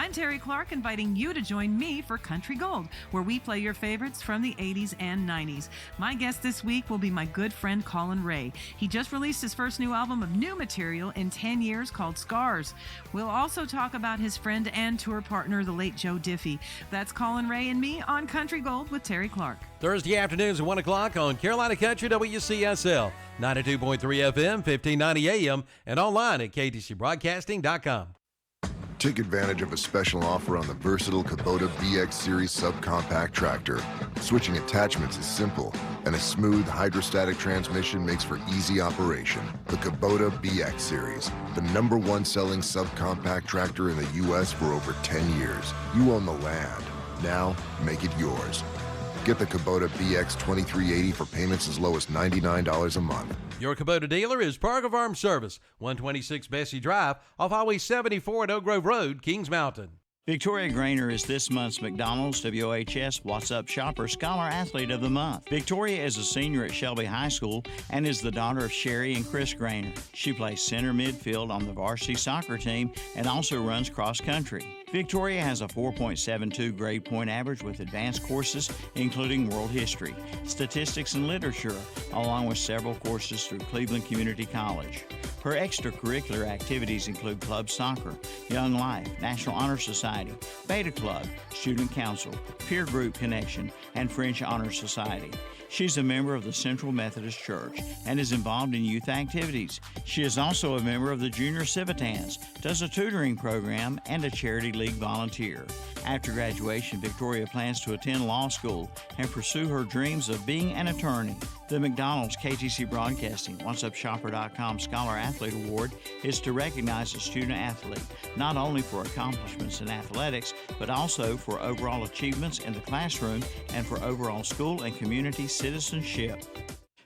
I'm Terry Clark, inviting you to join me for Country Gold, where we play your favorites from the 80s and 90s. My guest this week will be my good friend Colin Ray. He just released his first new album of new material in 10 years called Scars. We'll also talk about his friend and tour partner, the late Joe Diffie. That's Colin Ray and me on Country Gold with Terry Clark. Thursday afternoons at 1 o'clock on Carolina Country WCSL, 92.3 FM, 1590 AM, and online at ktcbroadcasting.com. Take advantage of a special offer on the versatile Kubota BX Series subcompact tractor. Switching attachments is simple, and a smooth hydrostatic transmission makes for easy operation. The Kubota BX Series, the #1 selling subcompact tractor in the U.S. for over 10 years. You own the land. Now, make it yours. Get the Kubota BX 2380 for payments as low as $99 a month. Your Kubota dealer is Parker Farm Service, 126 Bessie Drive, off Highway 74 at Oak Grove Road, Kings Mountain. Victoria Grainer is this month's McDonald's WHS What's Up Shopper Scholar Athlete of the Month. Victoria is a senior at Shelby High School and is the daughter of Sherry and Chris Grainer. She plays center midfield on the varsity soccer team and also runs cross country. Victoria has a 4.72 grade point average with advanced courses including world history, statistics, and literature, along with several courses through Cleveland Community College. Her extracurricular activities include club soccer, Young Life, National Honor Society, Beta Club, Student Council, Peer Group Connection, and French Honor Society. She's a member of the Central Methodist Church and is involved in youth activities. She is also a member of the Junior Civitans, does a tutoring program, and a Charity League volunteer. After graduation, Victoria plans to attend law school and pursue her dreams of being an attorney. The McDonald's KTC Broadcasting OneSupShopper.com Scholar Athlete Award is to recognize a student athlete, not only for accomplishments in athletics, but also for overall achievements in the classroom and for overall school and community citizenship.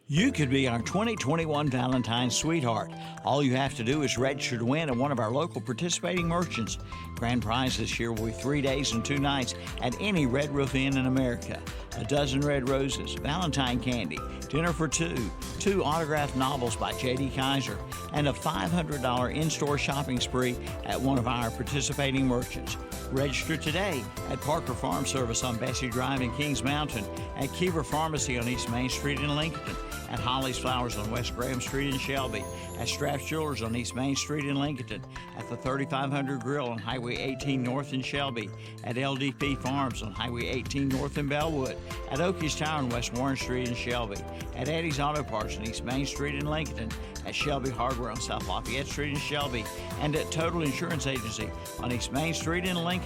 You could be our 2021 Valentine's sweetheart. All you have to do is register to win at one of our local participating merchants. Grand prize this year will be 3 days and 2 nights at any Red Roof Inn in America. A dozen red roses, Valentine candy, dinner for two, 2 autographed novels by J.D. Kaiser, and a $500 in-store shopping spree at one of our participating merchants. Register today at Parker Farm Service on Bessie Drive in Kings Mountain, at Kiever Pharmacy on East Main Street in Lincoln, at Holly's Flowers on West Graham Street in Shelby, at Straps Jewelers on East Main Street in Lincoln, at the 3500 Grill on Highway 18 North in Shelby, at LDP Farms on Highway 18 North in Bellwood, at Oakey's Tower on West Warren Street in Shelby, at Eddie's Auto Parts on East Main Street in Lincoln, at Shelby Hardware on South Lafayette Street in Shelby, and at Total Insurance Agency on East Main Street in Lincoln.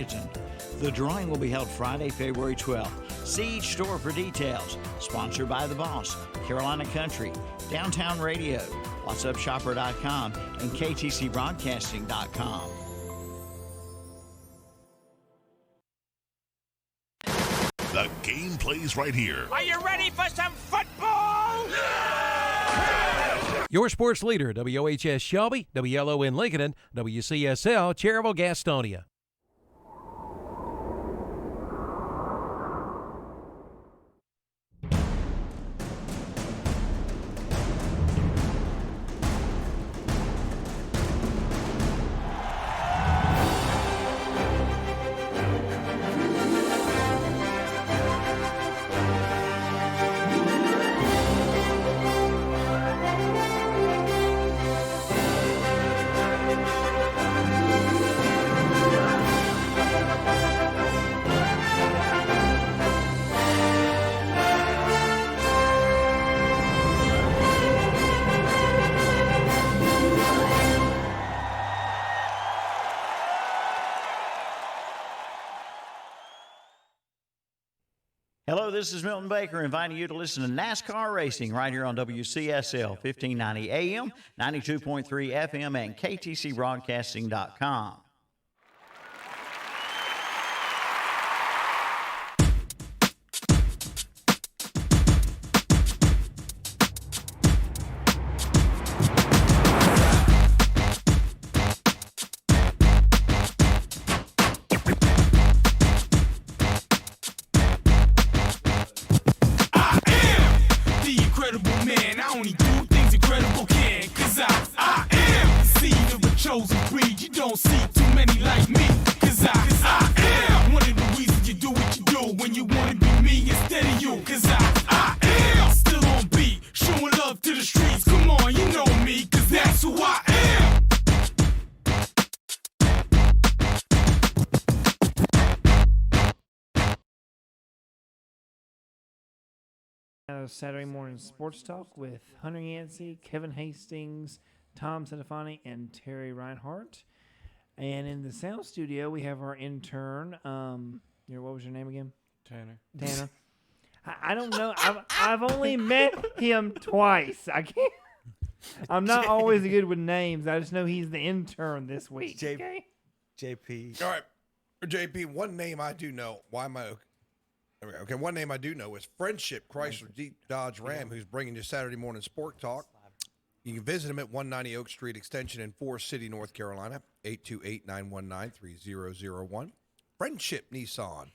The drawing will be held Friday, February 12th. See each store for details. Sponsored by The Boss, Carolina Country, Downtown Radio, WhatsUpShopper.com, and KTCBroadcasting.com. The game plays right here. Are you ready for some football? Yeah! Your sports leader, WOHS Shelby, WLON Lincoln, WCSL Cherryville Gastonia. Hello, this is Milton Baker inviting you to listen to NASCAR Racing right here on WCSL 1590 AM, 92.3 FM, and KTCBroadcasting.com. Chosen breed, you don't see too many like me, 'cause I am one of the reasons you do what you do when you want to be me instead of you. Cause I am still on beat, showing love to the streets. Come on, you know me, cause that's who I am. Saturday morning sports talk with Hunter Yancey, Kevin Hastings, Tom Sedefani, and Terry Reinhardt. And in the sound studio, we have our intern. What was your name again? Tanner. I don't know. I've only met him twice. I'm not always good with names. I just know he's the intern this week. JP. All right, JP. One name I do know. Why am I? Okay, one name I do know is Friendship Chrysler Jeep Dodge Ram, who's bringing you Saturday morning sport talk. You can visit him at 190 Oak Street Extension in Forest City, North Carolina, 828-919-3001. Friendship Nissan,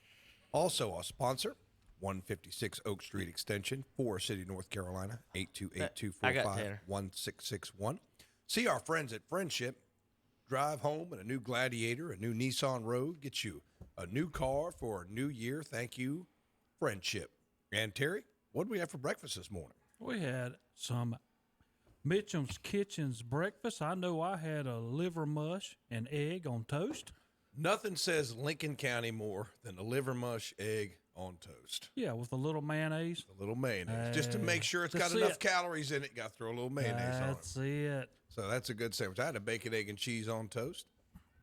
also a sponsor, 156 Oak Street Extension, Forest City, North Carolina, 828-245-1661. See our friends at Friendship. Drive home in a new Gladiator, a new Nissan Rogue, get you a new car for a new year. Thank you, Friendship. And Terry, what did we have for breakfast this morning? We had some Mitchum's Kitchen's breakfast. I know I had a liver mush and egg on toast. Nothing says Lincoln County more than a liver mush egg on toast. Yeah, with a little mayonnaise. A little mayonnaise. Just to make sure it's got enough calories in it, got to throw a little mayonnaise on it. That's it. So that's a good sandwich. I had a bacon, egg, and cheese on toast.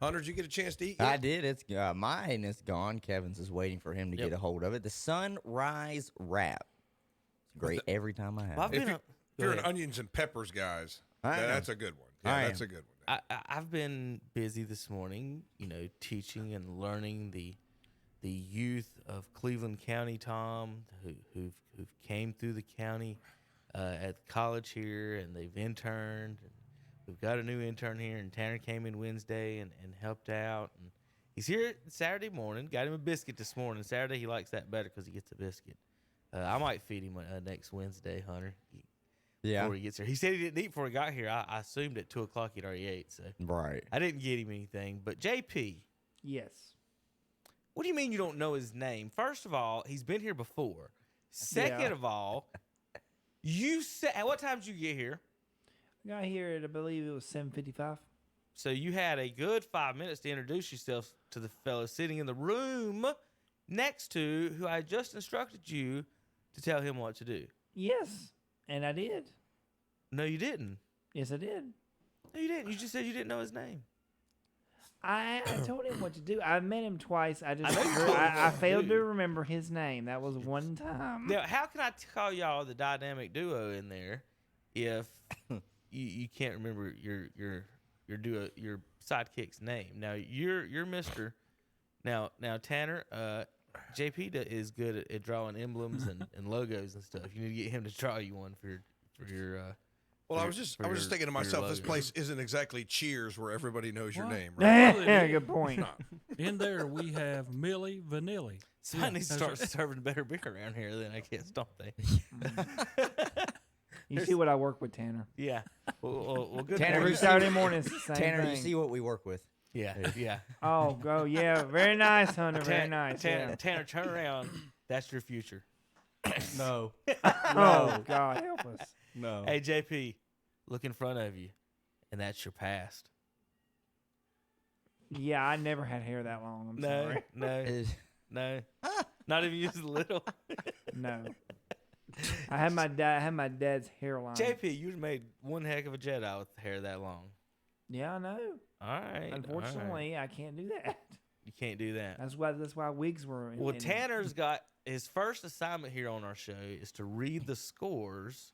Hunter, did you get a chance to eat? I did. It's mine is gone. Kevin's is waiting for him to get a hold of it. The Sunrise Wrap. It's great every time I have it. If you're an onions and peppers guys, that's a good one. Yeah, that's a good one. I've been busy this morning, teaching and learning the youth of Cleveland County, Tom, who've came through the county at college here, and they've interned. And we've got a new intern here, and Tanner came in Wednesday and helped out. And he's here Saturday morning. Got him a biscuit this morning. Saturday he likes that better because he gets a biscuit. I might feed him next Wednesday, Hunter. Before he gets here. He said he didn't eat before he got here. I assumed at 2 o'clock he'd already ate. So right. I didn't get him anything. But JP. Yes. What do you mean you don't know his name? First of all, he's been here before. Second of all, you said, at what time did you get here? I got here at, I believe it was 7:55. So you had a good 5 minutes to introduce yourself to the fellow sitting in the room next to who I just instructed you to tell him what to do. Yes, and I did. No, you didn't. Yes, I did. No, you didn't. You just said you didn't know his name. I told him what to do. I met him twice. I failed to remember his name. That was one time. Now, how can I call y'all the dynamic duo in there if you can't remember your sidekick's name? Now you're Mr. Now Tanner, JP is good at drawing emblems and logos and stuff. You need to get him to draw you one for your. Well, I was just thinking to myself, this place isn't exactly Cheers where everybody knows your name, right? Right? Yeah, good point. In there we have Millie Vanilli. So I need to start serving better beer around here, then I guess, don't they? You see what I work with, Tanner. Yeah. Well, good. Tanner, morning. Saturday morning, it's the same Tanner, thing. you see what we work with. Yeah. Oh, go. Yeah, very nice, Hunter. Very nice. Tanner, turn around. That's your future. No. Oh, God, help us. No. Hey, JP, look in front of you, and that's your past. Yeah, I never had hair that long. I'm sorry. No. Not even just a little. No. I had my dad's hairline. JP, you made one heck of a Jedi with hair that long. Yeah, I know. All right. Unfortunately, I can't do that. You can't do that. That's why wigs were. Well, Tanner's got his first assignment here on our show is to read the scores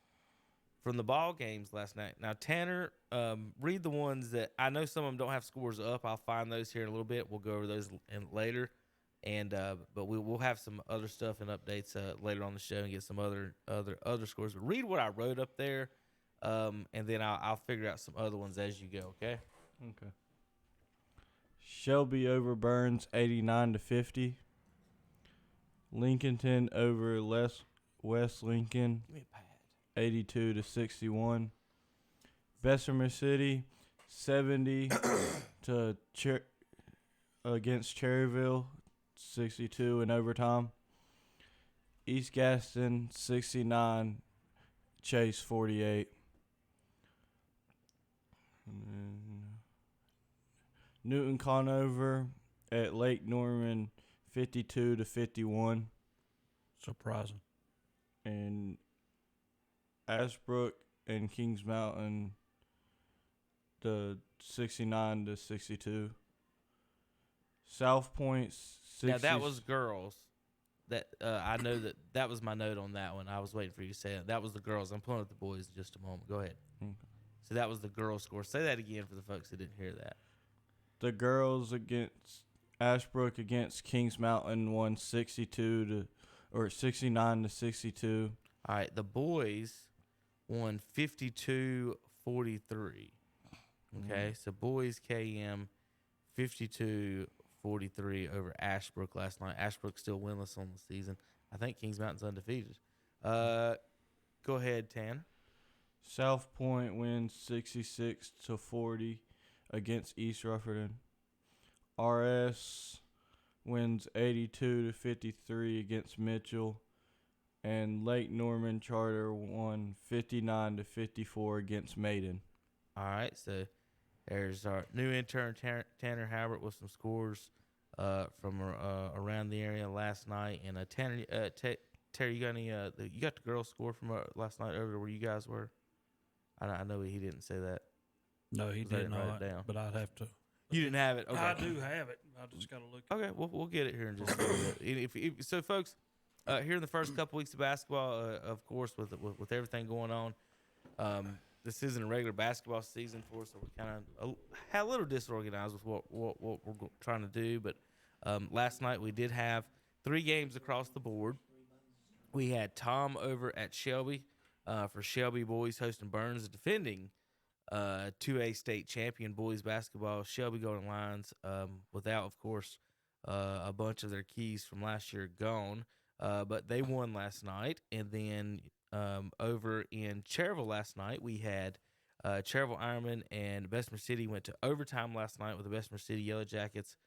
from the ball games last night. Now, Tanner, read the ones that I know some of them don't have scores up. I'll find those here in a little bit. We'll go over those later. And but we'll have some other stuff and updates later on the show and get some other scores. But read what I wrote up there, and then I'll figure out some other ones as you go. Okay. Okay. Shelby over Burns, 89-50. Lincolnton over West Lincoln, 82-61. Bessemer City, 70 to against Cherryville, 62 in overtime. East Gaston, 69. Chase, 48. And then Newton Conover at Lake Norman, 52 to 51. Surprising. And Ashbrook and Kings Mountain, the 69 to 62. South Point, 60. Now that was girls. That I know that was my note on that one. I was waiting for you to say it. That was the girls. I'm pulling up the boys in just a moment. Go ahead. Okay. So that was the girls' score. Say that again for the folks that didn't hear that. The girls against Ashbrook against Kings Mountain won 69 to 62. All right, the boys won 52-43. Okay, so boys KM 52-43 over Ashbrook last night. Ashbrook still winless on the season. I think Kings Mountain's undefeated. Go ahead, Tanner. South Point wins 66 to 40 against East Rutherford. RS wins 82 to 53 against Mitchell, and Lake Norman Charter won 59 to 54 against Maiden. All right, so there's our new intern Tanner Halbert with some scores from around the area last night. And Tanner, Terry, you got any? You got the girls' score from last night over where you guys were? I know he didn't say that. No, he did not. But I'd have to. You didn't have it. Okay. I do have it. I just got to look. Okay, we'll get it here in just a little bit. So, folks, here in the first couple weeks of basketball, of course, with everything going on, this isn't a regular basketball season for us, so we kind of had a little disorganized with what we're trying to do. But last night we did have 3 games across the board. We had Tom over at Shelby for Shelby boys hosting Burns, the defending 2A state champion boys basketball. Shelby Golden Lions without, of course, a bunch of their keys from last year gone. But they won last night. And then over in Cherryville last night, we had Cherryville Ironman and Bessemer City went to overtime last night with the Bessemer City Yellow Jackets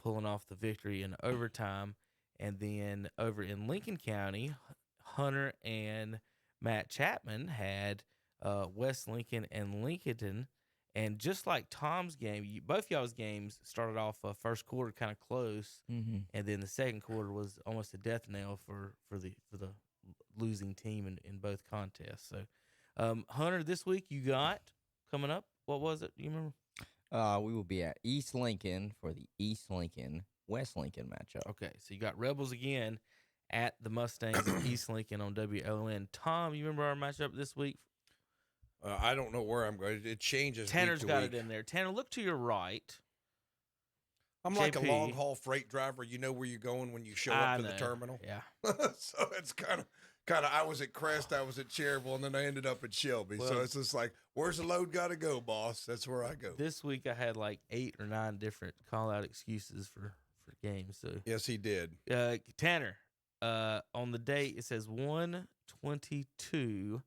pulling off the victory in overtime. And then over in Lincoln County, Hunter and Matt Chapman had West Lincoln and Lincolnton. And just like Tom's game, both y'all's games started off first quarter kind of close, and then the second quarter was almost a death knell for the losing team in both contests. So, Hunter, this week you got coming up. What was it? You remember? We will be at East Lincoln for the East Lincoln West Lincoln matchup. Okay, so you got Rebels again at the Mustangs of East Lincoln on WLN. Tom, you remember our matchup this week? I don't know where I'm going. It changes. Tanner's week to got week. it in there. Tanner, look to your right. I'm like a long haul freight driver. You know where you're going when you show up to the terminal. Yeah. So it's kind of. I was at Crest, I was at Cherryville, and then I ended up at Shelby. Well, so it's just like, where's the load got to go, boss? That's where I go. This week I had like 8 or 9 different call out excuses for games. So yes, he did. Tanner, on the date it says 1/22.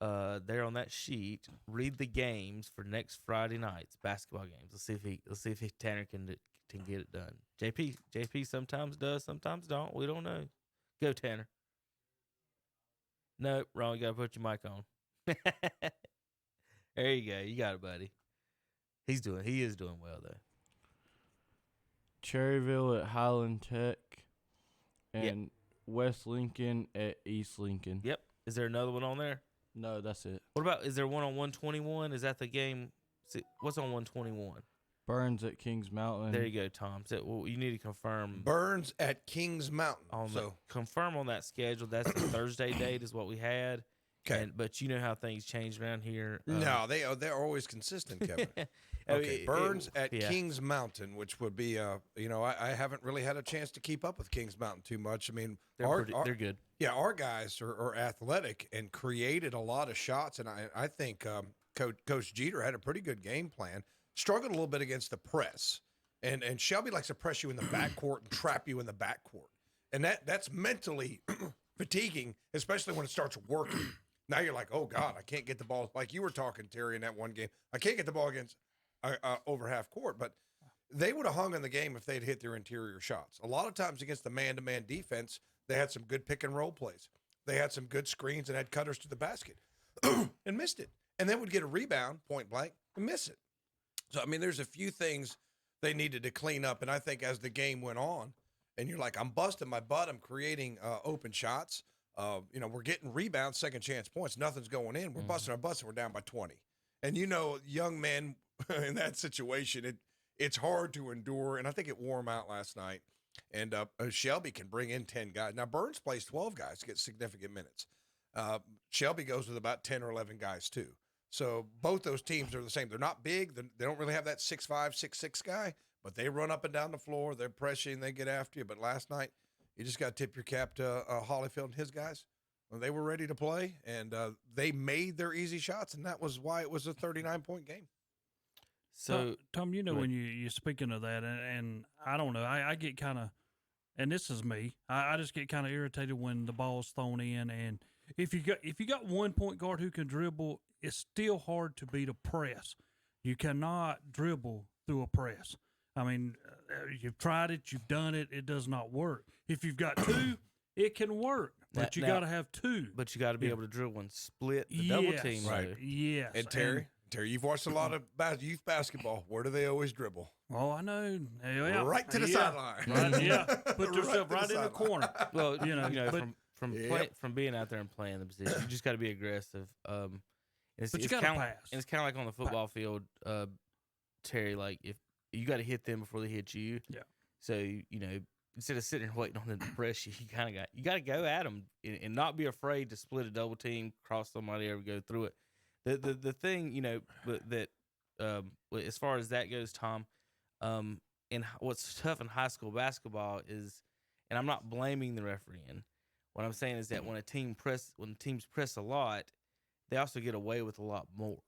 There on that sheet, read the games for next Friday night's basketball games. Let's see if Tanner can get it done. JP sometimes does, sometimes don't. We don't know. Go, Tanner. Nope, wrong. You gotta put your mic on. There you go. You got it, buddy. He is doing well though. Cherryville at Highland Tech, and West Lincoln at East Lincoln. Yep. Is there another one on there? No, that's it. What about, is there one on 121? Is that the game? What's on 121? Burns at Kings Mountain. There you go, Tom. So, well, you need to confirm. Burns at Kings Mountain. Confirm on that schedule. That's the Thursday date is what we had. Okay. But you know how things change around here. No, they're always consistent, Kevin. Okay, Burns at Kings Mountain, which would be, I haven't really had a chance to keep up with Kings Mountain too much. I mean, they're good. Yeah, our guys are athletic and created a lot of shots, and I think Coach Jeter had a pretty good game plan. Struggled a little bit against the press, and Shelby likes to press you in the backcourt and trap you in the backcourt, and that's mentally fatiguing, especially when it starts working. Now you're like, oh God, I can't get the ball. Like you were talking, Terry, in that one game, I can't get the ball against over half court. But they would have hung in the game if they'd hit their interior shots. A lot of times against the man-to-man defense, they had some good pick and roll plays. They had some good screens and had cutters to the basket and missed it. And then would get a rebound, point blank, and miss it. So, I mean, there's a few things they needed to clean up. And I think as the game went on, and you're like, I'm busting my butt, I'm creating open shots. We're getting rebounds, second chance points. Nothing's going in. We're busting our butts, and we're down by 20. And, young men in that situation, it's hard to endure. And I think it wore them out last night. And Shelby can bring in 10 guys. Now, Burns plays 12 guys to get significant minutes. Shelby goes with about 10 or 11 guys, too. So both those teams are the same. They're not big. They don't really have that 6'5", 6'6" guy, but they run up and down the floor. They're pressuring. They get after you. But last night, you just got to tip your cap to Holyfield and his guys. They were ready to play, and they made their easy shots, and that was why it was a 39-point game. So, Tom, when you're speaking of that, and I don't know, I get kind of, and this is me, I just get kind of irritated when the ball's thrown in, and if you got one point guard who can dribble, it's still hard to beat a press. You cannot dribble through a press. I mean, you've tried it, you've done it, it does not work. If you've got two, it can work, but you got to have two. But you got to be able to dribble and split the double team. Right. Yes. And Terry, you've watched a lot of youth basketball. Where do they always dribble? Oh, I know. Yeah. Right to the sideline. Right, yeah. Put yourself right in the corner. Well, from being out there and playing the position, you just got to be aggressive. But you got to pass. And it's kind of like on the football field, Terry. Like if you got to hit them before they hit you. Yeah. So instead of sitting there waiting on them to press you, you got to go at them and not be afraid to split a double team, cross somebody, or go through it. The thing that as far as that goes, Tom, and what's tough in high school basketball is, and I'm not blaming the refereeing. What I'm saying is that when teams press a lot, they also get away with a lot more.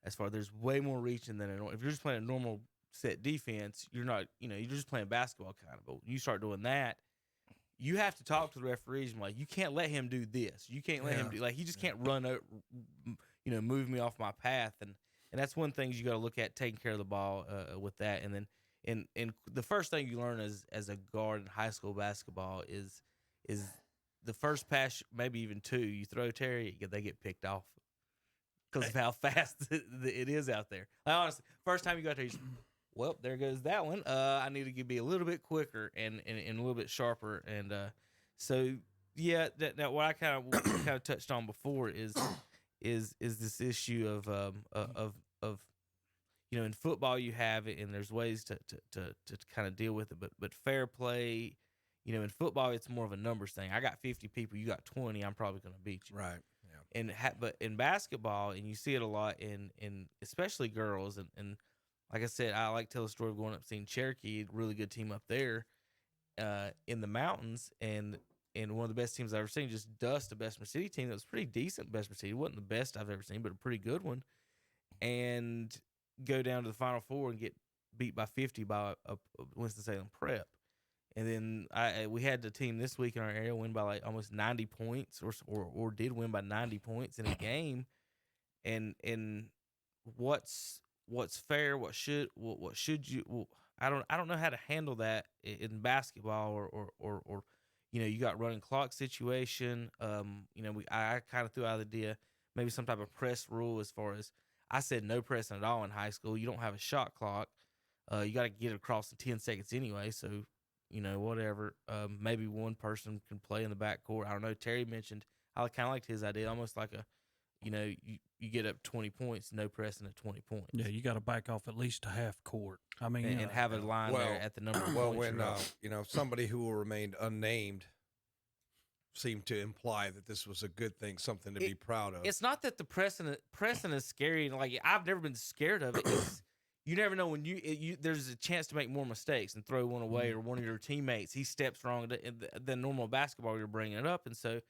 As far as there's way more reaching than if you're just playing a normal set defense, you're not, you're just playing basketball kind of. But when you start doing that, you have to talk to the referees and like, you can't let him do this. You can't let him do he just can't run out, move me off my path. And that's one thing you got to look at, taking care of the ball with that. And then and the first thing you learn as a guard in high school basketball is the first pass, maybe even two, you throw Terry, they get picked off because of how fast it is out there. Honestly, first time you got there, well, there goes that one. I need to be a little bit quicker and a little bit sharper. And so, yeah, that what I kind of touched on before is this issue of in football you have it, and there's ways to kind of deal with it, but fair play. In football, it's more of a numbers thing. I got 50 people, you got 20. I'm probably going to beat you. Right. Yeah. But in basketball, and you see it a lot in especially girls, and like I said, I like to tell the story of going up and seeing Cherokee, really good team up there in the mountains, and one of the best teams I've ever seen, just dust a Bessemer City team that was pretty decent. Bessemer City wasn't the best I've ever seen, but a pretty good one, and go down to the Final Four and get beat by 50 by a Winston-Salem Prep. And then we had the team this week in our area win by like almost 90 points, or did win by 90 points in a game. And what's fair? What should you? I don't know how to handle that in basketball or you got running clock situation. I kind of threw out the idea maybe some type of press rule, as far as I said no pressing at all in high school. You don't have a shot clock. You got to get it across in 10 seconds anyway. So. Whatever. Maybe one person can play in the backcourt. I don't know. Terry mentioned, I kind of liked his idea, almost like you get up 20 points, no pressing at 20 points. Yeah, you got to back off at least to half court. I mean, and have a line there at the number of points. When somebody who will remain unnamed seemed to imply that this was a good thing, something to be proud of. It's not that the pressing is scary. Like, I've never been scared of it. You never know when there's a chance to make more mistakes and throw one away, or one of your teammates, he steps wrong than normal basketball. You're bringing it up, and so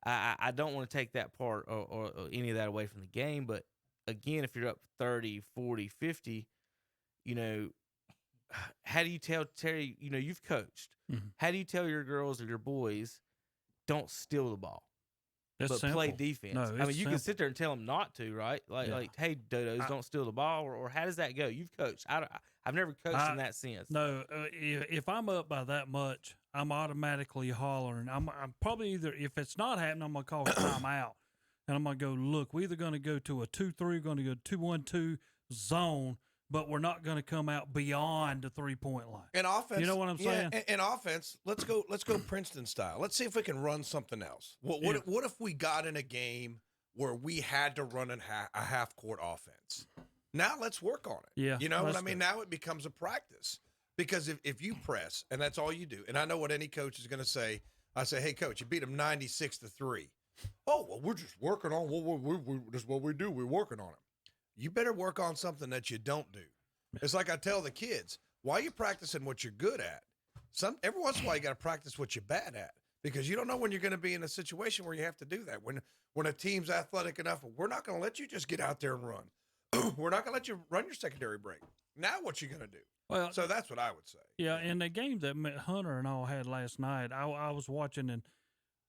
I don't want to take that part or any of that away from the game. But again, if you're up 30, 40, 50, how do you tell Terry? You've coached. Mm-hmm. How do you tell your girls or your boys don't steal the ball? But simple. Play defense. No, I mean, you simple. can sit there and tell them not to, right? Like, hey, dodos, don't steal the ball, or how does that go? You've coached. I've never coached in that sense. No, if I'm up by that much, I'm automatically hollering. I'm probably either, if it's not happening, I'm going to call timeout. And I'm going to go, look, we're either going to go to a 2-3, going to go 2-1-2 zone, but we're not going to come out beyond the 3-point line. In offense, you know what I'm saying? In offense, let's go Princeton style. Let's see if we can run something else. What if we got in a game where we had to run a half court offense? Now let's work on it. Yeah, you know what I mean? Now it becomes a practice, because if you press and that's all you do, and I know what any coach is going to say. I say, hey coach, you beat them 96-3. Oh well, we're just working on just what we do. We're working on it. You better work on something that you don't do. It's like I tell the kids, why are you practicing what you're good at? Every once in a while, you got to practice what you're bad at, because you don't know when you're going to be in a situation where you have to do that. When a team's athletic enough, we're not going to let you just get out there and run. We're not going to let you run your secondary break. Now what you going to do? Well, so that's what I would say. Yeah, in the game that Hunter and all had last night, I was watching, and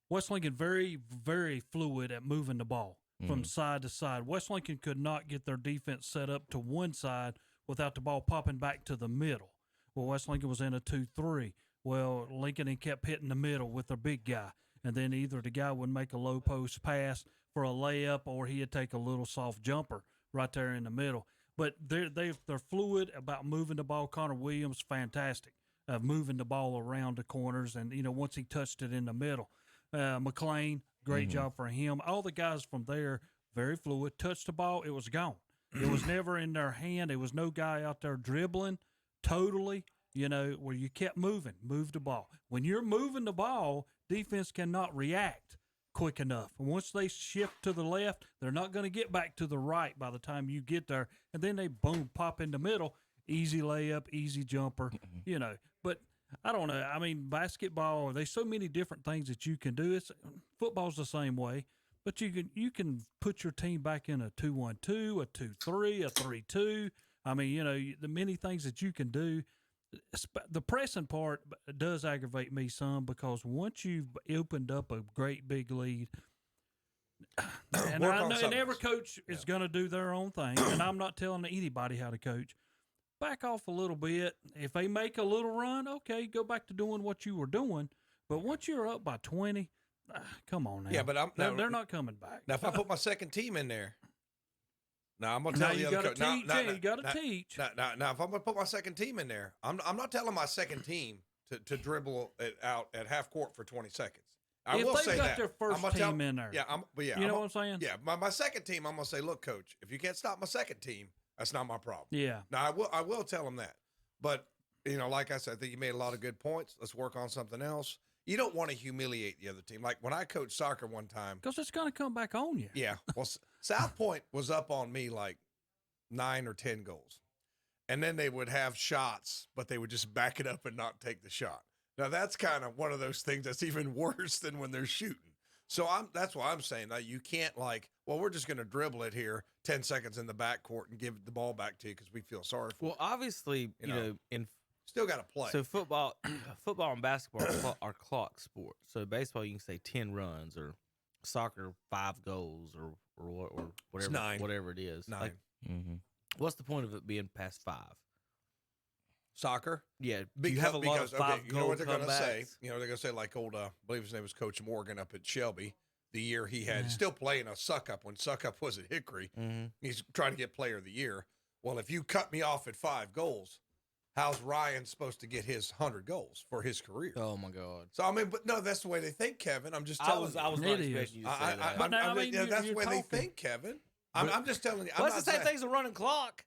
West Lincoln very, very fluid at moving the ball from side to side. West Lincoln could not get their defense set up to one side without the ball popping back to the middle. Well, West Lincoln was in a 2-3. Well, Lincoln kept hitting the middle with their big guy, and then either the guy would make a low post pass for a layup, or he'd take a little soft jumper right there in the middle. But they're fluid about moving the ball. Connor Williams, fantastic, moving the ball around the corners, and once he touched it in the middle. McLean, great job for him. All the guys from there, very fluid. Touched the ball, it was gone. It was never in their hand. There was no guy out there dribbling totally, where you kept moving, move the ball. When you're moving the ball, defense cannot react quick enough. And once they shift to the left, they're not going to get back to the right by the time you get there. And then they, boom, pop in the middle. Easy layup, easy jumper, But I don't know. I mean, basketball, there's so many different things that you can do. Football's the same way. But you can put your team back in a 2-1-2, a 2-3, a 3-2. I mean, the many things that you can do. The pressing part does aggravate me some, because once you've opened up a great big lead, and I know and every coach is going to do their own thing, and I'm not telling anybody how to coach. Back off a little bit. If they make a little run, okay, go back to doing what you were doing. But once you're up by 20, come on now. Yeah, but they're not coming back. Now, if I put my second team in there, now I'm going to tell the other coach. You got to teach. Now, if I'm going to put my second team in there, I'm not telling my second team to dribble it out at half court for 20 seconds. I will say that. If they've got their first team in there. Yeah, you know what I'm saying? Yeah, my second team, I'm going to say, look, coach, if you can't stop my second team, that's not my problem. Yeah. Now, I will tell them that. But, like I said, I think you made a lot of good points. Let's work on something else. You don't want to humiliate the other team. Like when I coached soccer one time. Because it's going to come back on you. Yeah. Well, South Point was up on me like 9 or 10 goals. And then they would have shots, but they would just back it up and not take the shot. Now, that's kind of one of those things that's even worse than when they're shooting. So that's why I'm saying that you can't we're just going to dribble it here 10 seconds in the backcourt and give the ball back to you because we feel sorry for you. Well, obviously, in still got to play. So football and basketball are clock sports. So baseball, you can say 10 runs, or soccer 5 goals, or whatever, 9. Whatever it is. 9. What's the point of it being past 5? Soccer? Yeah. You have a lot of 5 you know what they're going to say? comebacks. They're going to say like old, I believe his name was Coach Morgan up at Shelby. The year he had, still playing a suck-up when suck-up was at Hickory. He's trying to get player of the year. Well, if you cut me off at 5 goals, how's Ryan supposed to get his 100 goals for his career? Oh, my God. So, but no, that's the way they think, Kevin. I'm just telling you. I was not expecting you to say that. But now, that's the way they think, Kevin. I'm just telling you. Well, it's the same thing as a running clock.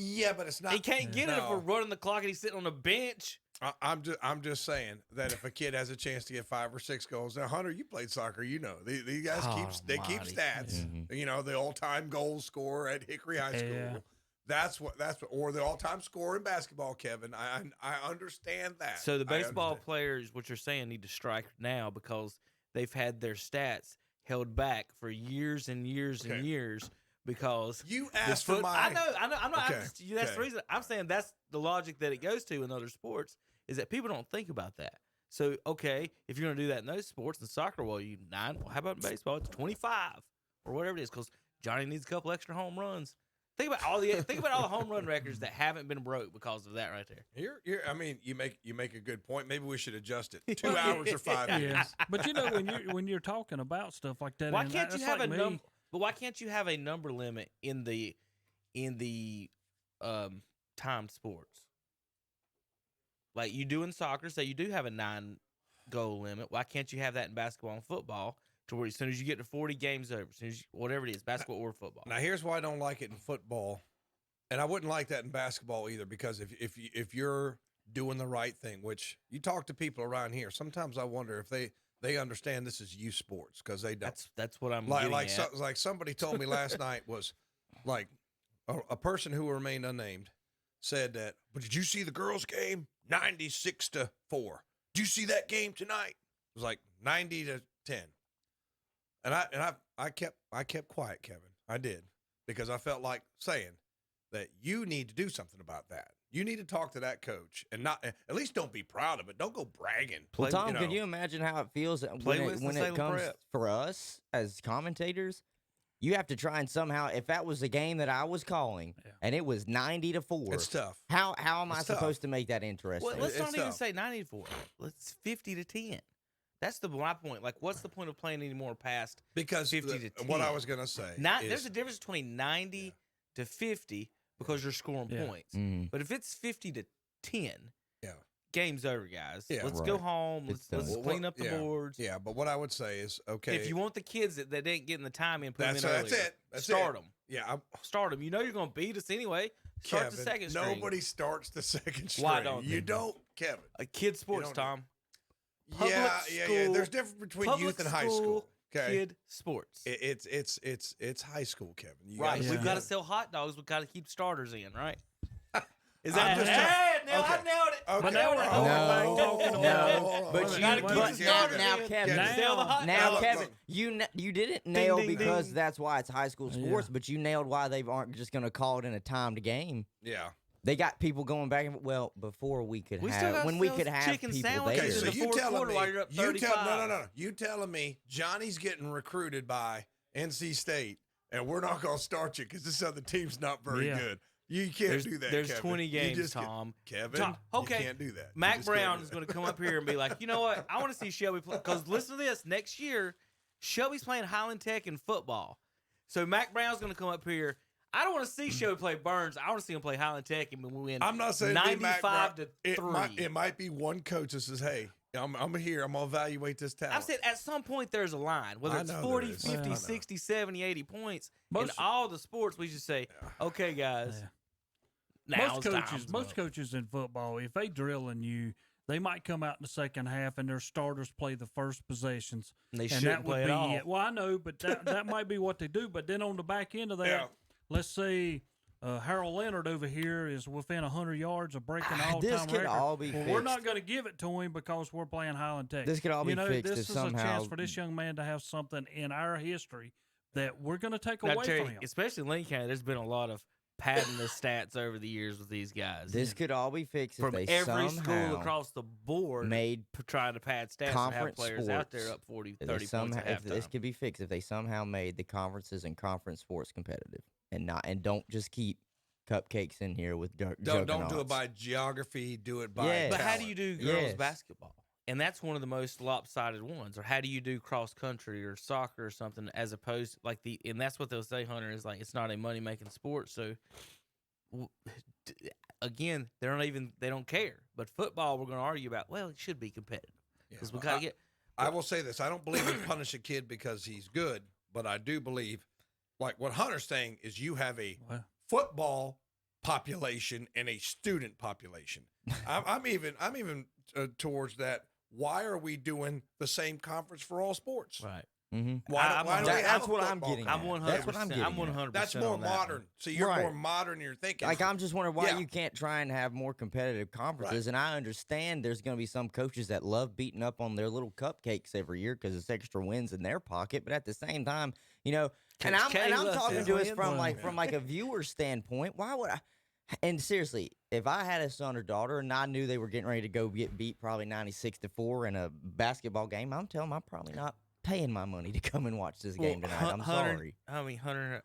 Yeah, but it's not. He can't get it if we're running the clock and he's sitting on the bench. I'm just saying that if a kid has a chance to get 5 or 6 goals, now Hunter, you played soccer, these guys keep stats. The all-time goal scorer at Hickory High School. Yeah. That's what, or the all-time scorer in basketball, Kevin. I understand that. So the baseball players, what you're saying, need to strike now because they've had their stats held back for years and years and years. Because you asked for my, I know. I'm not. That's the reason I'm saying that's the logic that it goes to in other sports is that people don't think about that. So okay, if you're going to do that in those sports, in soccer, well, 9. Well, how about in baseball? It's 25 or whatever it is, because Johnny needs a couple extra home runs Think about all the home run records that haven't been broke because of that right there. I mean, you make a good point. Maybe we should adjust it. 2 hours or 5 minutes. Yes. But when you're talking about stuff like that, Why and can't you that's have like a me. number? But why can't you have a number limit in the timed sports? Like you do in soccer, say you do have a 9-goal limit. Why can't you have that in basketball and football? To where as soon as you get to 40 games over, as soon as whatever it is, basketball or football. Now, here's why I don't like it in football, and I wouldn't like that in basketball either. Because if you're doing the right thing, which you talk to people around here, sometimes I wonder if they understand this is youth sports because they don't. That's what I'm like somebody told me last night was like a person who remained unnamed said that. But did you see the girls' game? 96-4. Did you see that game tonight? It was like 90-10. And I kept quiet, Kevin. I did, because I felt like saying that you need to do something about that. You need to talk to that coach and not at least don't be proud of it. Don't go bragging. Well, Tom, can you imagine how it feels when it comes for us as commentators? You have to try and somehow, if that was a game that I was calling and it was 90-4, it's tough. How am I supposed to make that interesting? Well, let's not even say 90-4. Let's 50-10. That's my point. Like, what's the point of playing anymore past 50-10? What I was going to say there's a difference between 90-50 because you're scoring points. But if it's 50-10, game's over, guys. Let's go home. Let's clean up the boards. Yeah, but what I would say is, okay. If you want the kids that didn't get in the time in, put them in earlier. That's it. Start them. Yeah. Start them. You know you're going to beat us anyway. Start Kevin, the second string. Nobody starts the second string. Why don't you? Don't, Kevin. A kid sports, Tom. Yeah. There's difference between youth and high school. Okay. Kid sports. It's high school, Kevin. We've got to sell hot dogs. We've got to keep starters in, right? Is that I nailed it. Okay. But now we're Now, Kevin, you didn't nail because that's why it's high school sports, but you nailed why they aren't just going to call it in a timed game. Yeah. They got people going back and before we could have chicken people sandwiches there. in the fourth quarter while you're up 35. You telling me Johnny's getting recruited by NC State and we're not going to start you because this other team's not very good. You can't do that. There's Kevin. 20 games, Tom. Kevin, okay. You can't do that. Mac Brown is going to come up here and be like, you know what? I want to see Shelby play. Because listen to this. Next year, Shelby's playing Highland Tech in football. So Mac Brown's going to come up here. I don't want to see Shelby play Burns. I want to see him play Highland Tech and win. I'm not saying 95-3. It might be one coach that says, hey, I'm here. I'm going to evaluate this talent. I've said at some point there's a line. Whether it's 40, 50, 60, 70, 80 points. In all the sports, we should say, okay, guys. Yeah. Most coaches in football, if they drilling you, they might come out in the second half and their starters play the first possessions. They shouldn't play at all. Well, I know, but that might be what they do. But then on the back end of that, let's say Harold Leonard over here is within 100 yards of breaking the all-time this could record. all be fixed. We're not going to give it to him because we're playing Highland Tech. This could all be fixed this if is a chance somehow for this young man to have something in our history that we're going to take away from him. Especially in Lincoln County, there's been a lot of padding the stats over the years with these guys. This could all be fixed from if they every somehow school across the board made trying to pad stats and have players sports, out there up 40, 30 points at halftime. This could be fixed if they somehow made the conferences and conference sports competitive and don't just keep cupcakes in here with don't do it by geography. Do it by But how do you do girls basketball? And that's one of the most lopsided ones. Or how do you do cross country or soccer or something as opposed and that's what they'll say, Hunter, is like it's not a money making sport. So again, they don't care. But football, we're going to argue about. Well, it should be competitive because we got to get. I will say this: I don't believe in punish a kid because he's good, but I do believe, like what Hunter's saying, is you have a football population and a student population. I'm even towards that. Why are we doing the same conference for all sports? Right. Mm-hmm. That's what I'm getting. I'm 100%. That's what I'm getting. I'm 100%. That's more modern. So you're more modern in your thinking. Like I'm just wondering why you can't try and have more competitive conferences. And I understand there's going to be some coaches that love beating up on their little cupcakes every year because it's extra wins in their pocket. But at the same time, and I'm talking to us from a viewer standpoint. Why would I? And seriously, if I had a son or daughter and I knew they were getting ready to go get beat probably 96-4 in a basketball game, I'm telling them I'm probably not paying my money to come and watch this game tonight. I'm sorry. Hunter,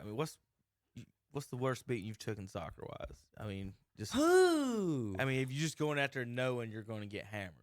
what's the worst beating you've taken soccer wise? I mean, just who? I mean, if you just going out there knowing you're going to get hammered.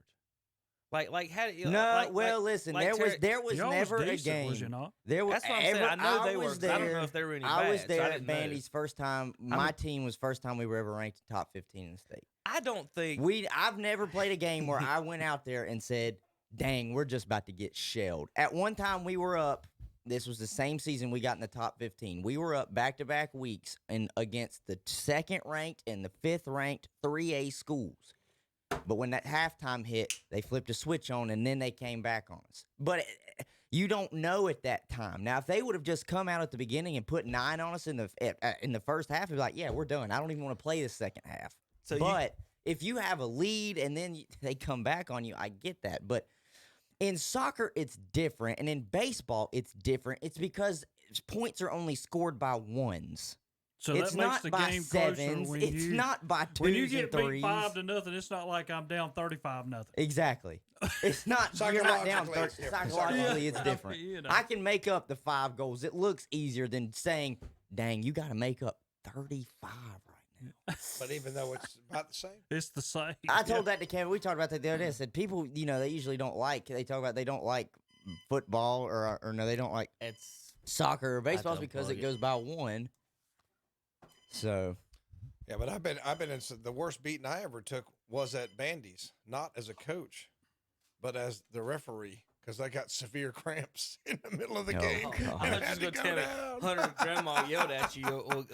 Like how do you No, listen, there was never a decent, game. was you not? There was That's what I'm saying. I know they were. There, I don't know if they were any I bad. was there so I at didn't know. Bandy's first time. My team was first time we were ever ranked top 15 in the state. I don't think I've never played a game where I went out there and said, "Dang, we're just about to get shelled." At one time, we were up. This was the same season we got in the top 15. We were up back-to-back weeks and against the second-ranked and the fifth-ranked 3A schools. But when that halftime hit, they flipped a switch on, and then they came back on us. But you don't know at that time. Now, if they would have just come out at the beginning and put 9 on us in the first half, it'd be like, yeah, we're done. I don't even want to play the second half. But if you have a lead and then they come back on you, I get that. But in soccer, it's different. And in baseball, it's different. It's because points are only scored by ones. So it's that makes not the by game sevens. closer when It's not by twos when you get and threes. beat 5-0. It's not like I'm down 35-0. Exactly. It's not. You're not down 30. Psychologically, it's different. You know. I can make up the 5 goals. It looks easier than saying, "Dang, you got to make up 35 right now." But even though it's about the same, it's the same. I told that to Kevin. We talked about that the other day. I said people, they usually don't like. They talk about they don't like football or no, they don't like soccer or baseball because it goes by one. So, yeah, but I've been in the worst beating I ever took was at Bandy's, not as a coach, but as the referee, because I got severe cramps in the middle of the game. I And was had just to going to go tell down. you, Hunter Grandma yelled at you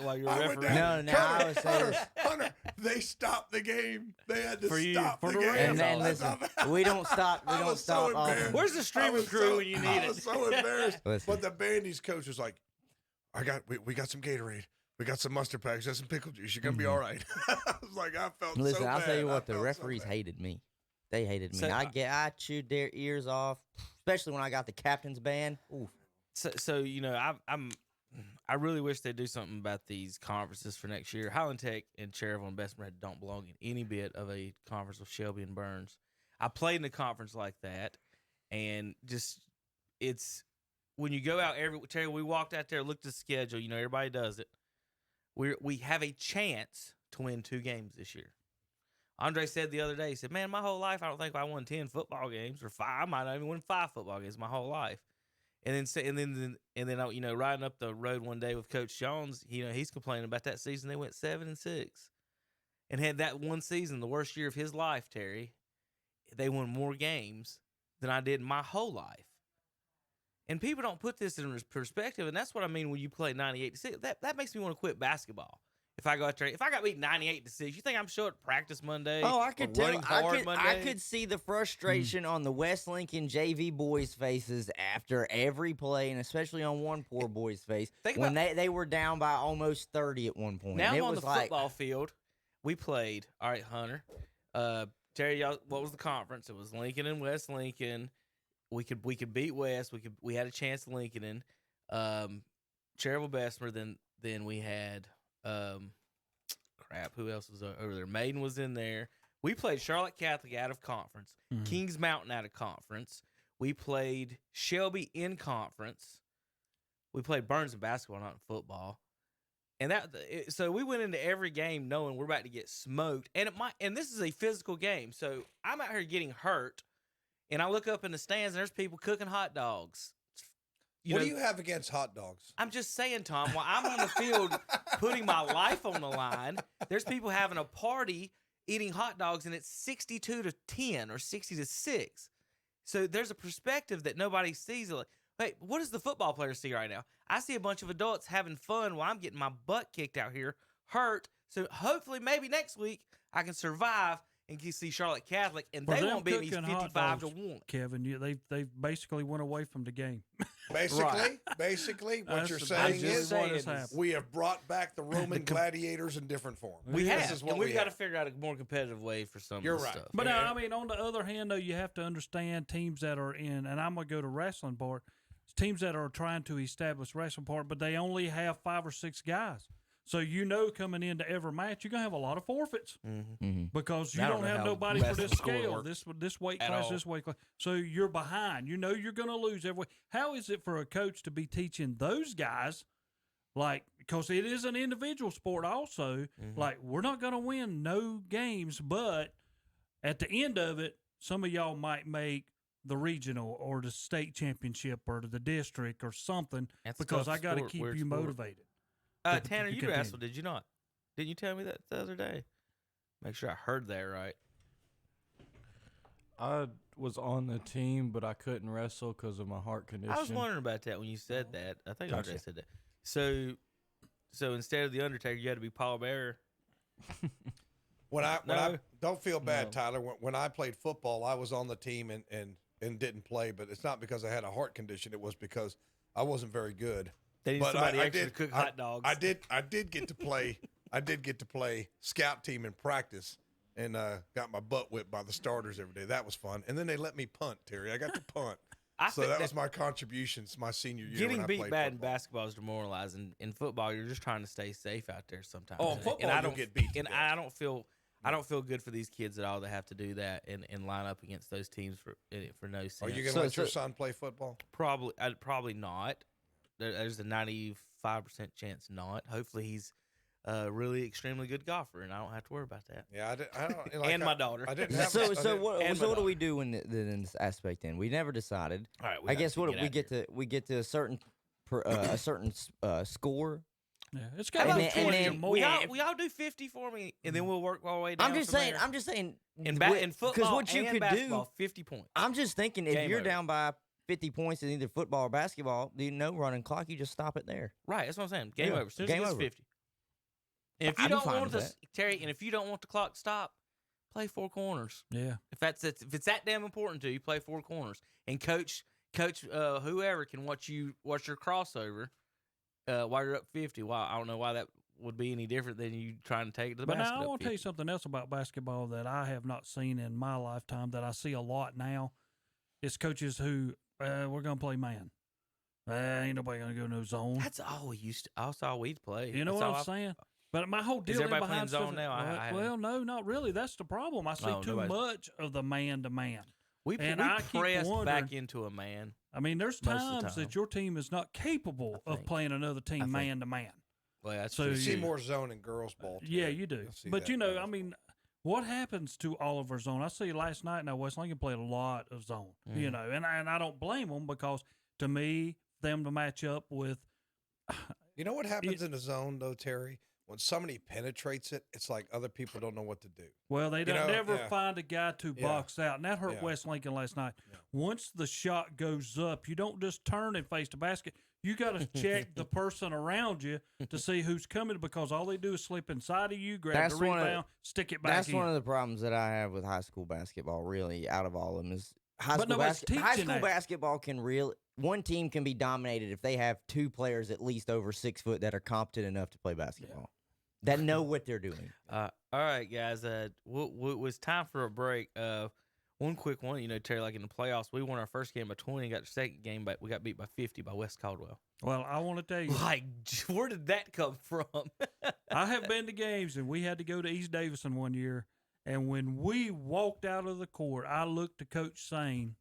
while you were refereeing. I was saying Hunter, they stopped the game. They had to For you, stop for the the game. Rams. And then listen, we don't stop. We I don't was stop. so all- embarrassed. Where's the streaming crew when you need I was it? so embarrassed. Listen. But the Bandy's coach was like, we got some Gatorade. We got some mustard packs. Got some pickle juice. You're going to be all right. I was like, I felt Listen, so bad. I'll tell you I what, the felt so referees bad. hated me. They hated me. So, I chewed their ears off, especially when I got the captain's ban. Oof. So I really wish they'd do something about these conferences for next year. Highland Tech and Cherville and Bessemer don't belong in any bit of a conference with Shelby and Burns. I played in a conference like that, and just it's when you go out Terry, we walked out there, looked at the schedule. Everybody does it. We have a chance to win 2 games this year. Andre said the other day, he said, "Man, my whole life I don't think I won 10 football games or 5. I might not even win 5 football games my whole life." And then riding up the road one day with Coach Jones, he's complaining about that season they went 7-6, and had that one season, the worst year of his life. Terry, they won more games than I did my whole life. And people don't put this in perspective, and that's what I mean when you play 98-6. That makes me want to quit basketball. If I go out there, if I got beat 98-6, you think I'm showing up practice Monday? Oh, I could tell. Running hard Monday? I could see the frustration on the West Lincoln JV boys' faces after every play, and especially on one poor boy's face when they were down by almost 30 at one point. Now it on was the like, football field, we played. All right, Hunter, Terry, what was the conference? It was Lincoln and West Lincoln. We could beat West. We had a chance at Lincoln and Cherville Bessemer. Then we had who else was over there? Maiden was in there. We played Charlotte Catholic out of conference, Kings Mountain out of conference. We played Shelby in conference. We played Burns in basketball, not in football. And so we went into every game knowing we're about to get smoked. And this is a physical game. So I'm out here getting hurt. And I look up in the stands, and there's people cooking hot dogs. What do you have against hot dogs? I'm just saying, Tom, while I'm on the field putting my life on the line, there's people having a party eating hot dogs, and it's 62-10 or 60-6. So there's a perspective that nobody sees. Like, hey, what does the football player see right now? I see a bunch of adults having fun while I'm getting my butt kicked out here, hurt. So hopefully maybe next week I can survive and you see Charlotte Catholic, and they won't beat me 55-1. Kevin, they basically went away from the game. Basically, what you're saying is we have brought back the Roman gladiators in different form. We've got to figure out a more competitive way for some of this stuff. But I mean, on the other hand, though, you have to understand teams that are in, and I'm going to go to wrestling part, teams that are trying to establish wrestling part, but they only have 5 or 6 guys. So coming into every match, you're gonna have a lot of forfeits because you don't have nobody for this scale, this weight class, this weight class. So you're behind. You're gonna lose every week. How is it for a coach to be teaching those guys Like, because it is an individual sport also. Like, we're not going to win no games, but at the end of it, some of y'all might make the regional or the state championship or the district or something because I got to keep you motivated. Tanner, you wrestled, did you not? Didn't you tell me that the other day? Make sure I heard that right. I was on the team, but I couldn't wrestle because of my heart condition. I was wondering about that when you said that. I think Andre said that. So instead of the Undertaker, you had to be Paul Bearer. When I don't feel bad, Tyler. When I played football, I was on the team and didn't play, but it's not because I had a heart condition. It was because I wasn't very good. They need somebody extra to cook hot dogs. I did get to play. I did get to play scout team in practice, and got my butt whipped by the starters every day. That was fun. And then they let me punt, Terry. I got to punt. So that was my contributions my senior year. Getting when I beat played bad football. in basketball is demoralizing. In football, you're just trying to stay safe out there sometimes. Oh, in football, and I don't get beat. And I don't feel good for these kids at all that have to do that and line up against those teams for no sense. Are you going to let your son play football? Probably not. There's a 95% chance not. Hopefully he's a really extremely good golfer, and I don't have to worry about that. Yeah, I don't. Like and my daughter. I didn't have. So what do we do in this aspect? Then we never decided. All right, I guess we get to a certain score. Yeah, it's got to be 20 or more. We all do 50 for me, and then we'll work our way down. I'm just saying. In football what you and could basketball, do, 50 points. I'm just thinking if Game you're over. down by 50 points in either football or basketball, running clock, you just stop it there. Right, that's what I'm saying. Game Yeah, over. game over. 50. And if you I'd be don't fine want with to, that. Terry, and if you don't want the clock to stop, play four corners. Yeah. If it's that damn important to you, play four corners. And coach whoever can watch your crossover while you're up 50. Well, I don't know why that would be any different than you trying to take it to the But basket. now I up want to tell you 50. something else about basketball that I have not seen in my lifetime that I see a lot now. It's coaches who we're going to play man. Ain't nobody going to go no zone. That's all we used to. That's all we'd play. You know That's what all I'm saying? But my whole deal Is everybody behind playing zone stuff, now? well, no, not really. That's the problem. I see too nobody's- much of the man to man. We I keep pressed wondering- back into a man. I mean, there's most of the times time. that your team is not capable of playing another team man to man. Well, that's So true. You see you- more zone in girls ball. Too. Yeah, you do. You'll see But that you know, in I girls mean, what happens to all of our zone? I see last night now West Lincoln played a lot of zone. You know, and I don't blame them because to me, them to match up with. You know what happens in the zone though, Terry? When somebody penetrates it, it's like other people don't know what to do. Well, they don't never find a guy to Yeah. box out, and that hurt Yeah. West Lincoln last night. Once the shot goes up, you don't just turn and face the basket. You got to check the person around you to see who's coming because all they do is slip inside of you, grab the rebound, stick it back That's in. one of the problems that I have with high school basketball. Really, out of all of them, is high But school nobody's basketball. High teaching school that. basketball can one team can be dominated if they have two players at least over 6 foot that are competent enough to play basketball, that know what they're doing. All right, guys. It's time for a break. One quick one. You know, Terry, like in the playoffs, we won our first game by 20, got the second game, but we got beat by 50 by West Caldwell. Well, I want to tell you. Like, where did that come from? I have been to games, and we had to go to East Davison one year. And when we walked out of the court, I looked to Coach Sane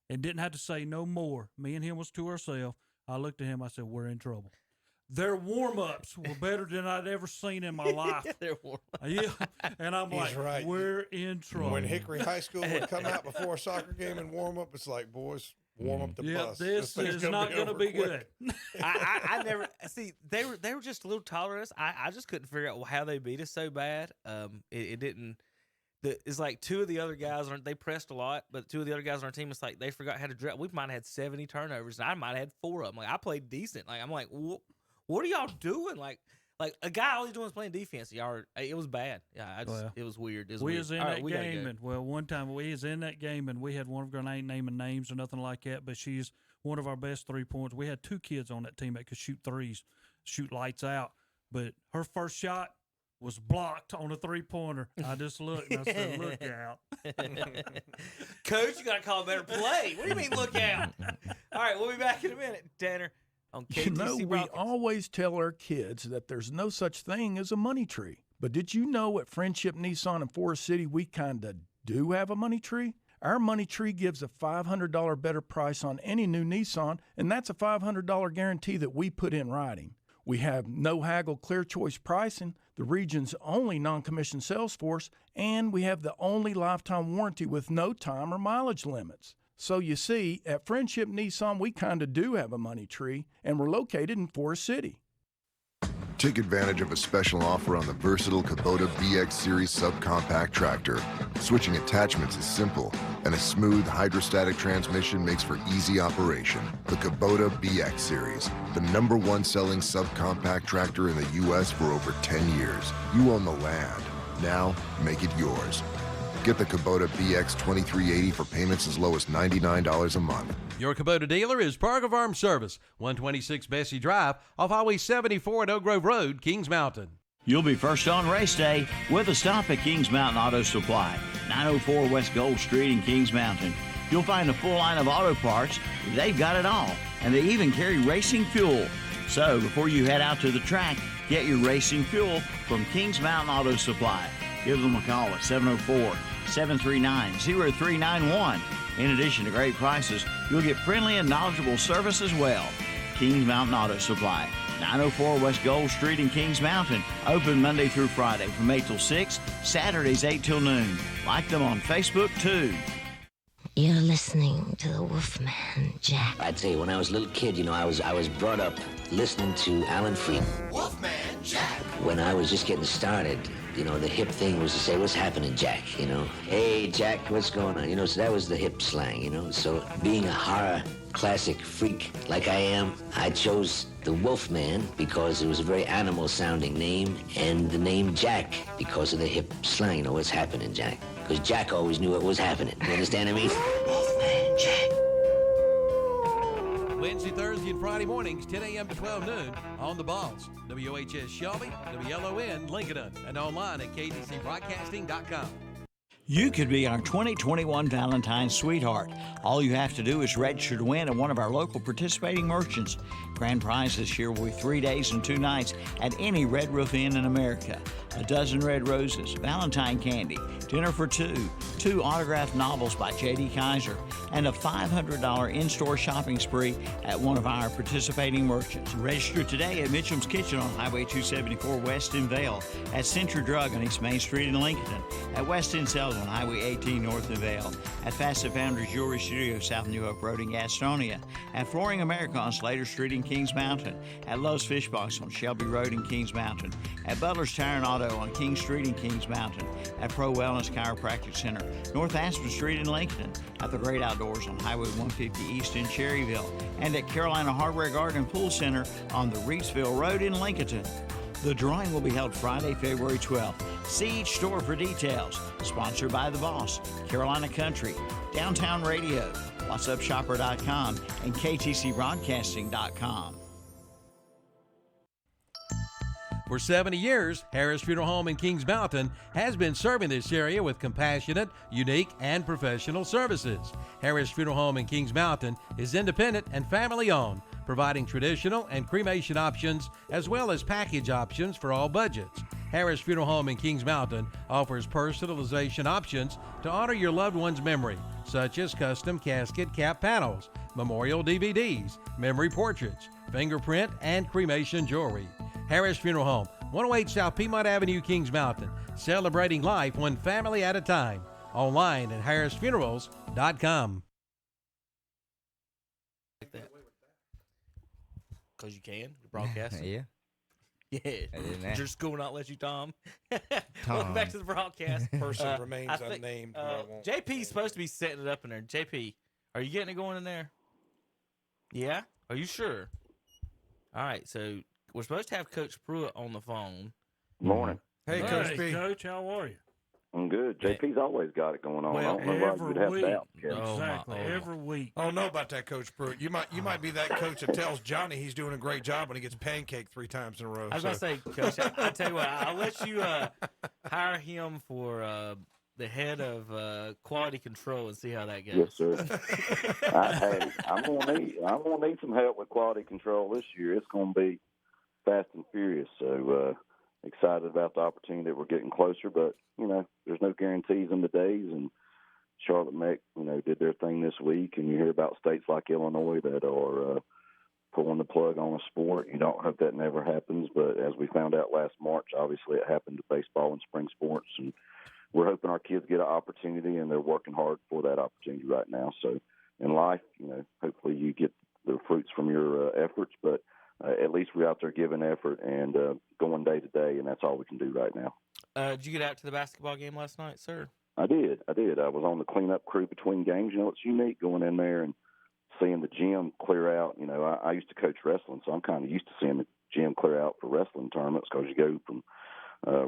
and didn't have to say no more. Me and him was to ourselves. I looked at him. I said, "We're in trouble." Their warm-ups were better than I'd ever seen in my life. Their warm-ups. Yeah, and I'm He's like, right. "We're in trouble." When Hickory High School would come out before a soccer game and warm up, it's like, boys, warm up the Yeah, bus. this thing's is not going to over be quick. good. I never see they were just a little taller than us. I just couldn't figure out how they beat us so bad. It didn't. It's like two of the other guys they pressed a lot, but two of the other guys on our team, it's like they forgot how to dribble. We might have had 70 turnovers, and I might have had 4 of them. Like I played decent. Like I'm like, what are y'all doing? Like a guy all he's doing is playing defense. It was bad. Yeah, it was weird. It was We weird. was in All right, that we gotta game, go. and one time we was in that game, and we had one of our ain't naming names or nothing like that, but she's one of our best 3-pointers. We had 2 kids on that team that could shoot threes, shoot lights out, but her first shot was blocked on a 3-pointer. I just looked and I said, "Look out." Coach, you got to call a better play. What do you mean, look out? All right, we'll be back in a minute, Tanner. On KTC You know, we Broadcast. always tell our kids that there's no such thing as a money tree. But did you know at Friendship Nissan in Forest City, we kind of do have a money tree? Our money tree gives a $500 better price on any new Nissan, and that's a $500 guarantee that we put in writing. We have no haggle clear choice pricing, the region's only non-commissioned sales force, and we have the only lifetime warranty with no time or mileage limits. So you see, at Friendship Nissan, we kind of do have a money tree, and we're located in Forest City. Take advantage of a special offer on the versatile Kubota BX Series subcompact tractor. Switching attachments is simple, and a smooth hydrostatic transmission makes for easy operation. The Kubota BX Series, the #1 selling subcompact tractor in the U.S. for over 10 years. You own the land. Now, make it yours. Get the Kubota BX 2380 for payments as low as $99 a month. Your Kubota dealer is Parker Farm Service, 126 Bessie Drive, off Highway 74 at Oak Grove Road, Kings Mountain. You'll be first on race day with a stop at Kings Mountain Auto Supply, 904 West Gold Street in Kings Mountain. You'll find a full line of auto parts. They've got it all, and they even carry racing fuel. So before you head out to the track, get your racing fuel from Kings Mountain Auto Supply. Give them a call at 704-739-0391. In addition to great prices, you'll get friendly and knowledgeable service as well. Kings Mountain Auto Supply, 904 West Gold Street in Kings Mountain. Open Monday through Friday from 8 till 6, Saturdays 8 till noon. Like them on Facebook, too. You're listening to the Wolfman Jack. I'd say when I was a little kid, I was brought up listening to Alan Freed. Wolfman Jack. When I was just getting started, the hip thing was to say, "What's happening, Jack?" "Hey, Jack, what's going on?" So that was the hip slang, So being a horror classic freak like I am, I chose the Wolfman because it was a very animal-sounding name, and the name Jack because of the hip slang, "What's happening, Jack?" Because Jack always knew what was happening. You understand what I mean? Wolfman Jack. Wednesday, Thursday, and Friday mornings, 10 a.m. to 12 noon on The Balls. WOHS Shelby, WLON Lincoln, and online at ktcbroadcasting.com. You could be our 2021 Valentine's sweetheart. All you have to do is register to win at one of our local participating merchants. Grand prize this year will be 3 days and 2 nights at any Red Roof Inn in America. A dozen red roses, Valentine candy, dinner for two, 2 autographed novels by J.D. Kaiser, and a $500 in-store shopping spree at one of our participating merchants. Register today at Mitchum's Kitchen on Highway 274 West in Vale, at Century Drug on East Main Street in Lincoln, at West End Sales on Highway 18 North in Vale, at Facet Foundry Jewelry Studio South New Hope Road in Gastonia, at Flooring America on Slater Street in Kings Mountain, at Lowe's Fish Box on Shelby Road in Kings Mountain, at Butler's Tire and Auto on King Street in Kings Mountain, at Pro Wellness Chiropractic Center, North Aspen Street in Lincoln, at the Great Outdoors on Highway 150 East in Cherryville, and at Carolina Hardware Garden and Pool Center on the Reedsville Road in Lincoln. The drawing will be held Friday, February 12th. See each store for details. Sponsored by The Boss, Carolina Country, Downtown Radio, WhatsUpShopper.com, and KTCBroadcasting.com. For 70 years, Harris Funeral Home in Kings Mountain has been serving this area with compassionate, unique, and professional services. Harris Funeral Home in Kings Mountain is independent and family-owned, providing traditional and cremation options as well as package options for all budgets. Harris Funeral Home in Kings Mountain offers personalization options to honor your loved one's memory, such as custom casket cap panels, memorial DVDs, memory portraits, fingerprint, and cremation jewelry. Harris Funeral Home, 108 South Piedmont Avenue, Kings Mountain, celebrating life one family at a time. Online at harrisfunerals.com. Because you can, you're broadcasting. Yeah. Did your school not let you, Tom? Welcome back to the broadcast. Person remains unnamed. JP's supposed to be setting it up in there. JP, are you getting it going in there? Yeah? Are you sure? All right, so we're supposed to have Coach Pruitt on the phone. Morning. Hey, Coach B. Coach, how are you? I'm good. JP's always got it going on. Well, I don't know why you'd have doubt. Exactly, every week. I don't know about that, Coach Pruitt. You might be that coach that tells Johnny he's doing a great job when he gets pancaked 3 times in a row. I was going to say, Coach, I tell you what, I'll let you hire him for the head of quality control and see how that goes. Yes, sir. Hey, I'm gonna need some help with quality control this year. It's going to be fast and furious. So excited about the opportunity that we're getting closer, but there's no guarantees in the days. And Charlotte Meck, did their thing this week, and you hear about states like Illinois that are pulling the plug on a sport. You don't hope that never happens, but as we found out last March, obviously it happened to baseball and spring sports, and we're hoping our kids get an opportunity, and they're working hard for that opportunity right now. So in life, hopefully you get the fruits from your efforts, but at least we're out there giving effort and going day to day, and that's all we can do right now. Did you get out to the basketball game last night, sir? I did. I was on the cleanup crew between games. It's unique going in there and seeing the gym clear out. I used to coach wrestling, so I'm kind of used to seeing the gym clear out for wrestling tournaments because you go from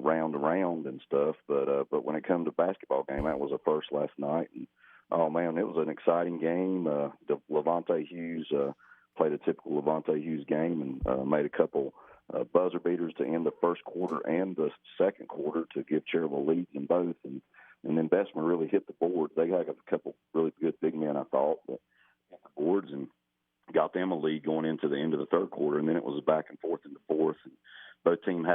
round to round and stuff. But when it comes to basketball game, that was a first last night. And, oh, man, it was an exciting game. Levante Hughes played a typical Levante Hughes game and made a couple buzzer beaters to end the first quarter and the second quarter to give Cherville leads in both. And then Bessemer really hit the board. They got a couple really good big men, I thought, that hit the boards and got them a lead going into the end of the third quarter. And then it was back and forth in the fourth. And both teams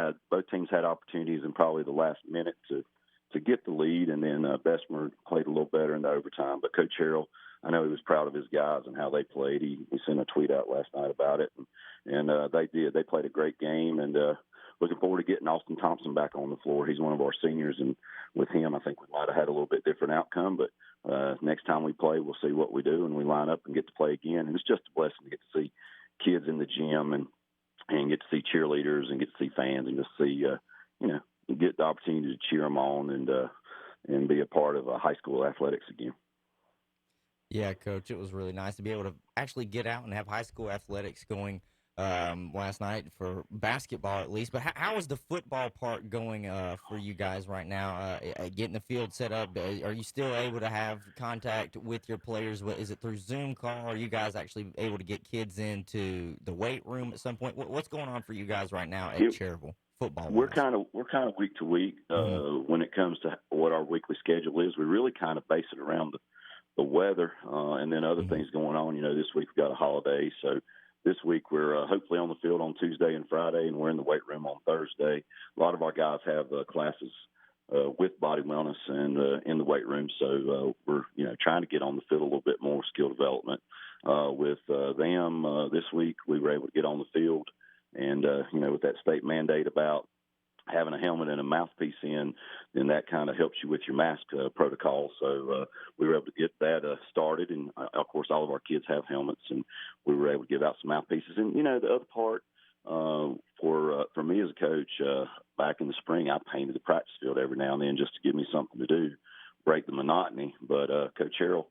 had opportunities in probably the last minute to get the lead. And then Bessemer played a little better in the overtime. But Coach Harrell, I know he was proud of his guys and how they played. He sent a tweet out last night about it. And they did. They played a great game. And looking forward to getting Austin Thompson back on the floor. He's one of our seniors, and with him, I think we might have had a little bit different outcome. But next time we play, we'll see what we do, and we line up and get to play again. And it's just a blessing to get to see kids in the gym and get to see cheerleaders and get to see fans and just see, get the opportunity to cheer them on and be a part of high school athletics again. Yeah, Coach, it was really nice to be able to actually get out and have high school athletics going last night for basketball at least. But how is the football part going for you guys right now? Getting the field set up, are you still able to have contact with your players? Is it through Zoom call? Are you guys actually able to get kids into the weight room at some point? What's going on for you guys right now at Cherville football? We're kind of week to week when it comes to what our weekly schedule is. We really kind of base it around the weather and then other things going on. This week we've got a holiday, so this week we're hopefully on the field on Tuesday and Friday, and we're in the weight room on Thursday. A lot of our guys have classes with body wellness and in the weight room, so we're trying to get on the field a little bit more skill development with them. This week we were able to get on the field, and with that state mandate about having a helmet and a mouthpiece in, then that kind of helps you with your mask protocol. So we were able to get that started. And, of course, all of our kids have helmets, and we were able to give out some mouthpieces. And, the other part for me as a coach, back in the spring, I painted the practice field every now and then just to give me something to do, break the monotony. But Coach Harrell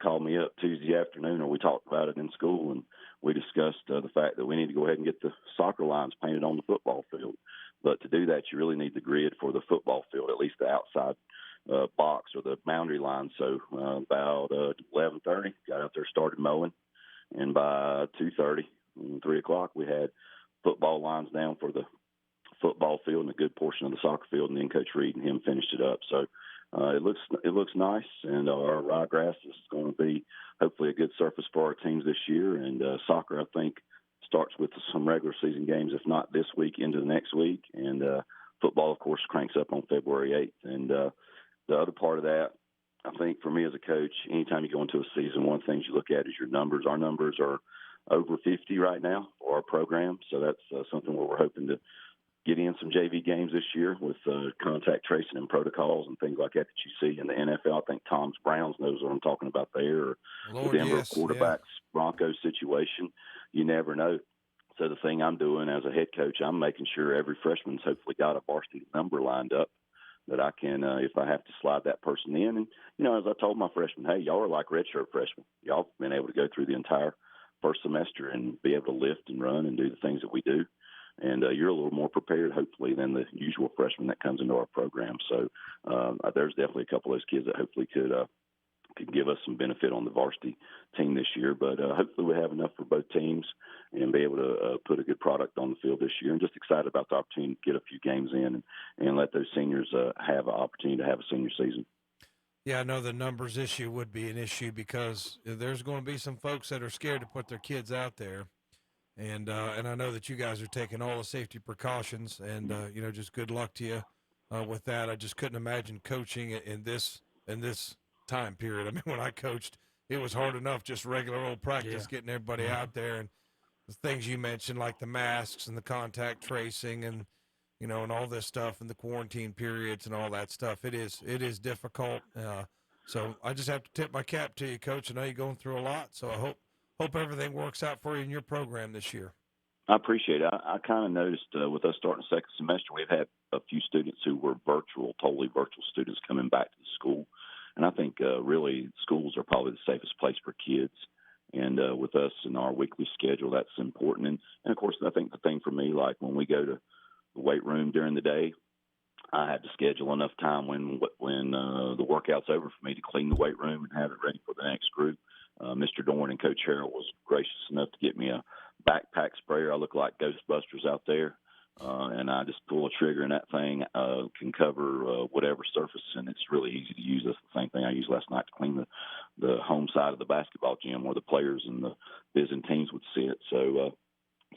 called me up Tuesday afternoon, or we talked about it in school, and we discussed the fact that we need to go ahead and get the soccer lines painted on the football field. But to do that, you really need the grid for the football field, at least the outside box or the boundary line. So about 11:30, got out there, started mowing, and by 2:30, 3 o'clock, we had football lines down for the football field and a good portion of the soccer field, and then Coach Reed and him finished it up. So it looks nice, and our ryegrass is going to be hopefully a good surface for our teams this year. And soccer, I think, starts with some regular season games, if not this week, into the next week. And football, of course, cranks up on February 8th. And the other part of that, I think for me as a coach, anytime you go into a season, one of the things you look at is your numbers. Our numbers are over 50 right now for our program. So that's something where we're hoping to get in some JV games this year with contact tracing and protocols and things like that you see in the NFL. I think Tom's Browns knows what I'm talking about there. Or the Denver quarterbacks Broncos situation. You never know. So the thing I'm doing as a head coach, I'm making sure every freshman's hopefully got a varsity number lined up that I can, if I have to slide that person in. And, as I told my freshmen, hey, y'all are like redshirt freshmen. Y'all have been able to go through the entire first semester and be able to lift and run and do the things that we do. And you're a little more prepared, hopefully, than the usual freshman that comes into our program. So there's definitely a couple of those kids that hopefully could give us some benefit on the varsity team this year. But hopefully we have enough for both teams and be able to put a good product on the field this year. And just excited about the opportunity to get a few games in and let those seniors have an opportunity to have a senior season. Yeah, I know the numbers issue would be an issue because there's going to be some folks that are scared to put their kids out there. And I know that you guys are taking all the safety precautions, and just good luck to you with that. I just couldn't imagine coaching in this time period. I mean, when I coached, it was hard enough just regular old practice, getting everybody out there, and things you mentioned, like the masks and the contact tracing and, and all this stuff and the quarantine periods and all that stuff. It is difficult. So I just have to tip my cap to you, Coach. I know you're going through a lot, so I hope everything works out for you in your program this year. I appreciate it. I kind of noticed with us starting the second semester, we've had a few students who were totally virtual students coming back to the school. And I think really schools are probably the safest place for kids. And with us in our weekly schedule, that's important. And of course, I think the thing for me, like when we go to the weight room during the day, I have to schedule enough time when the workout's over for me to clean the weight room and have it ready for the next group. Mr. Dorn and Coach Harrell was gracious enough to get me a backpack sprayer. I look like Ghostbusters out there, and I just pull a trigger, and that thing can cover whatever surface, and it's really easy to use. That's the same thing I used last night to clean the home side of the basketball gym where the players and the visiting teams would sit. So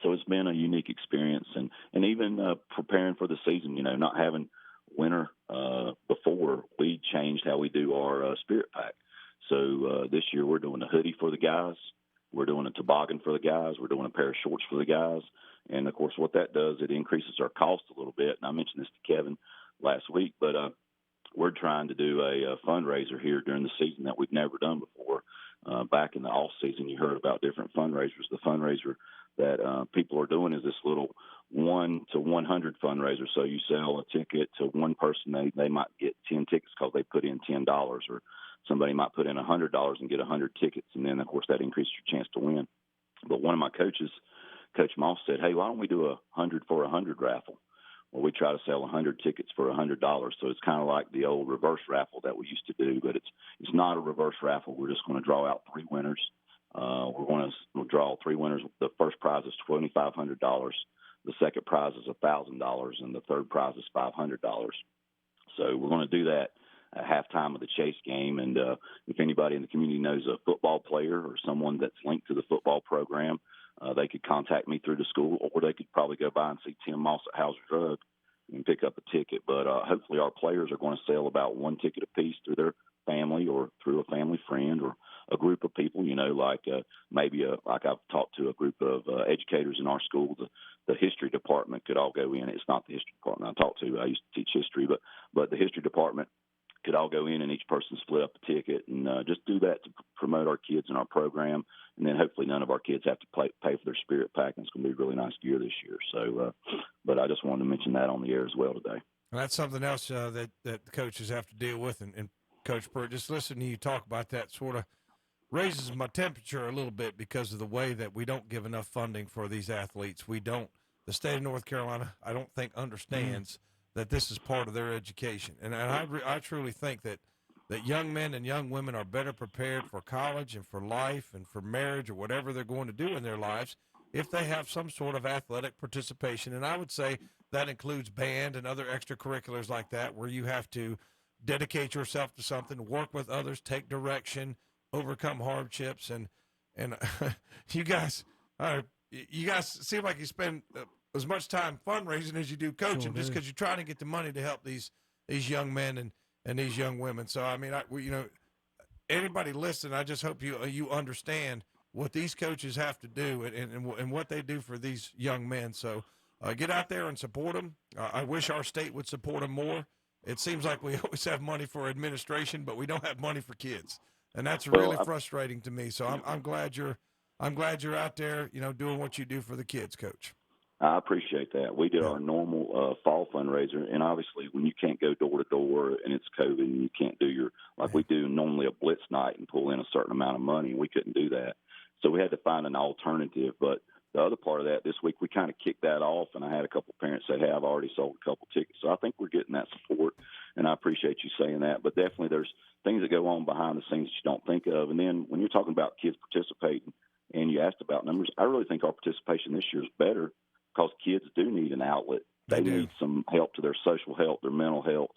it's been a unique experience, and even preparing for the season, not having winter before, we changed how we do our spirit pack. So this year we're doing a hoodie for the guys. We're doing a toboggan for the guys. We're doing a pair of shorts for the guys. And, of course, what that does, it increases our cost a little bit. And I mentioned this to Kevin last week, but we're trying to do a fundraiser here during the season that we've never done before. Back in the off season, you heard about different fundraisers. The fundraiser that people are doing is this little 1 to 100 fundraiser. So you sell a ticket to one person, they might get 10 tickets because they put in $10, or somebody might put in $100 and get 100 tickets, and then, of course, that increases your chance to win. But one of my coaches, Coach Moss, said, hey, why don't we do a 100 for 100 raffle? Well, we try to sell 100 tickets for $100. So it's kind of like the old reverse raffle that we used to do, but it's not a reverse raffle. We're just going to draw out 3 winners. We'll draw 3 winners. The first prize is $2,500. The second prize is $1,000, and the third prize is $500. So we're going to do that at halftime of the Chase game. And if anybody in the community knows a football player or someone that's linked to the football program, they could contact me through the school, or they could probably go by and see Tim Moss at Hauser Drug and pick up a ticket. But hopefully our players are going to sell about 1 ticket apiece through their family or through a family friend or a group of people, like like I've talked to a group of educators in our school. The history department could all go in. It's not the history department I talked to. I used to teach history, but the history department could all go in and each person split up a ticket and just do that to promote our kids in our program. And then hopefully none of our kids have to pay for their spirit pack. And it's going to be a really nice gear this year. So, but I just wanted to mention that on the air as well today. And that's something else that the coaches have to deal with. And Coach Pert, just listening to you talk about that sort of raises my temperature a little bit because of the way that we don't give enough funding for these athletes. We don't. The state of North Carolina, I don't think, understands that this is part of their education. And I truly think that young men and young women are better prepared for college and for life and for marriage or whatever they're going to do in their lives if they have some sort of athletic participation. And I would say that includes band and other extracurriculars like that, where you have to dedicate yourself to something, work with others, take direction, overcome hardships. And you guys seem like you spend as much time fundraising as you do coaching, just because you're trying to get the money to help these young men and these young women. So, I mean, anybody listening, I just hope you understand what these coaches have to do and what they do for these young men. So get out there and support them. I wish our state would support them more. It seems like we always have money for administration, but we don't have money for kids, and that's really frustrating to me. So I'm glad you're out there, doing what you do for the kids, Coach. I appreciate that. We did our normal fall fundraiser, and obviously when you can't go door to door and it's COVID and you can't do we do normally a blitz night and pull in a certain amount of money, and we couldn't do that. So we had to find an alternative. But the other part of that, this week we kind of kicked that off, and I had a couple parents say, hey, I've already sold a couple tickets. So I think we're getting that support, and I appreciate you saying that. But definitely there's things that go on behind the scenes that you don't think of. And then when you're talking about kids participating and you asked about numbers, I really think our participation this year is better because kids do need an outlet. They need some help to their social health, their mental health,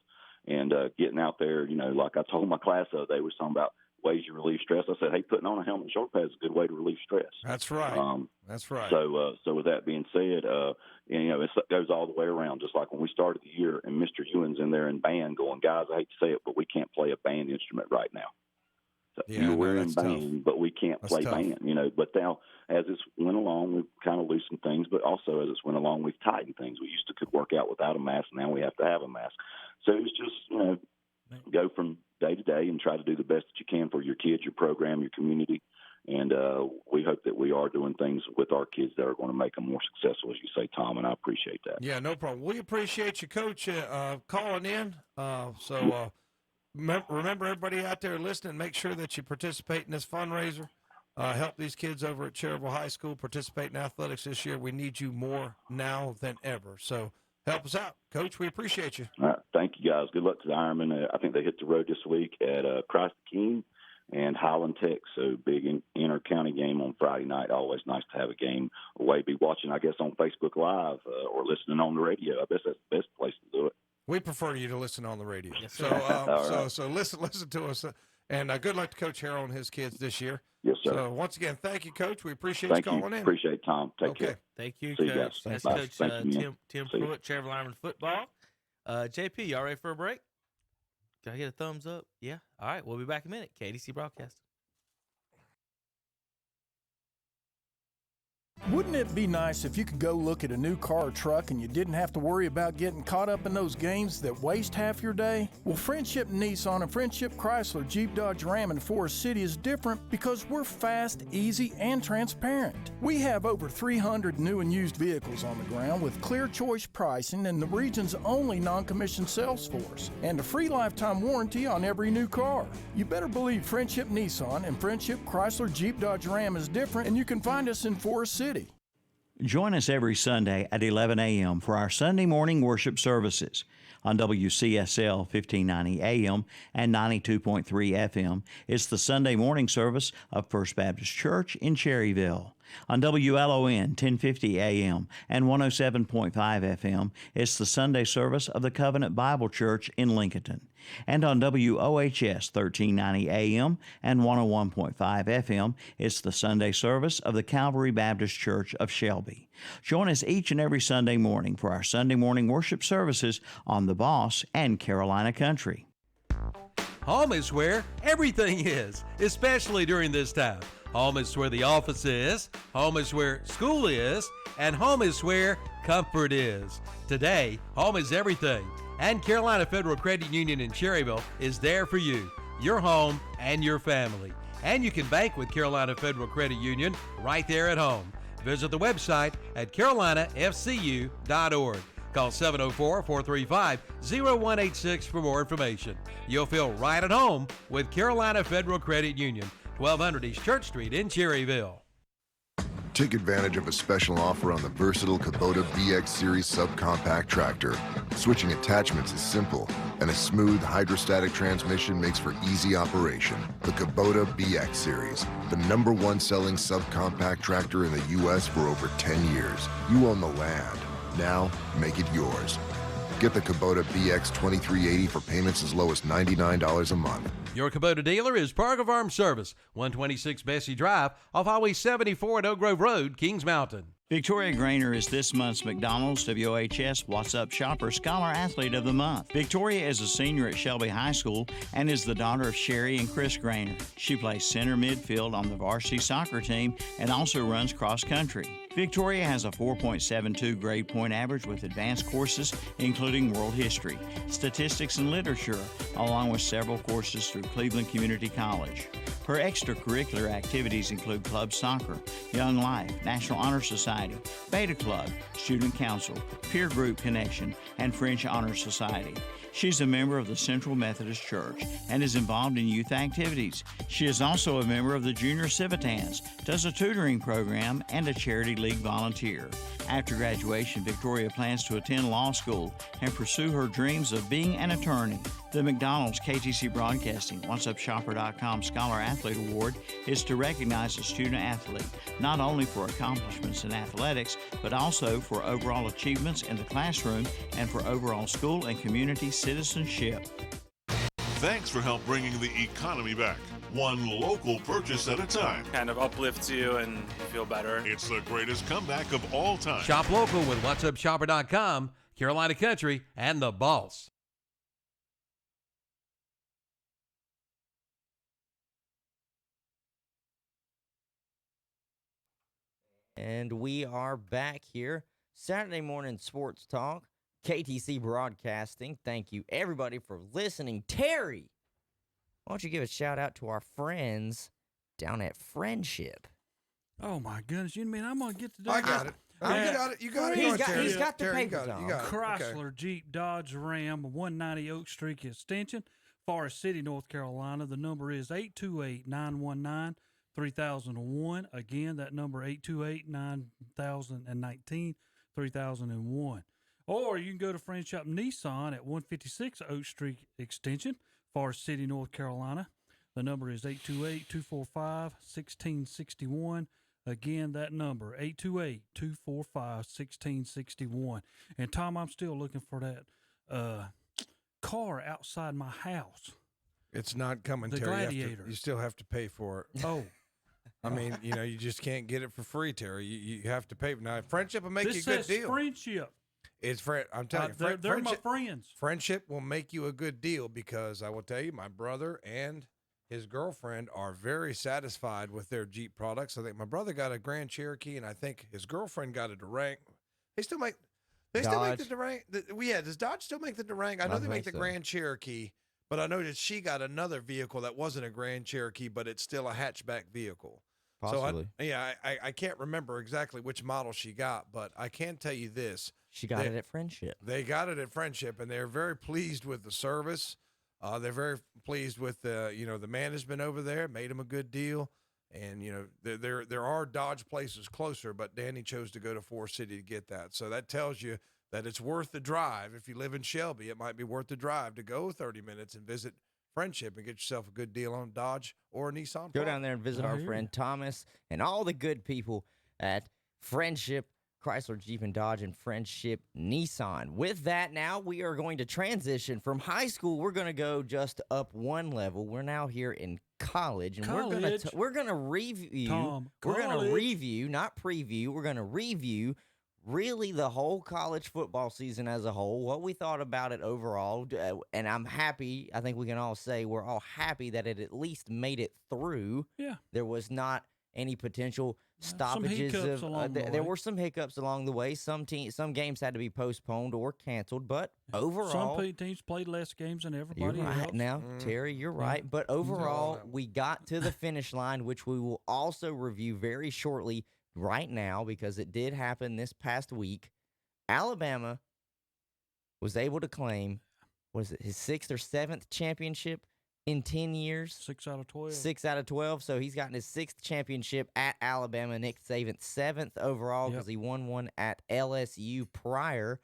and getting out there. Like I told my class the other day, we were talking about ways you relieve stress. I said, hey, putting on a helmet and shoulder pad is a good way to relieve stress. That's right. That's right. So with that being said, it goes all the way around. Just like when we started the year and Mr. Ewan's in there in band going, guys, I hate to say it, but we can't play a band instrument right now. So Yeah, we're in that's tough. band, but we can't That's play tough. band, But now, as it's went along, we've kind of loosened things, but also as it's went along, we've tightened things. We used to could work out without a mask, now we have to have a mask. So it's just, go from day to day and try to do the best that you can for your kids, your program, your community. And we hope that we are doing things with our kids that are going to make them more successful, as you say, Tom, and I appreciate that. Yeah, no problem. We appreciate you, Coach, calling in. Remember, everybody out there listening, make sure that you participate in this fundraiser. Help these kids over at Cherryville High School participate in athletics this year. We need you more now than ever. So help us out. Coach, we appreciate you. All right. Thank you, guys. Good luck to the Ironmen. I think they hit the road this week at Christ the King and Highland Tech. So big inter-county game on Friday night. Always nice to have a game away. Be watching, I guess, on Facebook Live or listening on the radio. I guess that's the best place to do it. We prefer you to listen on the radio. Yes, so, right. so listen to us. And good luck to Coach Harrell and his kids this year. Yes, sir. So once again, thank you, Coach. We appreciate Thank you calling in. Appreciate it, Tom. Take care. Thank you, See you Coach. guys. That's Bye. Coach Thank you, man. Tim See you. Pruitt, Cherryville Ironman football. JP, y'all ready for a break? Can I get a thumbs up? Yeah. All right. We'll be back in a minute. KDC Broadcast. Wouldn't it be nice if you could go look at a new car or truck and you didn't have to worry about getting caught up in those games that waste half your day? Well, Friendship Nissan and Friendship Chrysler, Jeep, Dodge, Ram, and Forest City is different because we're fast, easy, and transparent. We have over 300 new and used vehicles on the ground with clear choice pricing and the region's only non-commissioned sales force, and a free lifetime warranty on every new car. You better believe Friendship Nissan and Friendship Chrysler, Jeep, Dodge, Ram is different, and you can find us in Forest City. Join us every Sunday at 11 a.m. for our Sunday morning worship services. On WCSL 1590 AM and 92.3 FM, it's the Sunday morning service of First Baptist Church in Cherryville. On WLON 1050 AM and 107.5 FM, it's the Sunday service of the Covenant Bible Church in Lincolnton. And on WOHS 1390 AM and 101.5 FM, it's the Sunday service of the Calvary Baptist Church of Shelby. Join us each and every Sunday morning for our Sunday morning worship services on The Boss and Carolina Country. Home is where everything is, especially during this time. Home is where the office is, home is where school is, and home is where comfort is. Today, home is everything, and Carolina Federal Credit Union in Cherryville is there for you, your home, and your family. And you can bank with Carolina Federal Credit Union right there at home. Visit the website at carolinafcu.org. Call 704-435-0186 for more information. You'll feel right at home with Carolina Federal Credit Union, 1200 East Church Street in Cherryville. Take advantage of a special offer on the versatile Kubota BX Series subcompact tractor. Switching attachments is simple, and a smooth hydrostatic transmission makes for easy operation. The Kubota BX Series, the #1 selling subcompact tractor in the U.S. for over 10 years. You own the land. Now, make it yours. Get the Kubota BX 2380 for payments as low as $99 a month. Your Kubota dealer is Parker Farm Service, 126 Bessie Drive, off Highway 74 at Oak Grove Road, Kings Mountain. Victoria Grainer is this month's McDonald's WOHS What's Up Shopper Scholar Athlete of the Month. Victoria is a senior at Shelby High School and is the daughter of Sherry and Chris Grainer. She plays center midfield on the varsity soccer team and also runs cross country. Victoria has a 4.72 grade point average with advanced courses including world history, statistics, and literature, along with several courses through Cleveland Community College. Her extracurricular activities include club soccer, Young Life, National Honor Society, Beta Club, Student Council, Peer Group Connection, and French Honor Society. She's a member of the Central Methodist Church and is involved in youth activities. She is also a member of the Junior Civitans, does a tutoring program, and a charity league volunteer. After graduation, Victoria plans to attend law school and pursue her dreams of being an attorney. The McDonald's KTC Broadcasting What'sUpShopper.com Scholar Athlete Award is to recognize a student athlete, not only for accomplishments in athletics, but also for overall achievements in the classroom and for overall school and community citizenship. Thanks for help bringing the economy back, one local purchase at a time. Kind of uplifts you and you feel better. It's the greatest comeback of all time. Shop local with What'sUpShopper.com, Carolina Country, and The Boss. And we are back here. Saturday morning sports talk. KTC Broadcasting. Thank you, everybody, for listening. Terry, why don't you give a shout out to our friends down at Friendship? Oh, my goodness. You mean I'm going to get to do I got it. You got it. You got it. He's got the Terry, paper. you got it. Chrysler, Jeep, Dodge, Ram, 190 Oak Street Extension, Forest City, North Carolina. The number is 828-919-3001. Again, that number 828-9019-3001. Or you can go to Friendship Nissan at 156 Oak Street Extension, Forest City, North Carolina. The number is 828-245-1661. Again, that number, 828-245-1661. And, Tom, I'm still looking for that car outside my house. It's not coming, The Terry. Gladiator. You still have to pay for it. Oh. I mean, you just can't get it for free, Terry. You have to pay. Now, Friendship will make This you a good says deal. Friendship. It's I'm telling you, They're my friends. Friendship will make you a good deal because I will tell you, my brother and his girlfriend are very satisfied with their Jeep products. I think my brother got a Grand Cherokee, and I think his girlfriend got a Durang. They still make the Durang. Does Dodge still make the Durang? I know they make the Grand Cherokee, but I know that she got another vehicle that wasn't a Grand Cherokee, but it's still a hatchback vehicle. Possibly. So I can't remember exactly which model she got, but I can tell you this. She got it at Friendship. They got it at Friendship, and they're very pleased with the service. They're very pleased with the management over there. Made them a good deal, and there are Dodge places closer, but Danny chose to go to Forest City to get that. So that tells you that it's worth the drive. If you live in Shelby, it might be worth the drive to go 30 minutes and visit Friendship and get yourself a good deal on Dodge or a Nissan. Go down there and visit our friend Thomas and all the good people at Friendship Chrysler, Jeep, and Dodge, and Friendship Nissan. With that, now we are going to transition from high school. We're going to go just up one level. We're now here in college, and we're going to review. Tom, we're going to review, not preview. We're going to review really the whole college football season as a whole, what we thought about it overall. And I'm happy. I think we can all say we're all happy that it at least made it through. Yeah. There was not any potential stoppages. There were some hiccups along the way. Some games had to be postponed or canceled, but overall, some teams played less games than everybody you're right else. now, Terry, you're right. But overall, we got to the finish line, which we will also review very shortly right now because it did happen this past week. Alabama was able to claim, his 6th or 7th championship in 10 years. 6 out of 12. 6 out of 12. So he's gotten his 6th championship at Alabama. Nick Saban 7th overall because he won one at LSU prior.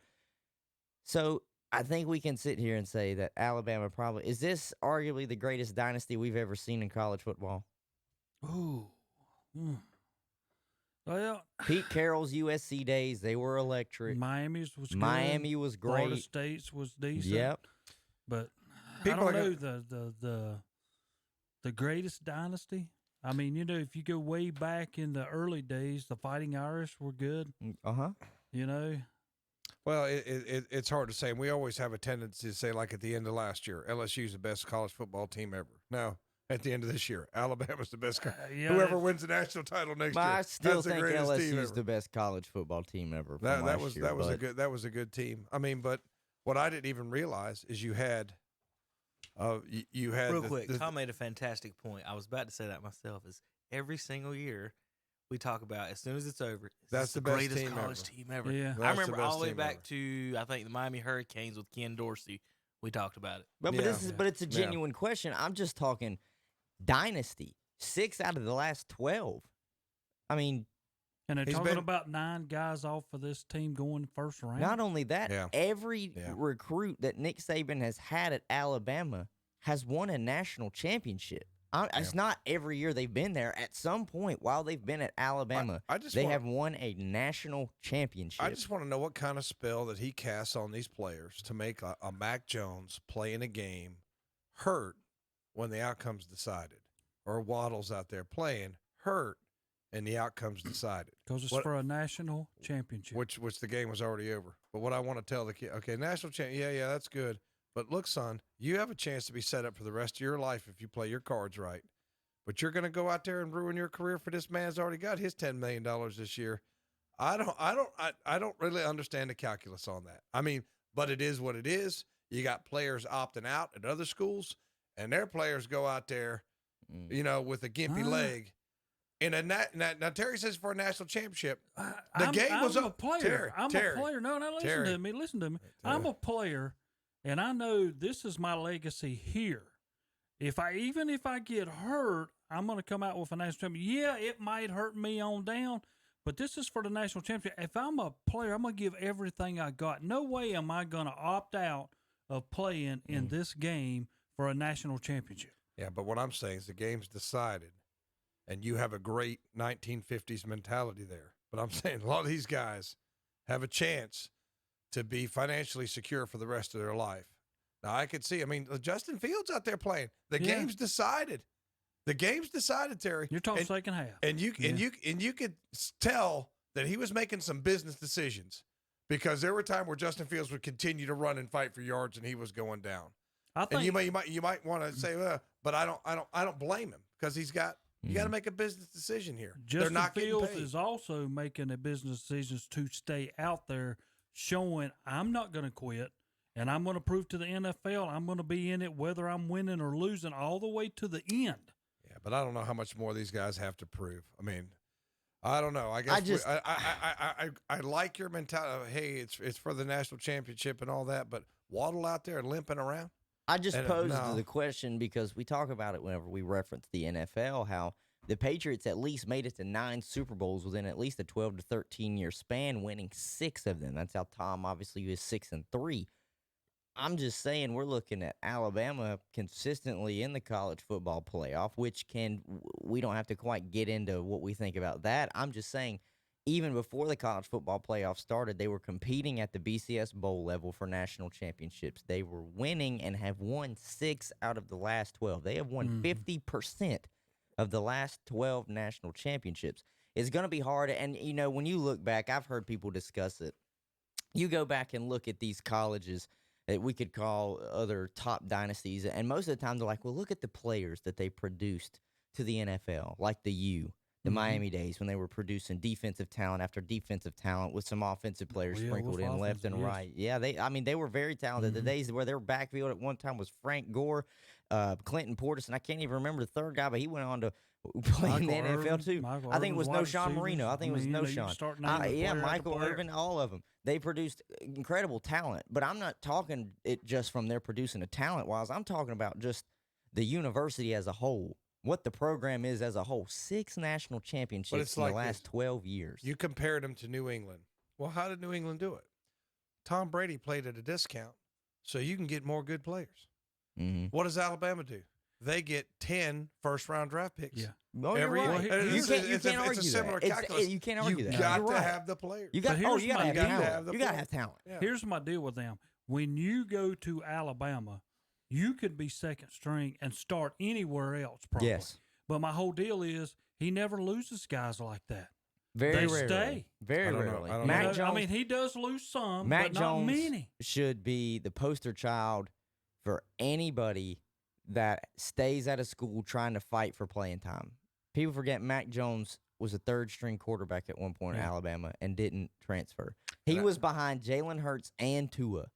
So I think we can sit here and say that Alabama is this arguably the greatest dynasty we've ever seen in college football? Ooh. Well, Pete Carroll's USC days, they were electric. Miami was good. Miami was great. Florida State's was decent. Yep. But I don't know the greatest dynasty. I mean, if you go way back in the early days, the Fighting Irish were good. Well, it's hard to say. And we always have a tendency to say, like at the end of last year, LSU's the best college football team ever. Now, at the end of this year, Alabama's the best. Whoever wins the national title next year, I still think LSU's LSU's the best college football team ever. That was a good team. I mean, but what I didn't even realize is you had real quick. Tom made a fantastic point. I was about to say that myself. Is every single year we talk about as soon as it's over, that's the best greatest team college ever. team ever. Yeah. I remember all the way back to I think the Miami Hurricanes with Ken Dorsey. We talked about it. But it's a genuine question. I'm just talking dynasty. 6 out of the last 12. I mean, and they're talking about 9 guys off for this team going first round. Not only that, every recruit that Nick Saban has had at Alabama has won a national championship. It's not every year they've been there. At some point while they've been at Alabama, they have won a national championship. I just want to know what kind of spell that he casts on these players to make a Mac Jones play in a game hurt when the outcome's decided, or Waddle's out there playing hurt and the outcome's decided. Because it's for a national championship. Which the game was already over. But what I want to tell the kid, okay, national champ, yeah, that's good. But look, son, you have a chance to be set up for the rest of your life if you play your cards right. but you're going to go out there and ruin your career for this man who's already got his $10 million this year. I don't really understand the calculus on that. I mean, but it is what it is. You got players opting out at other schools, and their players go out there, with a gimpy leg. Now Terry says for a national championship, I'm a player. I'm a player. No, listen Terry. to me. Listen to me. I'm a player, and I know this is my legacy here. Even if I get hurt, I'm going to come out with a national championship. Yeah, it might hurt me on down, but this is for the national championship. If I'm a player, I'm going to give everything I got. No way am I going to opt out of playing in this game for a national championship. Yeah, but what I'm saying is the game's decided, and you have a great 1950s mentality there. But I'm saying a lot of these guys have a chance to be financially secure for the rest of their life. Now, I could see, Justin Fields out there playing. The game's decided. The game's decided, Terry. You're talking second half. And you could tell that he was making some business decisions because there were times where Justin Fields would continue to run and fight for yards and he was going down. I think, and you might want to say, but I don't blame him because you got to make a business decision here. Justin Fields is also making a business decisions to stay out there, showing I'm not going to quit, and I'm going to prove to the NFL I'm going to be in it whether I'm winning or losing all the way to the end. Yeah, but I don't know how much more these guys have to prove. I don't know. I guess I like your mentality. Hey, it's for the national championship and all that, but Waddle out there limping around. I just posed the question because we talk about it whenever we reference the NFL, how the Patriots at least made it to 9 Super Bowls within at least a 12 to 13-year span, winning 6 of them. That's how Tom obviously is 6-3. I'm just saying we're looking at Alabama consistently in the college football playoff, which we don't have to quite get into what we think about that. I'm just saying even before the college football playoff started, they were competing at the BCS Bowl level for national championships. They were winning and have won 6 out of the last 12. They have won 50% of the last 12 national championships. It's going to be hard. And, when you look back, I've heard people discuss it. You go back and look at these colleges that we could call other top dynasties, and most of the time they're like, well, look at the players that they produced to the NFL, like the Miami days when they were producing defensive talent after defensive talent with some offensive players sprinkled in left and right. Yeah, they were very talented. The days where their backfield at one time was Frank Gore, Clinton Portis, and I can't even remember the third guy, but he went on to play in the NFL too. I think it was Noshawn Marino. I think it was Noshawn. Michael Irvin, all of them. They produced incredible talent, but I'm not talking it just from their producing a talent-wise. I'm talking about just the university as a whole, what the program is as a whole. 6 national championships in the last 12 years. You compared them to New England. Well, how did New England do it? Tom Brady played at a discount, so you can get more good players. What does Alabama do? They get 10 first-round draft picks. Yeah. No, you're right. You can't argue it's a similar that. calculus. You can't argue that. You got to have the players. You got to have talent. Yeah. Here's my deal with them. When you go to Alabama, you could be second string and start anywhere else probably. Yes. But my whole deal is he never loses guys like that. Very rarely. Stay. Very rarely. Mac Jones, he does lose some, but not many. Should be the poster child for anybody that stays at a school trying to fight for playing time. People forget Mac Jones was a third-string quarterback at one point in Alabama and didn't transfer. He was behind Jalen Hurts and Tua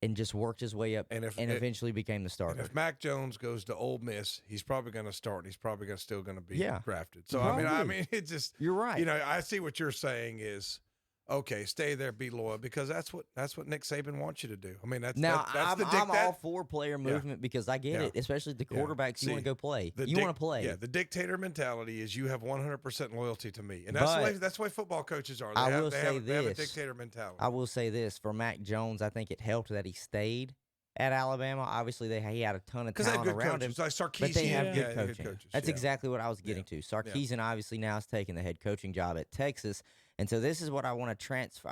and just worked his way up and eventually became the starter. And if Mac Jones goes to Ole Miss, he's probably going to start. And he's probably still going to be drafted. So, probably. It's just – you're right. I see what you're saying is – okay, stay there, be loyal, because that's what Nick Saban wants you to do. I'm all for player movement because I get it, especially the quarterbacks. You want to go play. You want to play. Yeah, the dictator mentality is you have 100% loyalty to me, and that's the way football coaches are. They have a dictator mentality. I will say this for Mac Jones. I think it helped that he stayed at Alabama. Obviously, he had a ton of talent around him. Like Sarkisian, but they have good coaching. Coaches. That's exactly what I was getting to. Sarkisian obviously now is taking the head coaching job at Texas. And so this is what I want to transfer.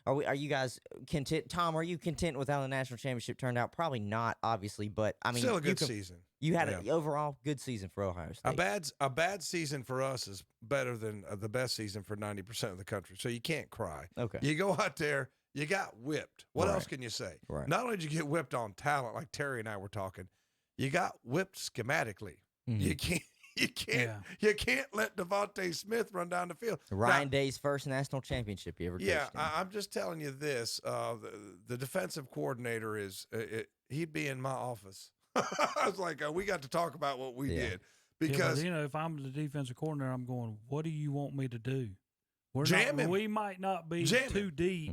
Are you guys content? Tom, are you content with how the national championship turned out? Probably not, obviously, but still a good season. You had an overall good season for Ohio State. A bad season for us is better than the best season for 90% of the country. So you can't cry. Okay. You go out there, you got whipped. What else can you say? Right. Not only did you get whipped on talent, like Terry and I were talking, you got whipped schematically. Mm-hmm. You can't let Devontae Smith run down the field. Ryan Day's first national championship he ever coached. Yeah, in. I'm just telling you this. The defensive coordinator he'd be in my office. I was like, we got to talk about what we did. Because, if I'm the defensive coordinator, I'm going, what do you want me to do? We might not be too deep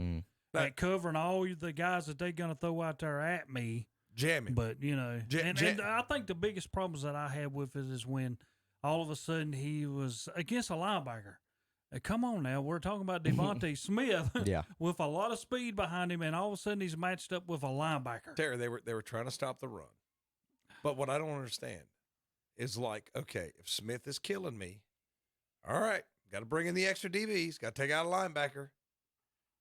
at covering all the guys that they're going to throw out there at me. Jamming. But, and I think the biggest problems that I had with it is when all of a sudden he was against a linebacker. Come on now, we're talking about Devontae Smith with a lot of speed behind him, and all of a sudden he's matched up with a linebacker. Terry, they were trying to stop the run. But what I don't understand is like, okay, if Smith is killing me, all right, got to bring in the extra DBs, got to take out a linebacker,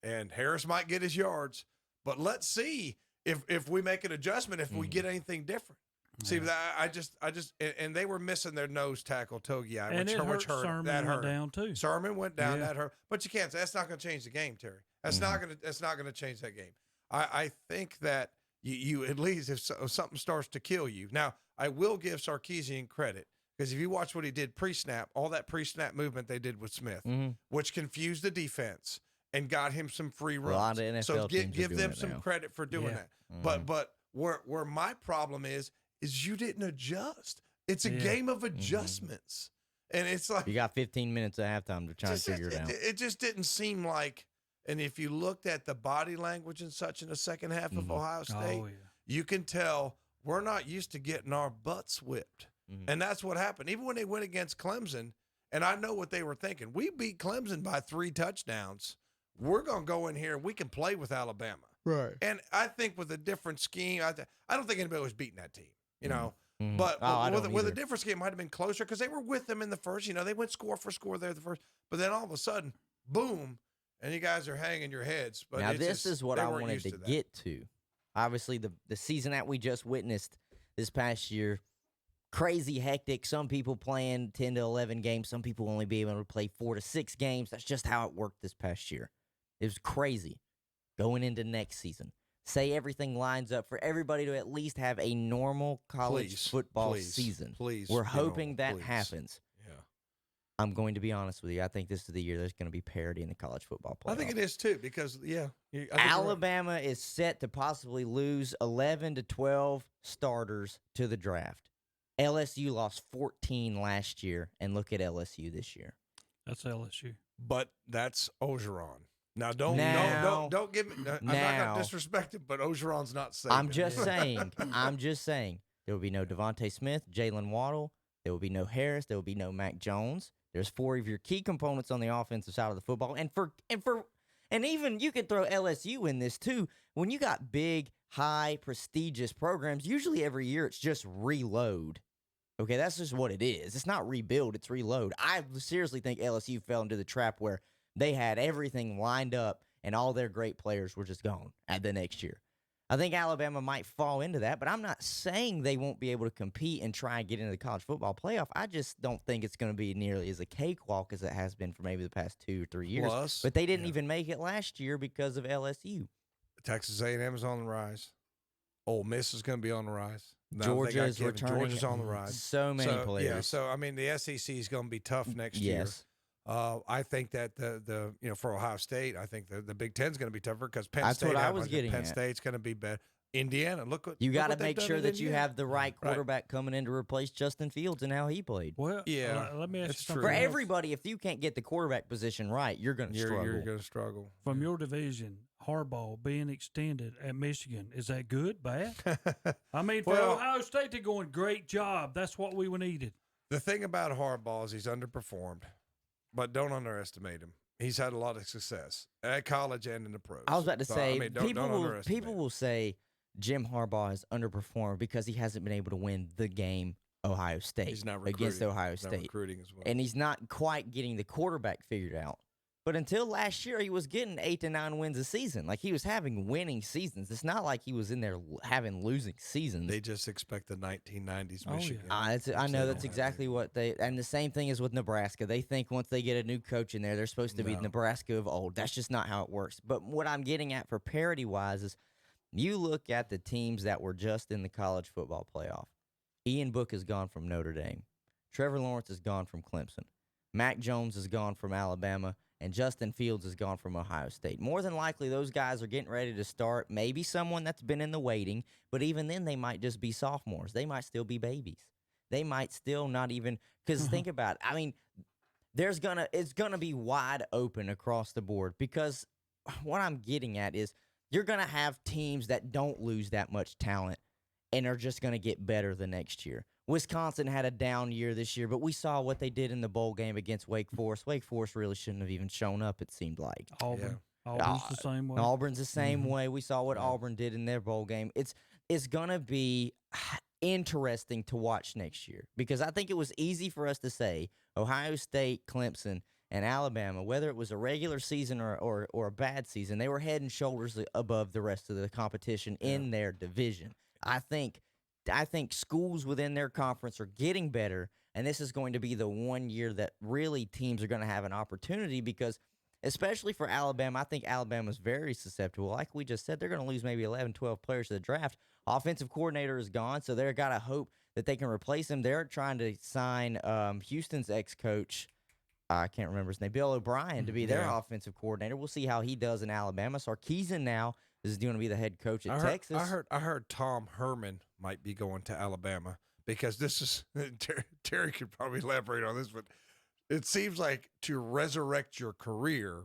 and Harris might get his yards. But let's see if we make an adjustment, if we get anything different. See, I just, and they were missing their nose tackle, Togiai, which hurt. Sermon that hurt. went down too. Sermon went down, that hurt. But you can't say that's not going to change the game, Terry. That's not going to change that game. I think that you at least if something starts to kill you. Now, I will give Sarkisian credit because if you watch what he did pre-snap, all that pre-snap movement they did with Smith, which confused the defense and got him some free runs. A lot of NFL so teams give them that some now. credit for doing that. But where my problem is you didn't adjust. It's a game of adjustments. And it's like you got 15 minutes at halftime to try and figure it out. It just didn't seem like, and if you looked at the body language and such in the second half of Ohio State, you can tell we're not used to getting our butts whipped. And that's what happened. Even when they went against Clemson, and I know what they were thinking. We beat Clemson by 3 touchdowns. We're going to go in here and we can play with Alabama. Right. And I think with a different scheme, I don't think anybody was beating that team, you know. Mm-hmm. But with a different scheme, it might have been closer because they were with them in the first. You know, they went score for score there the first. But then all of a sudden, boom, and you guys are hanging your heads. But now this is what I wanted to get to. Obviously, the season that we just witnessed this past year, crazy hectic. Some people playing 10 to 11 games. Some people only be able to play 4 to 6 games. That's just how it worked this past year. It was crazy. Going into next season, say everything lines up for everybody to at least have a normal college football season. We're hoping that happens. Yeah. I'm going to be honest with you. I think this is the year there's going to be parity in the college football playoff. I think it is too because, Alabama is set to possibly lose 11 to 12 starters to the draft. LSU lost 14 last year, and look at LSU this year. That's LSU. But that's Ogeron. Now, don't give me. I'm not going to disrespect him, but Ogeron's not safe. I'm just saying. There will be no Devontae Smith, Jalen Waddle. There will be no Harris. There will be no Mac Jones. There's 4 of your key components on the offensive side of the football, and even you could throw LSU in this too. When you got big, high, prestigious programs, usually every year it's just reload. Okay, that's just what it is. It's not rebuild, it's reload. I seriously think LSU fell into the trap where they had everything lined up and all their great players were just gone at the next year. I think Alabama might fall into that, but I'm not saying they won't be able to compete and try and get into the college football playoff. I just don't think it's going to be nearly as a cakewalk as it has been for maybe the past 2 or 3 years. But they didn't even make it last year because of LSU. Texas A&M is on the rise. Ole Miss is going to be on the rise. Georgia is returning. Georgia's on the rise. So many players. Yeah, so I mean the SEC is going to be tough next year. I think that the for Ohio State, I think the Big Ten is going to be tougher because Penn State. That's what I was getting Penn at. State's going to be better. Indiana, look what you got to they've make done sure in that you Indiana. have the right quarterback coming in to replace Justin Fields and how he played. Well, yeah, let me ask you something. For else. everybody, if you can't get the quarterback position right, you're going to struggle. You're going to struggle. From your division, Harbaugh being extended at Michigan, is that good, bad? I mean, for Ohio State, they're going, great job. That's what we needed. The thing about Harbaugh is he's underperformed, but don't underestimate him. He's had a lot of success at college and in the pros. I was about to say, people will say Jim Harbaugh has underperformed because he hasn't been able to win the game Ohio State he's not against Ohio He's State. not recruiting as well. And he's not quite getting the quarterback figured out. But until last year, he was getting 8 to 9 wins a season. Like, he was having winning seasons. It's not like he was in there having losing seasons. They just expect the 1990s Michigan. I know that's exactly what they – and the same thing is with Nebraska. They think once they get a new coach in there, they're supposed to be Nebraska of old. That's just not how it works. But what I'm getting at for parity-wise is you look at the teams that were just in the college football playoff. Ian Book has gone from Notre Dame. Trevor Lawrence is gone from Clemson. Mac Jones is gone from Alabama. And Justin Fields is gone from Ohio State. More than likely, those guys are getting ready to start. Maybe someone that's been in the waiting, but even then, they might just be sophomores. They might still be babies. They might still not even – because think about it. I mean, it's gonna be wide open across the board because what I'm getting at is you're going to have teams that don't lose that much talent and are just going to get better the next year. Wisconsin had a down year this year, but we saw what they did in the bowl game against Wake Forest. Wake Forest really shouldn't have even shown up, it seemed like. Auburn. Yeah. Auburn's the same way. Auburn's the same way. We saw what Auburn did in their bowl game. It's going to be interesting to watch next year because I think it was easy for us to say Ohio State, Clemson, and Alabama, whether it was a regular season or a bad season, they were head and shoulders above the rest of the competition in their division. I think schools within their conference are getting better, and this is going to be the one year that really teams are going to have an opportunity because, especially for Alabama, I think Alabama's very susceptible. Like we just said, they're going to lose maybe 11, 12 players to the draft. Offensive coordinator is gone, so they're got to hope that they can replace him. They're trying to sign Houston's ex-coach, I can't remember his name, Bill O'Brien, to be their offensive coordinator. We'll see how he does in Alabama. Sarkisian now is going to be the head coach at Texas. I heard Tom Herman might be going to Alabama because this is Terry could probably elaborate on this, but it seems like to resurrect your career,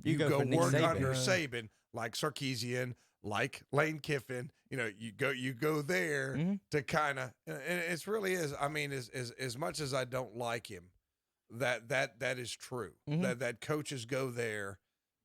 you go work under Saban, like Sarkisian, like Lane Kiffin. You know, you go there to kind of, and it really is. I mean, as much as I don't like him, that is true. That coaches go there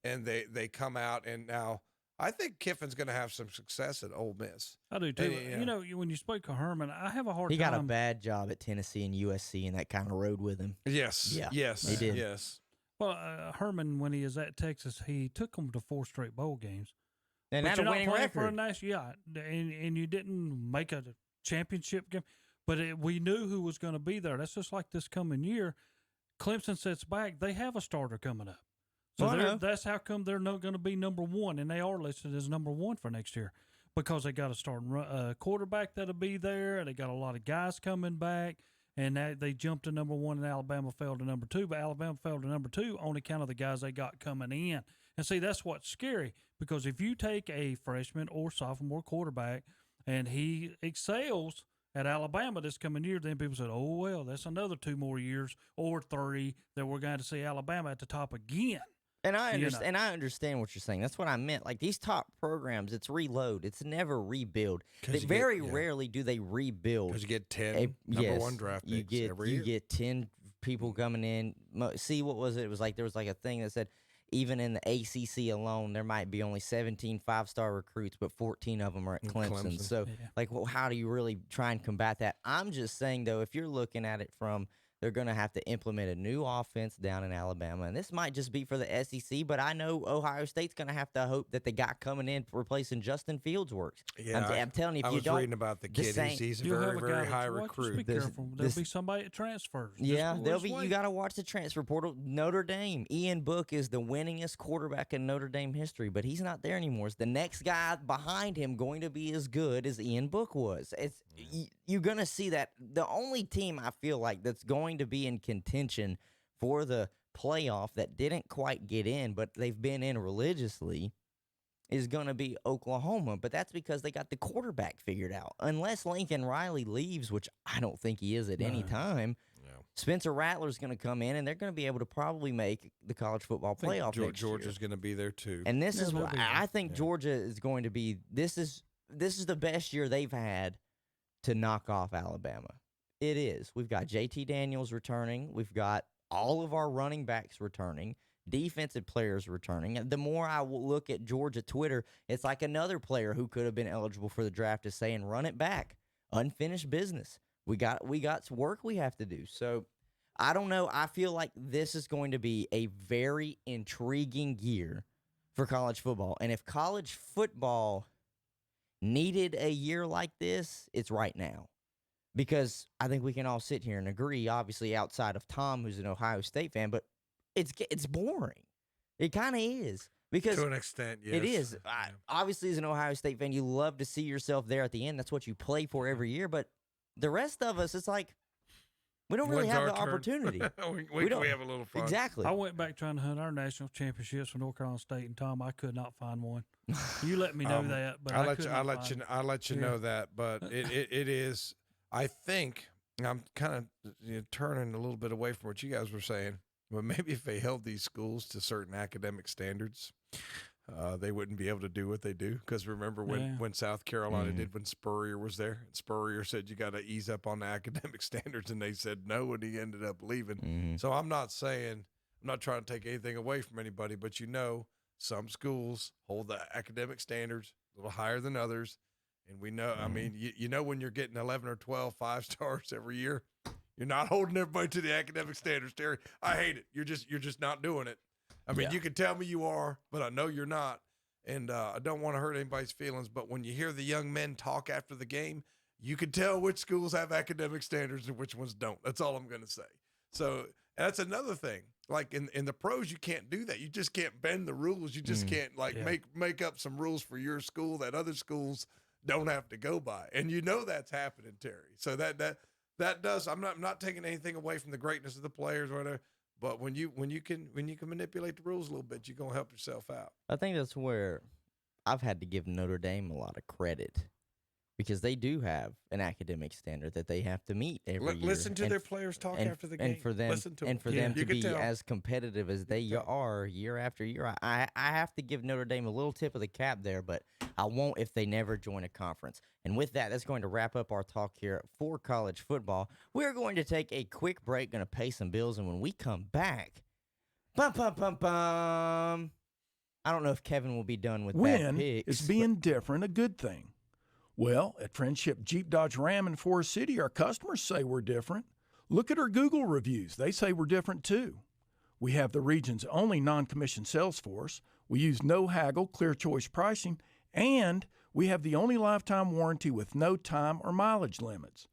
and they come out, and now I think Kiffin's going to have some success at Ole Miss. I do too. And, you know, when you spoke of Herman, I have a hard time. He got a bad job at Tennessee and USC, and that kind of rode with him. Yes. Yeah. Yes. He did. Yes. Well, Herman, when he was at Texas, he took them to 4 straight bowl games. And that's a winning record. And you didn't make a championship game, but we knew who was going to be there. That's just like this coming year. Clemson sits back. They have a starter coming up. So that's how come they're not going to be number one, and they are listed as number one for next year because they got a starting quarterback that'll be there, and they got a lot of guys coming back, and they jumped to number one, and Alabama fell to number two, but Alabama fell to number two on account of the guys they got coming in. And see, that's what's scary because if you take a freshman or sophomore quarterback and he excels at Alabama this coming year, then people said, oh, well, that's another 2 more years or 3 that we're going to see Alabama at the top again. And I understand what you're saying. That's what I meant. Like these top programs, it's reload. It's never rebuild. Very rarely do they rebuild. Because you get 10 number one draft picks every year. You get 10 people coming in. See, what was it? It was like there was like a thing that said even in the ACC alone, there might be only 17 5-star recruits, but 14 of them are at Clemson. So, how do you really try and combat that? I'm just saying, though, if you're looking at it from they're going to have to implement a new offense down in Alabama. And this might just be for the SEC, but I know Ohio State's going to have to hope that the guy coming in replacing Justin Fields works. Yeah, I'm telling you, if you don't. I was reading about the kid. He's a very, very high recruit. Be careful. There'll be somebody that transfers. Yeah, you got to watch the transfer portal. Notre Dame. Ian Book is the winningest quarterback in Notre Dame history, but he's not there anymore. Is the next guy behind him going to be as good as Ian Book was? You're going to see that. The only team I feel like that's going to be in contention for the playoff that didn't quite get in, but they've been in religiously, is going to be Oklahoma. But that's because they got the quarterback figured out. Unless Lincoln Riley leaves, which I don't think he is at any time, Spencer Rattler's going to come in, and they're going to be able to probably make the college football playoff next year. Georgia's going to be there too. And this is what I think Georgia is going to be. This is the best year they've had to knock off Alabama. It is. We've got JT Daniels returning. We've got all of our running backs returning, defensive players returning. The more I look at Georgia Twitter, it's like another player who could have been eligible for the draft is saying, run it back. Unfinished business. We got work we have to do. So I don't know. I feel like this is going to be a very intriguing year for college football. And if college football needed a year like this, it's right now. Because I think we can all sit here and agree, obviously outside of Tom, who's an Ohio State fan, but it's boring. It kind of is. Because to an extent, yes. It is. Obviously, as an Ohio State fan, you love to see yourself there at the end. That's what you play for every year. But the rest of us, it's like, We don't really When's have our the turn? opportunity. we don't have a little fun. Exactly. I went back trying to hunt our national championships for North Carolina State, and Tom, I could not find one. You let me know that, but I could not find I'll let you know that, but it is. I think I'm kind of turning a little bit away from what you guys were saying, but maybe if they held these schools to certain academic standards, they wouldn't be able to do what they do. Because remember when South Carolina did when Spurrier was there, and Spurrier said you got to ease up on the academic standards, and they said no, and he ended up leaving. So I'm not trying to take anything away from anybody, but some schools hold the academic standards a little higher than others. And we know, I mean, you know, when you're getting 11 or 12 5-stars every year, you're not holding everybody to the academic standards, Terry. I hate it. You're just not doing it. I mean, you can tell me you are, but I know you're not. And I don't want to hurt anybody's feelings, but when you hear the young men talk after the game, you can tell which schools have academic standards and which ones don't. That's all I'm going to say. So that's another thing. Like in the pros, you can't do that. You just can't bend the rules. You just can't make up some rules for your school that other schools don't have to go by. And that's happening, Terry. So that does. I'm not taking anything away from the greatness of the players or whatever. But when you can manipulate the rules a little bit, you're gonna help yourself out. I think that's where I've had to give Notre Dame a lot of credit because they do have an academic standard that they have to meet every year. Listen to their players talk after the game. And for them, listen to and for them to be as competitive as they are year after year, I have to give Notre Dame a little tip of the cap there, but I won't if they never join a conference. And with that, that's going to wrap up our talk here for college football. We're going to take a quick break, going to pay some bills, and when we come back, I don't know if Kevin will be done with that pick. Is being different a good thing? Well, at Friendship Jeep Dodge Ram in Forest City, our customers say we're different. Look at our Google reviews. They say we're different too. We have the region's only non-commissioned sales force. We use no haggle, clear choice pricing, and we have the only lifetime warranty with no time or mileage limits.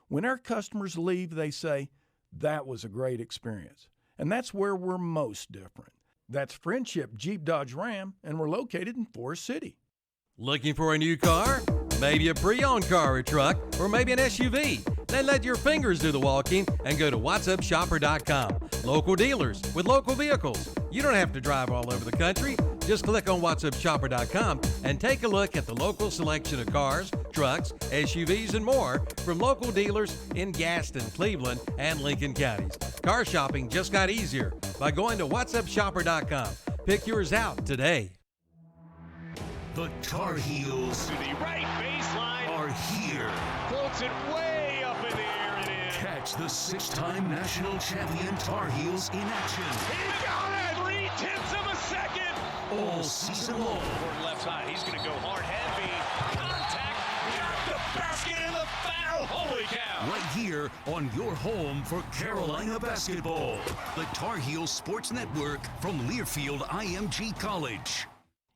When our customers leave, they say, that was a great experience. And that's where we're most different. That's Friendship Jeep Dodge Ram, and we're located in Forest City. Looking for a new car? Maybe a pre-owned car or truck, or maybe an SUV? Then let your fingers do the walking and go to whatsupshopper.com. Local dealers with local vehicles. You don't have to drive all over the country. Just click on whatsupshopper.com and take a look at the local selection of cars, trucks, SUVs, and more from local dealers in Gaston, Cleveland, and Lincoln counties. Car shopping just got easier by going to whatsupshopper.com. Pick yours out today. The Tar Heels To the right baseline. are here. Floats it way up in the air and in. Catch the 6-time national champion Tar Heels in action He got it! 0.3 of a second. all season long. Toward left side. He's going to go hard, heavy. Contact. Got the basket and the foul. Holy cow. Right here on your home for Carolina basketball. The Tar Heels Sports Network from Learfield IMG College.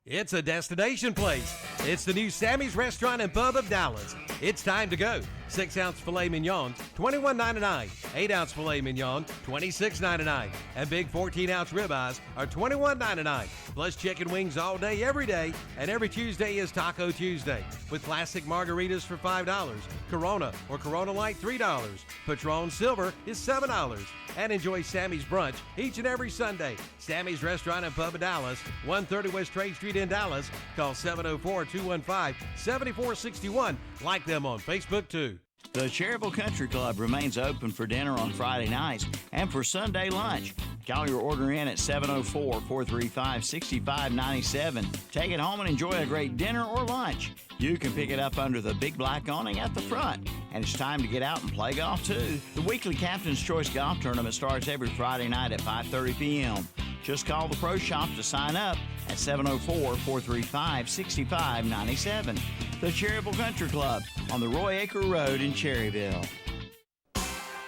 It's a destination place. It's the new Sammy's Restaurant and Pub of Dallas. It's time to go. 6-ounce filet mignons, $21.99. 8-ounce filet mignon, $26.99. And big 14-ounce ribeyes are $21.99. Plus chicken wings all day, every day. And every Tuesday is Taco Tuesday with classic margaritas for $5. Corona or Corona Light, $3. Patron Silver is $7. And enjoy Sammy's brunch each and every Sunday. Sammy's Restaurant and Pub of Dallas, 130 West Trade Street in Dallas. Call 704-215-7461. Like them on Facebook too. The Cherryville Country Club remains open for dinner on Friday nights and for Sunday lunch. Call your order in at 704-435-6597. Take it home and enjoy a great dinner or lunch. You can pick it up under the big black awning at the front. And it's time to get out and play golf too. The weekly Captain's Choice Golf Tournament starts every Friday night at 5:30 p.m. Just call the Pro Shop to sign up at 704-435-6597. The Cherryville Country Club on the Roy Acre Road in Cherryville.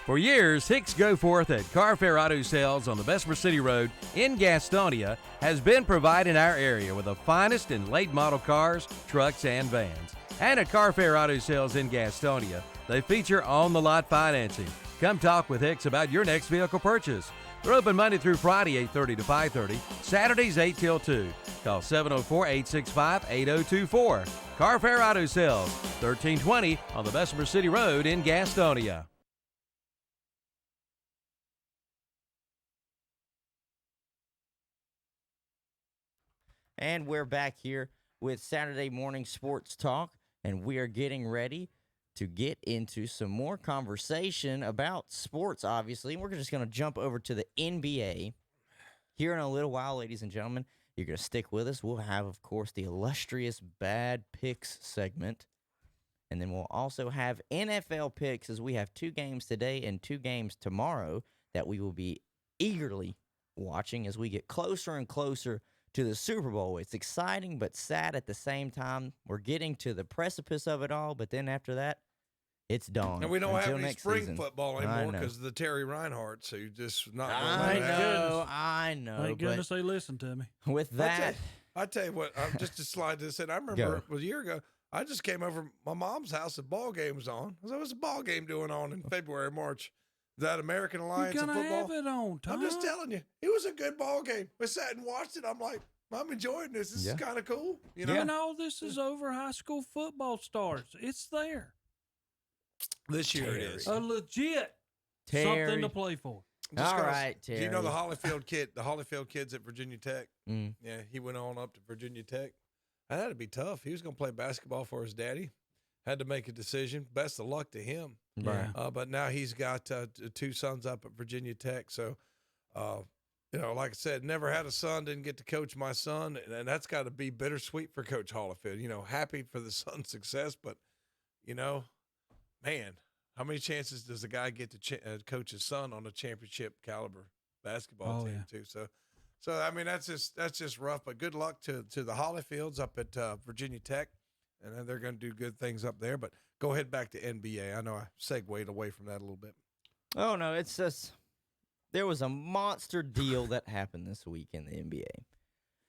For years, Hicks Go Forth at Carfair Auto Sales on the Bessemer City Road in Gastonia has been providing our area with the finest in late model cars, trucks, and vans. And at Carfair Auto Sales in Gastonia, they feature on-the-lot financing. Come talk with Hicks about your next vehicle purchase. They're open Monday through Friday, 8:30 to 5:30, Saturdays 8 till 2. Call 704-865-8024. Carfair Auto Sales, 1320 on the Bessemer City Road in Gastonia. And we're back here with Saturday Morning Sports Talk, and we are getting ready to get into some more conversation about sports, obviously. We're just going to jump over to the NBA here in a little while, ladies and gentlemen. You're going to stick with us. We'll have, of course, the illustrious Bad Picks segment. And then we'll also have NFL picks, as we have 2 games today and 2 games tomorrow that we will be eagerly watching as we get closer and closer to the Super Bowl. It's exciting but sad at the same time. We're getting to the precipice of it all, but then after that, it's dawn. And we don't Until have any next spring season. football I anymore know. because of the Terry Reinhardts, who just not. I know. Thank goodness they listened to me. With that, I tell you what, just to slide this in, I remember it was a year ago. I just came over to my mom's house. The ball game was on. There was a ball game going on in February, March. That American Alliance You're of gonna football. have it on, Tom. I'm just telling you, it was a good ball game. We sat and watched it. I'm like, I'm enjoying this. This is kind of cool. You know, And all this is over high school football starts. It's there. This year it is. A legit Terry. something to play for. Just All 'cause- right, Do you know the Terry. Holyfield kid? The Holyfield kids at Virginia Tech. Yeah, he went on up to Virginia Tech. That'd be tough. He was going to play basketball for his daddy. Had to make a decision. Best of luck to him. Right. But now he's got 2 sons up at Virginia Tech. So, like I said, never had a son, didn't get to coach my son. And that's got to be bittersweet for Coach Holyfield. Happy for the son's success. But, man, how many chances does a guy get to coach his son on a championship caliber basketball team, too? So I mean, that's just rough. But good luck to the Holyfields up at Virginia Tech. And they're going to do good things up there. But go ahead back to NBA. I know I segued away from that a little bit. Oh, no, it's just there was a monster deal that happened this week in the NBA.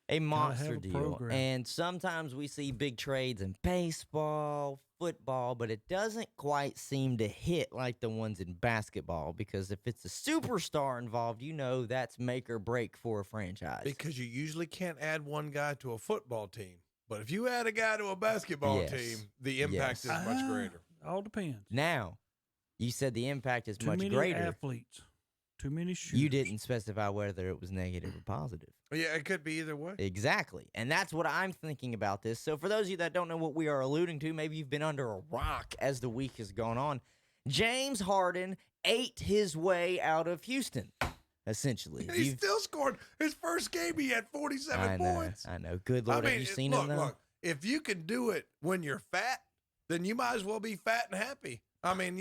A monster deal. program. And sometimes we see big trades in baseball, football, but it doesn't quite seem to hit like the ones in basketball because if it's a superstar involved, that's make or break for a franchise. Because you usually can't add one guy to a football team. But if you add a guy to a basketball Yes. team, the impact is much greater. All depends. Now, you said the impact is Too much many greater. athletes. Too many shooters. You didn't specify whether it was negative or positive. Yeah, it could be either way. Exactly. And that's what I'm thinking about this. So for those of you that don't know what we are alluding to, maybe you've been under a rock as the week has gone on. James Harden ate his way out of Houston, essentially. And he still scored his first game. He had 47 points. I know. Good Lord, have you seen him, though? Look, if you can do it when you're fat, then you might as well be fat and happy. I mean,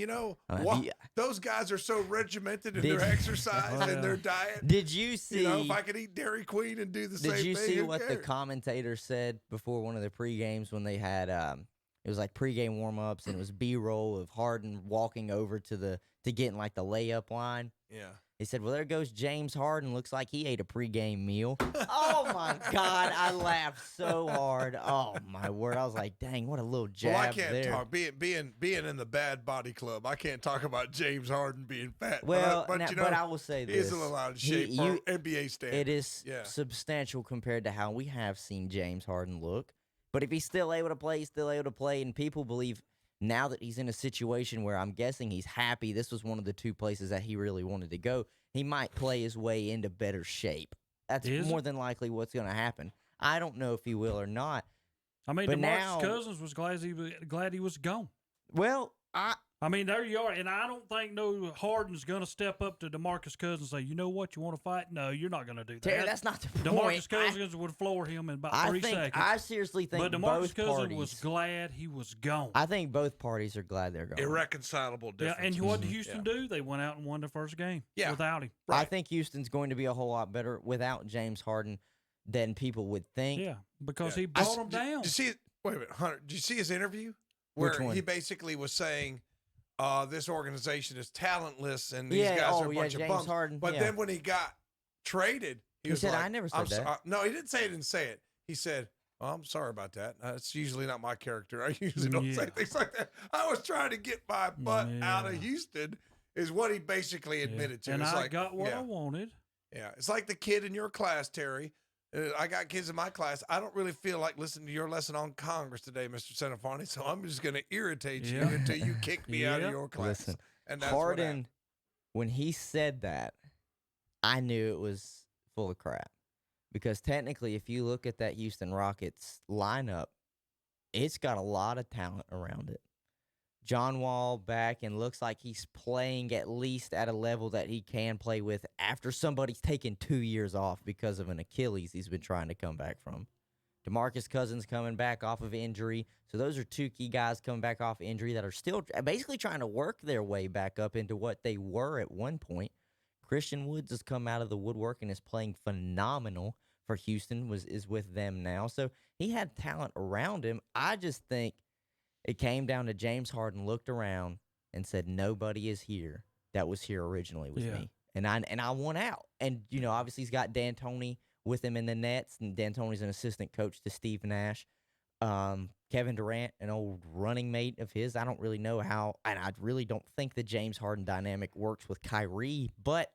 those guys are so regimented in their exercise and their diet. Did you see? If I could eat Dairy Queen and do the same thing, Did you see who what the cares? commentator said before one of the pre-games when they had it was like pre-game warm-ups and it was B-roll of Harden walking over to get in like the layup line? Yeah. He said, well, there goes James Harden. Looks like he ate a pregame meal. Oh, my God. I laughed so hard. Oh, my word. I was like, dang, what a little jab Well, I can't there. talk. Being in the bad body club, I can't talk about James Harden being fat. Well, but I will say this. He's a little out of shape for NBA standards. It is substantial compared to how we have seen James Harden look. But if he's still able to play, he's still able to play. And people believe now that he's in a situation where I'm guessing he's happy, this was one of the 2 places that he really wanted to go, he might play his way into better shape. That's more than likely what's going to happen. I don't know if he will or not. I mean, but DeMarcus Cousins was glad he was gone. Well, I mean, there you are, and I don't think no Harden's going to step up to DeMarcus Cousins and say, you know what, you want to fight? No, you're not going to do that. Terry, that's not the DeMarcus point. Cousins would floor him in about 3 seconds. I seriously think but DeMarcus both Cousins parties was glad he was gone. I think both parties are glad they're gone. Irreconcilable Yeah, difference. and what did Houston do? They went out and won the first game without him. I think Houston's going to be a whole lot better without James Harden than people would think. Yeah, because he brought them down. Did you see it? Wait a minute, Hunter. Did you see his interview where Which one? he basically was saying this organization is talentless and these guys are a bunch of James bums? Harden, But then when he got traded, he was said, like, "I never said I'm that." no, he didn't say it. Didn't say it. He said, well, I'm sorry about that. It's usually not my character. I usually don't say things like that. I was trying to get my butt out of Houston is what he basically admitted to. And It's I like, got what I wanted. Yeah, it's like the kid in your class, Terry. I got kids in my class. I don't really feel like listening to your lesson on Congress today, Mr. Centofanti, so I'm just going to irritate you until you kick me out of your class. Listen, and that's what Harden, happened. when he said that, I knew it was full of crap. Because technically, if you look at that Houston Rockets lineup, it's got a lot of talent around it. John Wall back and looks like he's playing at least at a level that he can play with after somebody's taken 2 years off because of an Achilles he's been trying to come back from. DeMarcus Cousins coming back off of injury. So those are two key guys coming back off injury that are still basically trying to work their way back up into what they were at one point. Christian Woods has come out of the woodwork and is playing phenomenal for Houston, is with them now. So he had talent around him. I just think it came down to James Harden looked around and said, nobody is here that was here originally with me. And I want out. And, obviously he's got D'Antoni with him in the Nets, and D'Antoni's an assistant coach to Steve Nash. Kevin Durant, an old running mate of his. I don't really know how, and I really don't think the James Harden dynamic works with Kyrie. But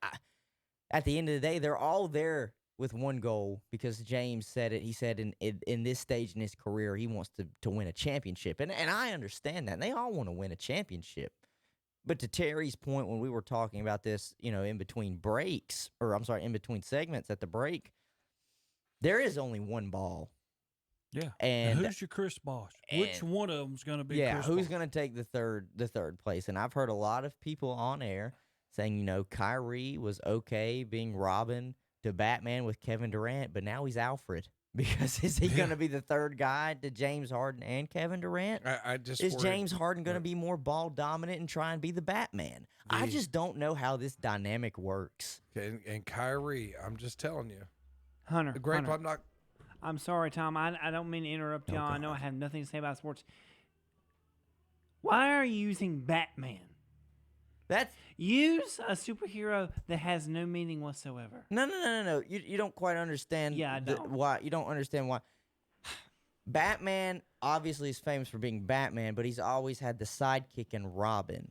at the end of the day, they're all there with one goal, because James said it. He said in this stage in his career, he wants to win a championship. And I understand that. And they all want to win a championship. But to Terry's point, when we were talking about this, in between breaks, in between segments at the break, there is only one ball. Yeah. And who's your Chris Bosh? Which one of them's going to be Chris who's Bosh? going to take the third place? And I've heard a lot of people on air saying, Kyrie was okay being Robin to Batman with Kevin Durant, but now he's Alfred. Because is he going to be the third guy to James Harden and Kevin Durant? Is James Harden going to be more ball dominant and try and be the Batman? I just don't know how this dynamic works. And Kyrie, I'm just telling you. Hunter. Hunter. I'm sorry, Tom. I don't mean to interrupt y'all. I know I have nothing to say about sports. Why are you using Batman? Use a superhero that has no meaning whatsoever. No. You don't quite understand. Yeah, I don't. Why you don't understand why. Batman obviously is famous for being Batman, but he's always had the sidekick in Robin.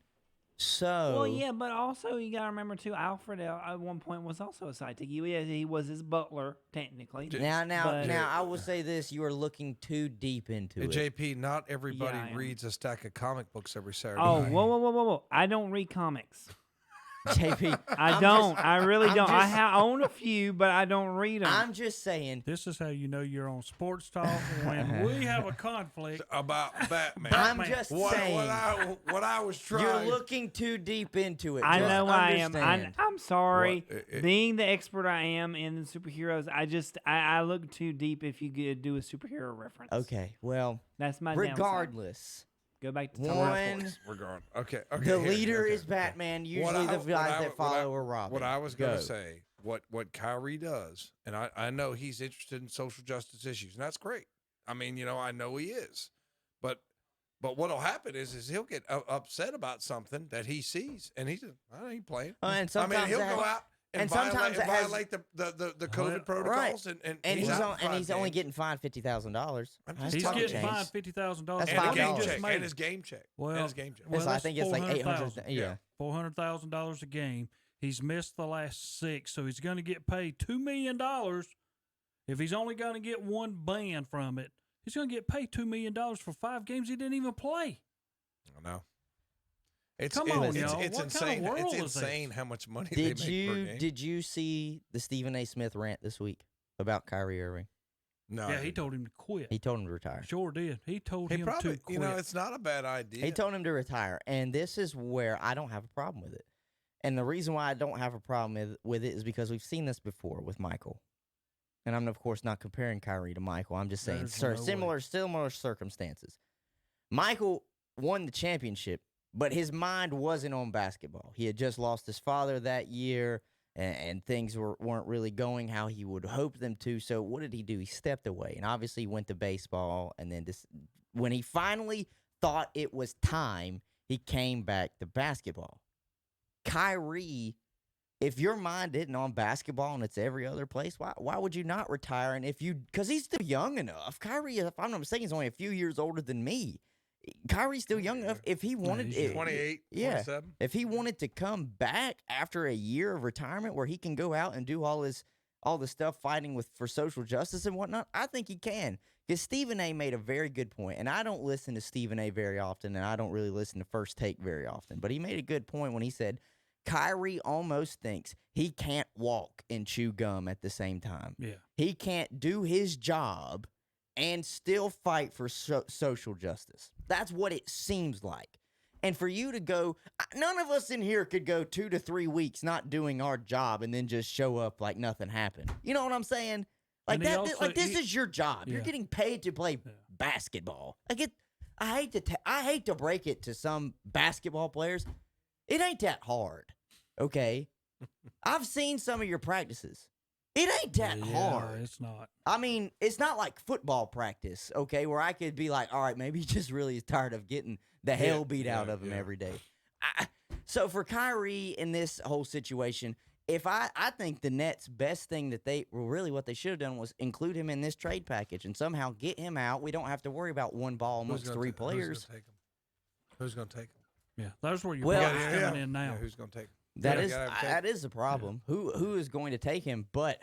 So Well, yeah, but also you got to remember too, Alfred at one point was also a sidekick. He was his butler technically. Now I will say this: you are looking too deep into it. JP, not everybody reads a stack of comic books every Saturday Oh, night. whoa! I don't read comics. JP, I really don't. I own a few, but I don't read them. I'm just saying. This is how you know you're on Sports Talk when we have a conflict about Batman. I'm just saying. What I was trying. You're looking too deep into it. I Just know I am. understand. I'm sorry. Being the expert I am in the superheroes, I look too deep if you do a superhero reference. Okay, well, that's my regardless. Go back to one. We're going. Okay. The leader is Batman. Usually the guys that follow are Robin. What I was going to say, what Kyrie does, and I know he's interested in social justice issues, and that's great. I mean, I know he is, but what'll happen is he'll get upset about something that he sees, and he's I ain't playing. And sometimes he'll go out. And sometimes violate the COVID protocols, right. and he's only getting fined $50,000. He's getting fined $50,000 That's and his game check. Well, his game check. Well, I think it's like $800,000. Yeah, $400,000 a game. He's missed the last 6, so he's going to get paid $2 million. If he's only going to get one ban from it, he's going to get paid $2 million for 5 games he didn't even play. I know. Come on, y'all. It's What insane. kind of world It's is insane this? how much money they make per game. Did you see the Stephen A. Smith rant this week about Kyrie Irving? No. Yeah, he told him to quit. He told him to retire. Sure did. He told him probably, to quit. it's not a bad idea. He told him to retire, and this is where I don't have a problem with it. And the reason why I don't have a problem with it is because we've seen this before with Michael. And I'm, of course, not comparing Kyrie to Michael. I'm just saying similar circumstances. Michael won the championship, but his mind wasn't on basketball. He had just lost his father that year, and things weren't really going how he would hope them to. So what did he do? He stepped away, and obviously went to baseball. And then when he finally thought it was time, he came back to basketball. Kyrie, if your mind isn't on basketball and it's every other place, why would you not retire? And because he's still young enough. Kyrie, if I'm not mistaken, is only a few years older than me. Kyrie's still young enough. If he wanted, 28, 27. If he wanted to come back after a year of retirement, where he can go out and do all the stuff fighting for social justice and whatnot, I think he can. Because Stephen A. made a very good point, and I don't listen to Stephen A. very often, and I don't really listen to First Take very often. But he made a good point when he said Kyrie almost thinks he can't walk and chew gum at the same time. Yeah. He can't do his job and still fight for social justice. That's what it seems like. And for you to go, none of us in here could go 2 to 3 weeks not doing our job and then just show up like nothing happened. You know what I'm saying? Like And he that. also- This is your job. You're Yeah. getting paid to play basketball. I hate to break it to some basketball players. It ain't that hard. Okay, I've seen some of your practices. It ain't that hard. It's not. I mean, it's not like football practice, okay, where I could be like, all right, maybe he just really is tired of getting the hell beat out of him every day. So for Kyrie in this whole situation, I think the Nets' best thing that what they should have done was include him in this trade package and somehow get him out. We don't have to worry about one ball amongst 3 players. Who's going to take him? Yeah, that's where you're coming in now. Yeah, who's going to take him? That is a problem. Who is going to take him? But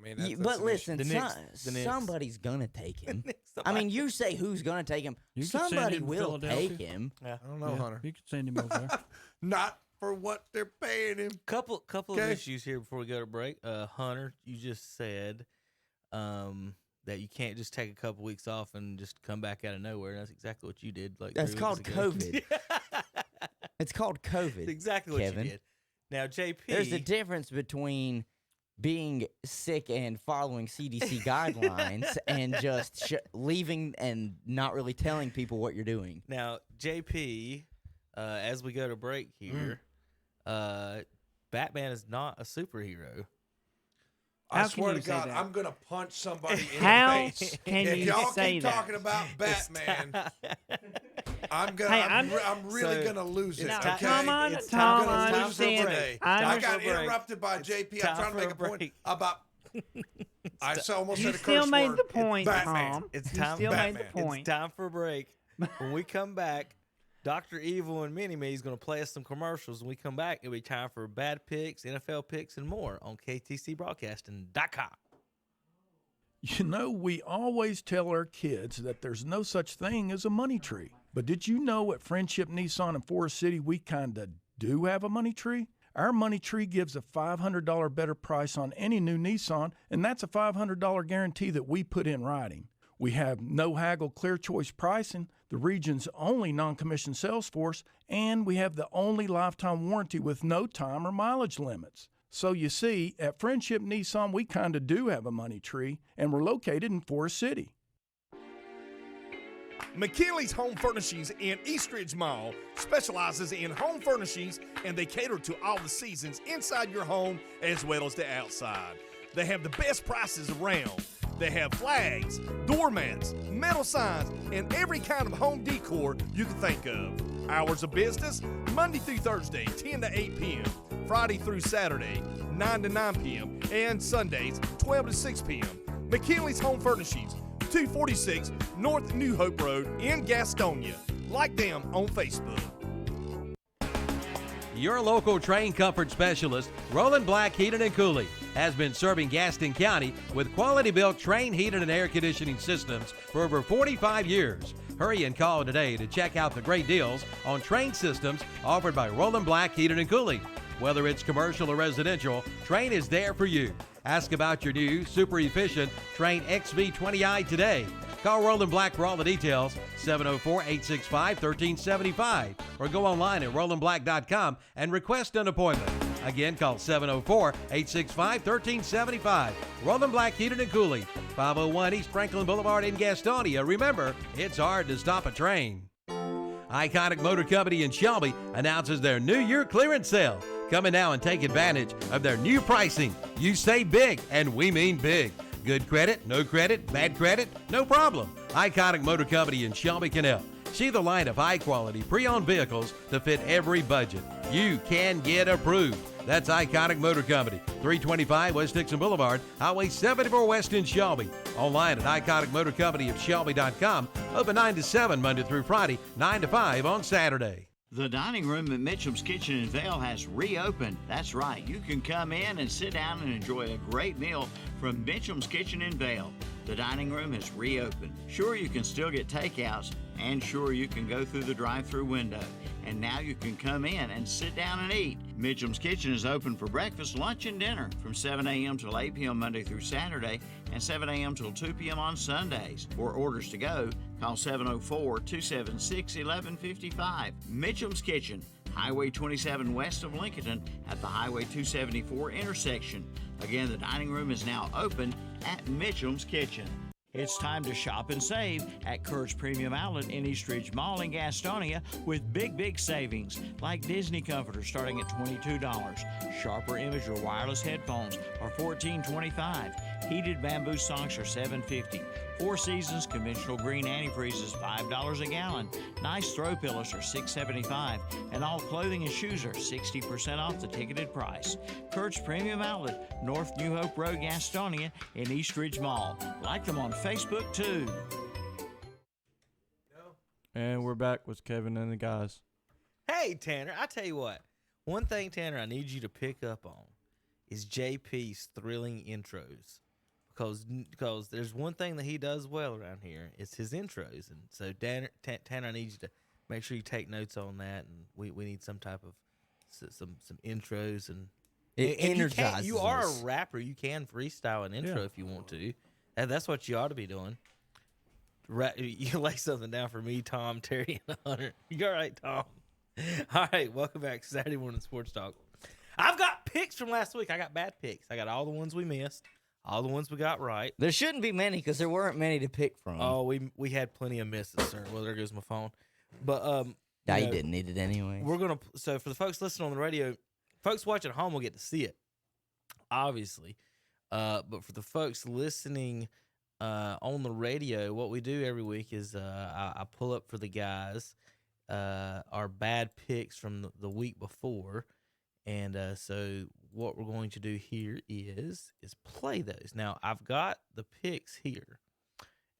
I mean, but listen, the Knicks. somebody's gonna take him. I mean, you say who's gonna take him? You could send Somebody him to will Philadelphia. take him. I don't know, Hunter. You could send him over there. Not for what they're paying him. Couple of issues here before we go to break. Hunter, you just said that you can't just take a couple weeks off and just come back out of nowhere. That's exactly what you did. Like That's 3 called weeks ago. COVID. It's called COVID. That's exactly what Kevin. you did. Now, JP, There's a difference between being sick and following CDC guidelines and just leaving and not really telling people what you're doing. Now, JP, as we go to break here, Batman is not a superhero. I swear to God, I'm going to punch somebody in How the face. can if you y'all say keep that? talking about Batman, I'm really going to lose it. Now, Okay? come on, I'm Tom, gonna I lose it understand today. it. I I got understand. interrupted by JP. I'm trying to make a point about. I almost You said a still curse made word. the point, Batman. Tom. It's You time. still made the point. It's time for a break. When we come back, Dr. Evil and Mini-Me is going to play us some commercials. When we come back, it'll be time for bad picks, NFL picks, and more on KTCBroadcasting.com. You know, we always tell our kids that there's no such thing as a money tree. But did you know at Friendship Nissan in Forest City, we kind of do have a money tree? Our money tree gives a $500 better price on any new Nissan, and that's a $500 guarantee that we put in writing. We have no haggle clear choice pricing, the region's only non-commissioned sales force, and we have the only lifetime warranty with no time or mileage limits. So you see, at Friendship Nissan, we kind of do have a money tree, and we're located in Forest City. McKinley's Home Furnishings in Eastridge Mall specializes in home furnishings, and they cater to all the seasons inside your home as well as the outside. They have the best prices around. They have flags, doormats, metal signs, and every kind of home decor you can think of. Hours of business, Monday through Thursday, 10 to 8 p.m., Friday through Saturday, 9 to 9 p.m., and Sundays, 12 to 6 p.m. McKinley's Home Furnishings, 246 North New Hope Road in Gastonia. Like them on Facebook. Your local train comfort specialist, Roland Black Heating and Cooling, has been serving Gaston County with quality-built train heating and air conditioning systems for over 45 years. Hurry and call today to check out the great deals on train systems offered by Roland Black Heating and Cooling. Whether it's commercial or residential, Train is there for you. Ask about your new, super efficient Train XV20i today. Call Roland Black for all the details, 704-865-1375, or go online at rolandblack.com and request an appointment. Again, call 704-865-1375. Roland Black Heating and Cooling, 501 East Franklin Boulevard in Gastonia. Remember, it's hard to stop a train. Iconic Motor Company in Shelby announces their New Year clearance sale. Come in now and take advantage of their new pricing. You say big, and we mean big. Good credit, no credit, bad credit, no problem. Iconic Motor Company in Shelby can help. See the line of high-quality pre-owned vehicles to fit every budget. You can get approved. That's Iconic Motor Company, 325 West Dixon Boulevard, Highway 74 West in Shelby. Online at iconicmotorcompanyofshelby.com. Open 9 to 7 Monday through Friday, 9 to 5 on Saturday. The dining room at Mitchum's Kitchen in Vale has reopened. That's right. You can come in and sit down and enjoy a great meal from Mitchum's Kitchen in Vale. The dining room has reopened. Sure, you can still get takeouts, and sure, you can go through the drive-through window. and now you can come in and sit down and eat. Mitchum's Kitchen is open for breakfast, lunch, and dinner from 7 a.m. till 8 p.m. Monday through Saturday and 7 a.m. till 2 p.m. on Sundays. For orders to go, call 704-276-1155. Mitchum's Kitchen, Highway 27 west of Lincoln at the Highway 274 intersection. Again, the dining room is now open at Mitchum's Kitchen. It's time to shop and save at Kurt's Premium Outlet in Eastridge Mall in Gastonia with big savings, like Disney comforters starting at $22. Sharper Image or wireless headphones are $14.25. Heated bamboo socks are $7.50. Four Seasons conventional green antifreeze is $5 a gallon. Nice throw pillows are $6.75. And all clothing and shoes are 60% off the ticketed price. Kurt's Premium Outlet, North New Hope Road, Gastonia in Eastridge Mall. Like them on Facebook too. And we're back with Kevin and the guys. Hey, Tanner, I tell you what. One thing, Tanner, I need you to pick up on is JP's thrilling intros. Because there's one thing that he does well around here. It's his intros. And so, Tanner, I need you to make sure you take notes on that. And we need some type of some intros. And it energizes you are us. a rapper. You can freestyle an intro if you want to. And that's what you ought to be doing. You lay something down for me, Tom, Terry, and Hunter. You all right, Tom? All right, welcome back to Saturday Morning Sports Talk. I've got picks from last week. I got bad picks. I got all the ones we missed, all the ones we got right. There shouldn't be many because there weren't many to pick from. Oh, we had plenty of misses, sir. Well, there goes my phone. But you didn't need it anyway. We're gonna so for the folks listening on the radio, folks watching at home will get to see it, obviously. But for the folks listening on the radio, what we do every week is I pull up for the guys our bad picks from the week before. And so what we're going to do here is play those. Now, I've got the picks here,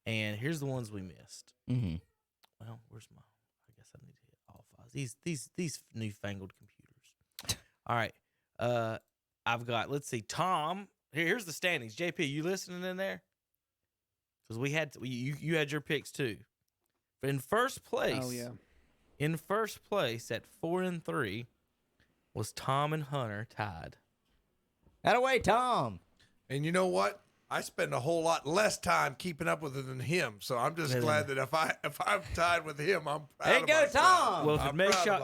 and here's the ones we missed. Mm-hmm. Well, where's my? I guess I need to hit all five. These newfangled computers. All right. I've got. Let's see. Tom. Here's the standings. JP, you listening in there? Because you had your picks too. In first place. Oh yeah. In first place at 4-3. Was Tom and Hunter tied. Attaway, Tom. And you know what? I spend a whole lot less time keeping up with it than him. So I'm just glad that if I'm tied with him, I'm proud Hey, of go myself. Tom! Well, if it makes y'all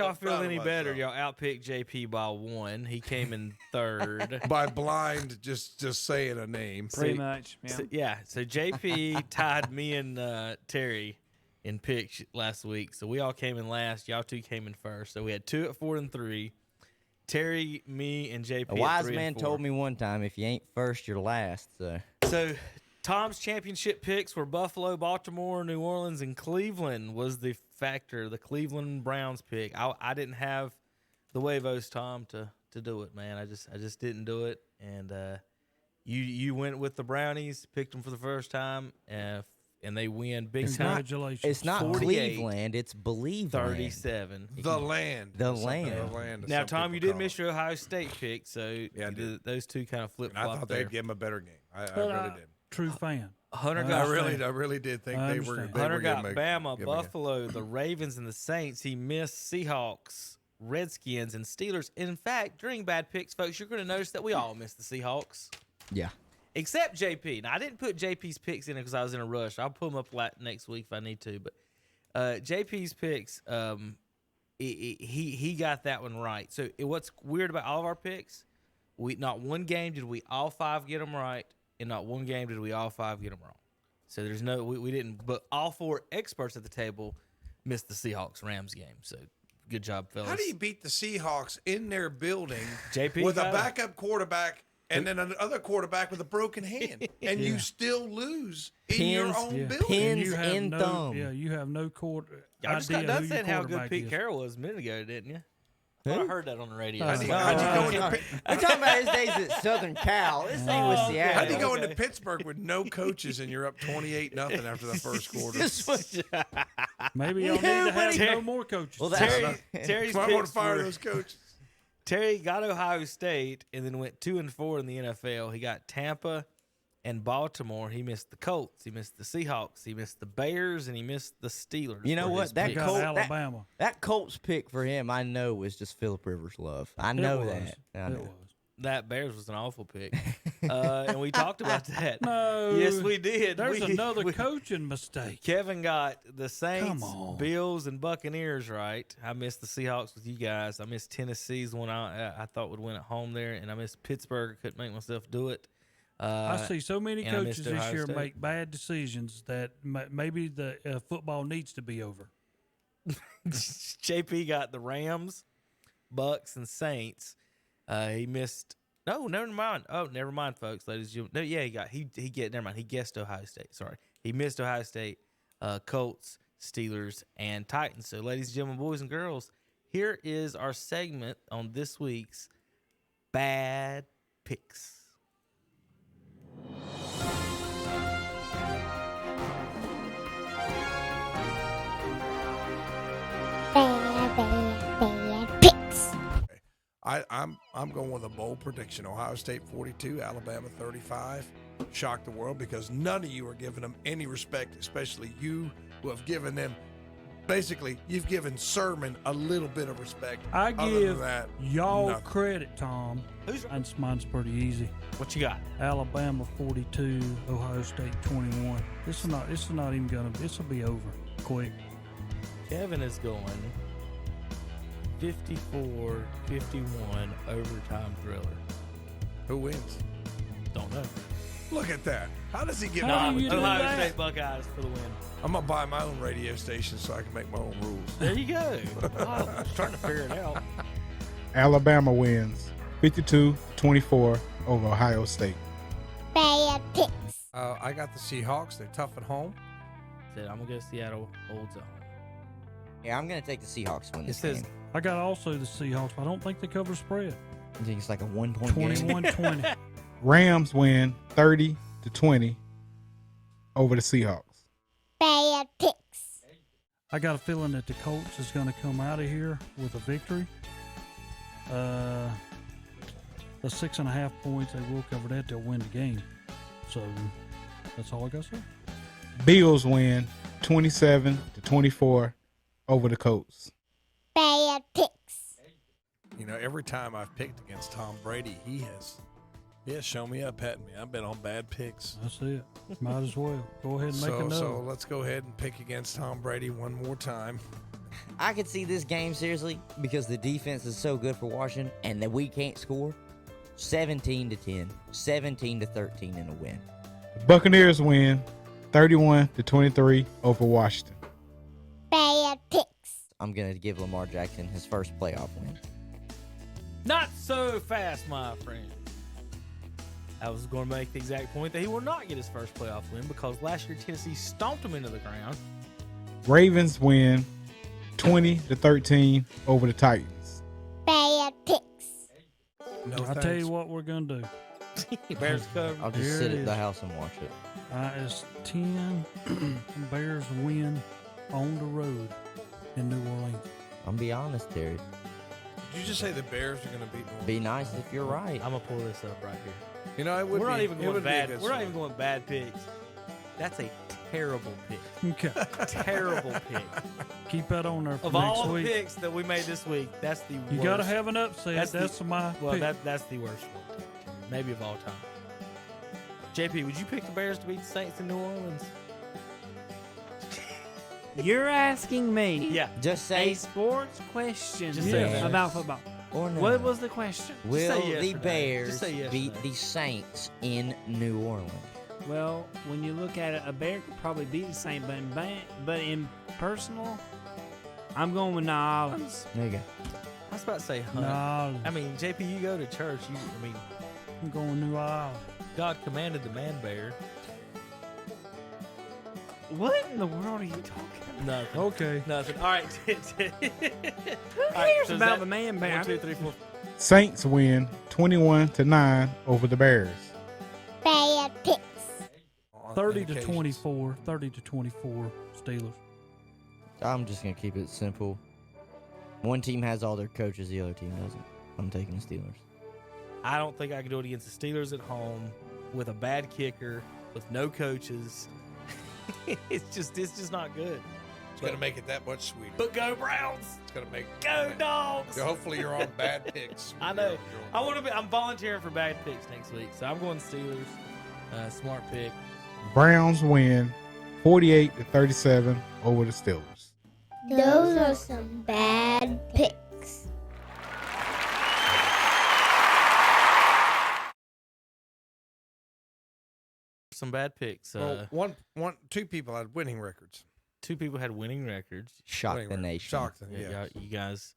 I'm feel proud of any better, myself. y'all outpicked JP by 1. He came in third. By blind, just saying a name. Pretty much. Yeah. So JP tied me and Terry in picks last week. So we all came in last. Y'all two came in first. So we had 2 at 4-3. Terry, me, and JP. A wise man told me one time, if you ain't first, you're last. So Tom's championship picks were Buffalo, Baltimore, New Orleans, and Cleveland was the factor. The Cleveland Browns pick. I didn't have the huevos, Tom, to do it, man. I just didn't do it. And you went with the Brownies, picked them for the first time, and they win big time. Congratulations. It's not 48, Cleveland, it's Believe 37. The land. The Something land. the land, as Now, some Tom, you people did call miss it. your Ohio State pick, so those two kind of flip And I flopped thought there. they'd give him a better game. I But really did. True fan. Hunter I got really did think I they were. understand. They Hunter were got gonna Bama, give him a game. Buffalo, the Ravens, and the Saints. He missed Seahawks, Redskins, and Steelers. In fact, during bad picks, folks, you're going to notice that we all missed the Seahawks. Yeah. Except JP. Now, I didn't put JP's picks in it because I was in a rush. I'll pull them up next week if I need to. But JP's picks, he got that one right. So what's weird about all of our picks, not one game did we all 5 get them right, and not one game did we all 5 get them wrong. So there's no, we didn't, but all 4 experts at the table missed the Seahawks-Rams game. So good job, fellas. How do you beat the Seahawks in their building JP with a got it. backup quarterback and then another quarterback with a broken hand, and you still lose in your own building? And you have no, Yeah, you have no quarter. Y'all just got done saying how good Pete Carroll was a minute ago, didn't you? I heard that on the radio. We're talking about his days at Southern Cal. This thing was Seattle. How'd you go into Pittsburgh with no coaches and you're up 28-0 after the first quarter? Maybe y'all need to have no more coaches. Well, Terry's I want picks to fire were- those coaches. Terry got Ohio State and then went 2-4 in the NFL. He got Tampa, In Baltimore, he missed the Colts, he missed the Seahawks, he missed the Bears, and he missed the Steelers. You know for what? his That picks. Colt, Alabama. that Colts pick for him, I know, was just Phillip Rivers' love. I know was. that. I know. That Bears was an awful pick. And we talked about that. No. Yes, we did. There's another coaching mistake. Kevin got the Saints, Come on. Bills, and Buccaneers right. I missed the Seahawks with you guys. I missed Tennessee's one I thought would win at home there, and I missed Pittsburgh. I couldn't make myself do it. I see so many and I coaches missed this Ohio year State. make bad decisions that maybe the football needs to be over. JP got the Rams, Bucks, and Saints. He missed. No, never mind. Oh, never mind, folks, ladies and gentlemen. No, yeah, never mind. He guessed Ohio State. Sorry, he missed Ohio State, Colts, Steelers, and Titans. So, ladies and gentlemen, boys and girls, here is our segment on this week's Bad Picks. Bad picks. I'm going with a bold prediction. Ohio State 42, Alabama 35. Shock the world because none of you are giving them any respect, especially you who have given them. Basically, you've given Sermon a little bit of respect. I Other give than that, y'all nothing. credit, Tom. Mine's pretty easy. What you got? Alabama 42, Ohio State 21. This is not even gonna. This will be over quick. Kevin is going 54-51 overtime thriller. Who wins? Don't know. Look at that. How does he get How do you do Ohio that? State Buckeyes for the win. I'm going to buy my own radio station so I can make my own rules. There you go. I was trying to figure it out. Alabama wins 52-24 over Ohio State. Bad picks. I got the Seahawks. They're tough at home. Said I'm going to go Seattle holds at home. Yeah, I'm going to take the Seahawks win this game. I got also the Seahawks, but I don't think they cover spread. I think it's like a 1 point game. 21-20. Rams win 30-20 over the Seahawks. Bad picks. I got a feeling that the Colts is going to come out of here with a victory. The 6.5 points, they will cover that. They'll win the game. So that's all I got to say. Bills win 27-24 over the Colts. Bad picks. You know, every time I've picked against Tom Brady, he has shown me up, hadn't me? I've been on bad picks. That's it. Might as well. Go ahead and make another. So let's go ahead and pick against Tom Brady one more time. I could see this game, seriously, because the defense is so good for Washington and that we can't score. 17-10, 17-13 in a win. The Buccaneers win 31-23 over Washington. Bad picks. I'm going to give Lamar Jackson his first playoff win. Not so fast, my friend. I was going to make the exact point that he will not get his first playoff win because last year Tennessee stomped him into the ground. Ravens win 20-13 over the Titans. Bad picks. No, I'll tell you what we're going to do. Bears cover. I'll just Here sit it at the is. house and watch it. It's 10. Bears win on the road in New Orleans. I'm be honest, Terry. Did you just say the Bears are going to beat New Orleans? Be nice if you're right. I'm gonna pull this up right here. You know, it would We're be, not even it going would be a bad. good We're not story. even going bad picks. That's a terrible pick. Okay. Terrible pick. Keep that on there for Of next all the week. picks that we made this week, that's the worst. You got to have an upset. That's my well. pick. That's the worst one, maybe of all time. JP, would you pick the Bears to beat the Saints in New Orleans? You're asking me Yeah. Just a say, sports question Just say yes. about football. or no. What was the question? Will say yes the or no. Bears Just say yes or beat no. the Saints in New Orleans? Well, when you look at it, a Bear could probably beat the Saints, but in personal, I'm going with New Orleans. There you go. I was about to say Hunt. Nah, I mean, JP, you go to church. I'm going New Orleans. God commanded the man bear. What in the world are you talking about? Nothing. Okay. Nothing. All right. Who cares about the man bear? 1, 2, 3, 4. Saints win 21-9 over the Bears. Bad picks. 30-24. 30-24 Steelers. I'm just going to keep it simple. One team has all their coaches, the other team doesn't. I'm taking the Steelers. I don't think I can do it against the Steelers at home. with a bad kicker, with no coaches. It's just not good. It's going to make it that much sweeter. But go Browns! It's going to make Go Dogs! Hopefully you're on bad picks. I know. I'm volunteering for bad picks next week, so I'm going Steelers. Smart pick. Browns win 48-37 over the Steelers. Those are some bad picks. Some bad picks. Two people had winning records. Two people had winning records. Shock the nation. Shock them, yeah. You guys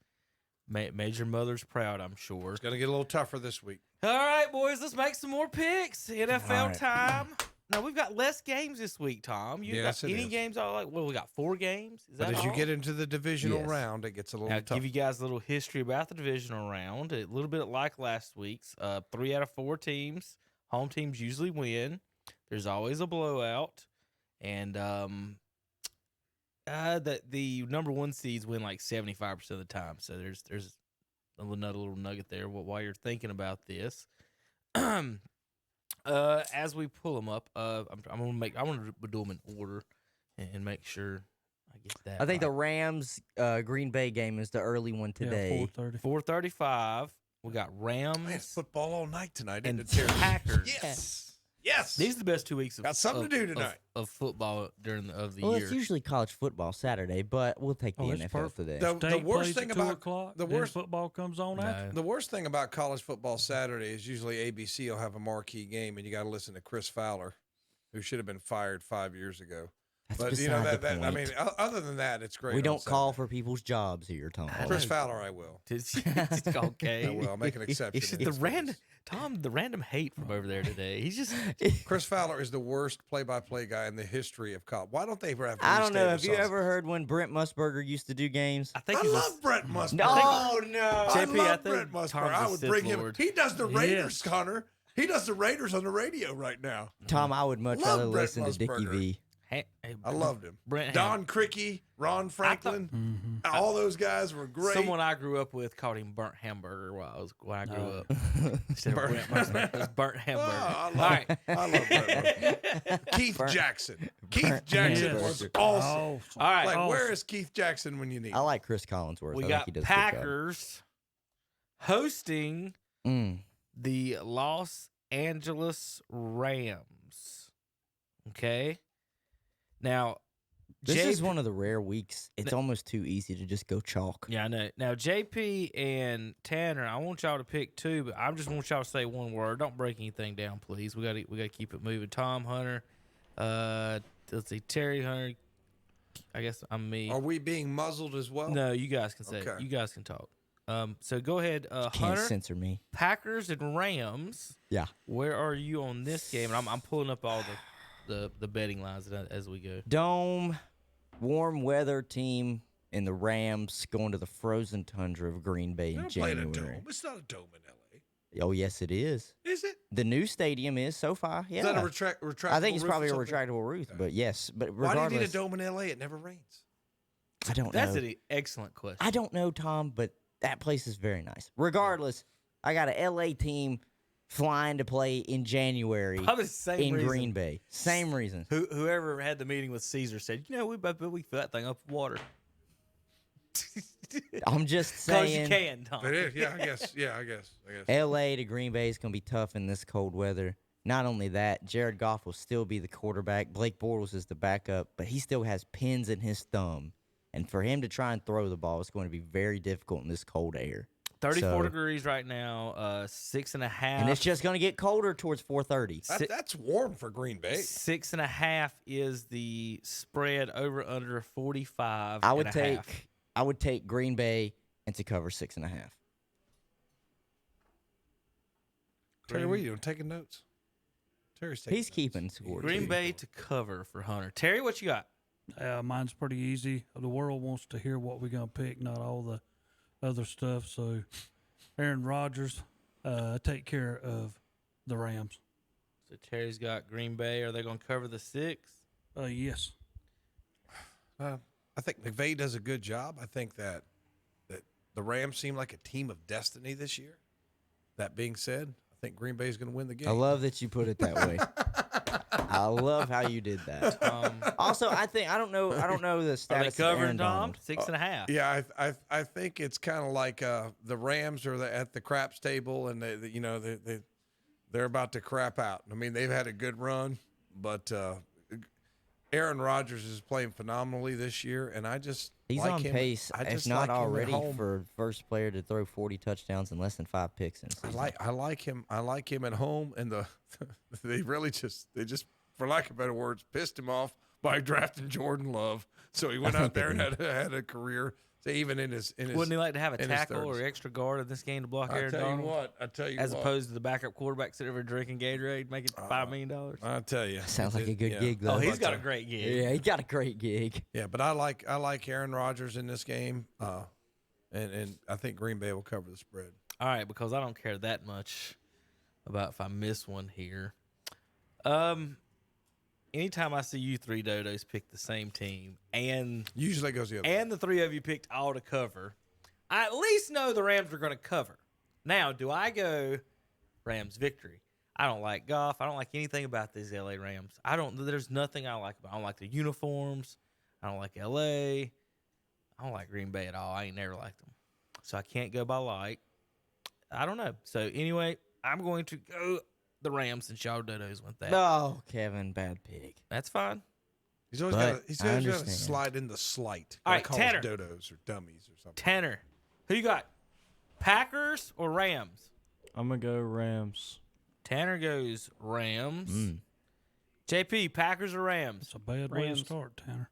made your mothers proud, I'm sure. It's going to get a little tougher this week. All right, boys, let's make some more picks. NFL right. time. Now, we've got less games this week, Tom. You Yes, got it any is. games? We got 4 games. Is But that as you all? get into the divisional Yes. round, it gets a little Now, tougher. give you guys a little history about the divisional round. A little bit like last week's. 3 out of 4 teams. Home teams usually win. There's always a blowout. And the number 1 seeds win like 75% of the time. So there's another little nugget there while you're thinking about this. As we pull them up, I want to do them in order and make sure I get that. I think right. the Rams Green Bay game is the early one today. 4:35. We got Rams. Man, it's football all night tonight. And isn't it, Terry? Packers. Yes. Yes. These are the best 2 weeks of Got something to do tonight. of football during the Well, year. it's usually college football Saturday, but we'll take the NFL today. The worst thing about the worst football comes on after. The worst thing about college football Saturday is usually ABC will have a marquee game, and you got to listen to Chris Fowler, who should have been fired 5 years ago. That's But you know beside the that I point. mean, other than that, it's great. We on don't call for people's jobs here, Tom. Chris Fowler, I will. It's okay. I will. I'll make an exception. It's just the random hate from over there today. He's just Chris Fowler is the worst play-by-play guy in the history of college. Why don't they ever have? I don't know. restate Have you results? ever heard when Brent Musburger used to do games? I think I love Brent Musburger. No, no. I JP, love think Brent Musburger. Tom's I a would Sith bring him. Lord. He does the Raiders, Yes. Connor. He does the Raiders on the radio right now. Tom, I would much Love rather Brent listen to Dickie Musburger. V. Hey, I loved him. Brent Don Criqui, Ron Franklin, all those guys were great. Someone I grew up with called him Burnt Hamburger when I grew up. Instead of Brent Musburger, it was Burnt Hamburger. Oh, All right. I love Brent Musburger. Keith Jackson. Keith Jackson was awesome. All right. Like, where is Keith Jackson when you need I him? like Chris Collinsworth. We I got think he does a good job. Packers hosting the Los Angeles Rams. Okay. Now, This is one of the rare weeks. It's almost too easy to just go chalk. Yeah, I know. Now, JP and Tanner, I want y'all to pick 2, but I just want y'all to say one word. Don't break anything down, please. We got to keep it moving. Tom, Hunter, let's see, Terry, Hunter. I guess I'm me. Are we being muzzled as well? No, you guys can say. Okay. You guys can talk. So go ahead, Can't Hunter. censor me. Packers and Rams. Yeah. Where are you on this game? And I'm pulling up all the betting lines as we go. Dome, warm weather team in the Rams going to the frozen tundra of Green Bay We in don't play in a January. dome. It's not a dome in L.A. Oh, yes, it is. Is it? The new stadium is so far. Yeah. Is that a retractable I think it's roof probably or a something? retractable roof, but yes. But Why regardless, do you need a dome in L.A.? It never rains. I don't That's know. an excellent question. I don't know, Tom, but that place is very nice. Regardless, I got an LA team flying to play in January Probably the same in reason. Green Bay. Same reason. Whoever had the meeting with Caesar said, we fill that thing up with water. I'm just Because saying. you can, Tom. It is. Yeah, I guess. Yeah, I guess. LA to Green Bay is going to be tough in this cold weather. Not only that, Jared Goff will still be the quarterback. Blake Bortles is the backup, but he still has pins in his thumb. And for him to try and throw the ball is going to be very difficult in this cold air. 34 degrees right now, 6.5. And it's just going to get colder towards 4:30. That's warm for Green Bay. 6.5 is the spread over under 45. I would take Green Bay and to cover 6.5. Terry, what are you doing? Taking notes? Terry's taking He's keeping score. Green Bay to cover for Hunter. Terry, what you got? Mine's pretty easy. The world wants to hear what we're going to pick, not all the other stuff. So, Aaron Rodgers, take care of the Rams. So, Terry's got Green Bay. Are they going to cover the 6? Yes. I think McVay does a good job. I think that the Rams seem like a team of destiny this year. That being said, I think Green Bay is going to win the game. I love that you put it that way. I love how you did that. Also, I don't know the status. Are they covering, of Aaron Tom? Donald. 6.5. Yeah, I think it's kind of like the Rams are at the craps table, and they're about to crap out. I mean, they've had a good run, but Aaron Rodgers is playing phenomenally this year, and He's like on him. pace, I if just not like him at already, home. for first player to throw 40 touchdowns and less than 5 picks in a season. I like him. I like him at home, and they just for lack of better words pissed him off by drafting Jordan Love. So he went out there and had a career. So even in his Wouldn't he like to have a in his tackle 30s. or extra guard in this game to block Aaron I Donald? tell you as what. opposed to the backup quarterback sitting over drinking Gatorade, making $5 million. I tell you, Sounds like a good gig, though. Oh, he's got a great gig. Yeah, he got a great gig. Yeah, but I like Aaron Rodgers in this game, and I think Green Bay will cover the spread. All right, because I don't care that much about if I miss one here. Anytime I see you three dodos pick the same team, and usually it goes the other and the three of you picked all to cover, I at least know the Rams are going to cover. Now, do I go Rams victory? I don't like Goff. I don't like anything about these LA Rams. There's nothing I like about. I don't like the uniforms. I don't like LA. I don't like Green Bay at all. I ain't never liked them, so I can't go by like. I don't know. So anyway, I'm going to go the Rams, and y'all dodos went that. No, Kevin, bad pick. That's fine. He's always got to slide in the slight. All right, call Tanner. us dodos or dummies or something. Tanner, who you got? Packers or Rams? I'm going to go Rams. Tanner goes Rams. JP, Packers or Rams? It's a bad way to start, Tanner.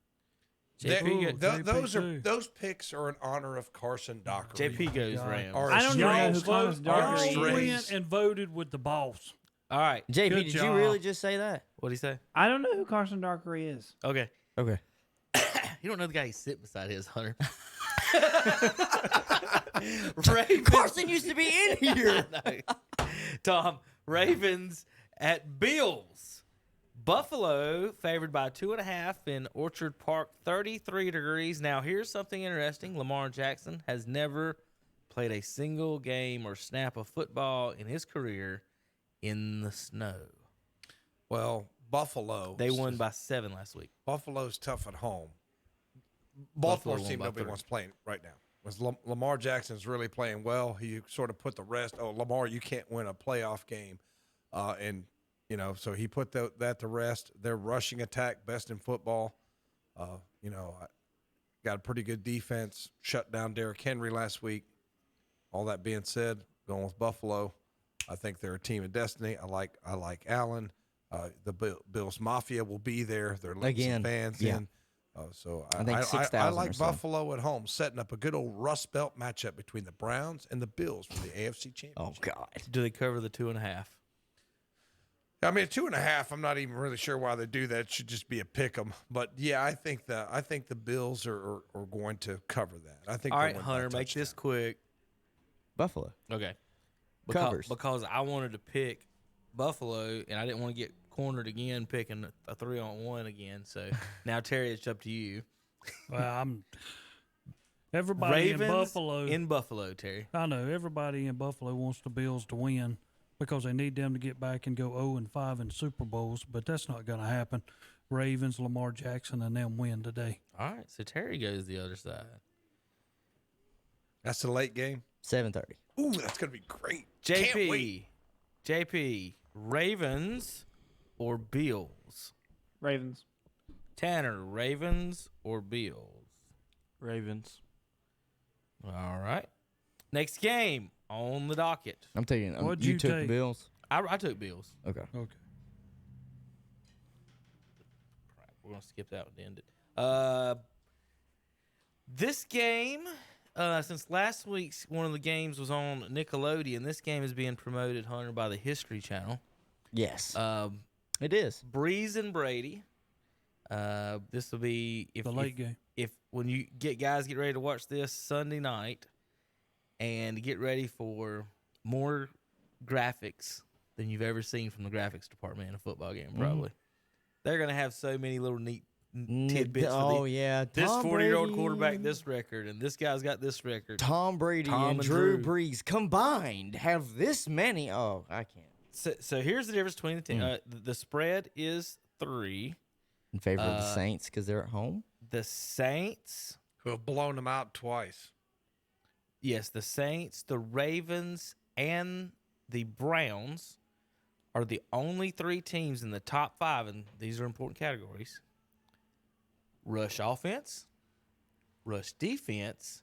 Those picks are in honor of Carson Dockery. JP goes Rams. I don't know who Carson Dockery went and voted with the boss. All right. JP, Good did job. you really just say that? What'd he say? I don't know who Carson Dockery is. Okay. Okay. You don't know the guy he's sitting beside his, Hunter. Carson used to be in here. Tom, Ravens at Bills. Buffalo favored by 2.5 in Orchard Park, 33 degrees. Now, here's something interesting. Lamar Jackson has never played a single game or snap of football in his career in the snow. Well, Buffalo. They won by 7 last week. Buffalo's tough at home. Baltimore's won team by nobody 30. wants playing right now. Was Lamar Jackson's really playing well. He sort of put the rest. Oh, Lamar, you can't win a playoff game, and so he put that to rest. Their rushing attack, best in football. Got a pretty good defense. Shut down Derrick Henry last week. All that being said, going with Buffalo. I think they're a team of destiny. I like Allen. The Bills Mafia will be there. They're letting some fans in. So I think 6,000 I or like so. Buffalo at home, setting up a good old Rust Belt matchup between the Browns and the Bills for the AFC Championship. Oh God! Do they cover the 2.5? I mean, 2.5. I'm not even really sure why they do that. It should just be a pick 'em. But yeah, I think the Bills are going to cover that. I think. All they'll right, win by Hunter, a make touchdown. this quick. Buffalo. Okay. Covers. Because I wanted to pick Buffalo, and I didn't want to get cornered again picking a 3-on-1 again. So now, Terry, it's up to you. Well, everybody Ravens in Buffalo. Terry. I know everybody in Buffalo wants the Bills to win because they need them to get back and go 0-5 in Super Bowls, but that's not going to happen. Ravens, Lamar Jackson, and them win today. All right, so Terry goes the other side. That's the late game. 7:30. Ooh, that's gonna be great. Can't wait. JP, Ravens or Bills? Ravens. Tanner, Ravens or Bills? Ravens. All right. Next game on the docket. I'm taking. What'd you you took take? Bills. I took Bills. Okay. Okay. We're gonna skip that one to end it. This game, since last week's one of the games was on Nickelodeon, this game is being promoted, Hunter, by the History Channel. Yes. It is. Breeze and Brady. This will be The late game. If when you get ready to watch this Sunday night, and get ready for more graphics than you've ever seen from the graphics department in a football game. Probably they're gonna have so many little neat tidbits. This This 40-year-old Brady. quarterback, this record, and this guy's got this record. Tom Brady and Drew Brees combined have this many. Oh, I can't. So here's the difference between the team. The spread is 3 In favor of the Saints because they're at home. The Saints, who have blown them out twice. Yes, the Saints, the Ravens, and the Browns are the only 3 teams in the top 5, and these are important categories: rush offense, rush defense,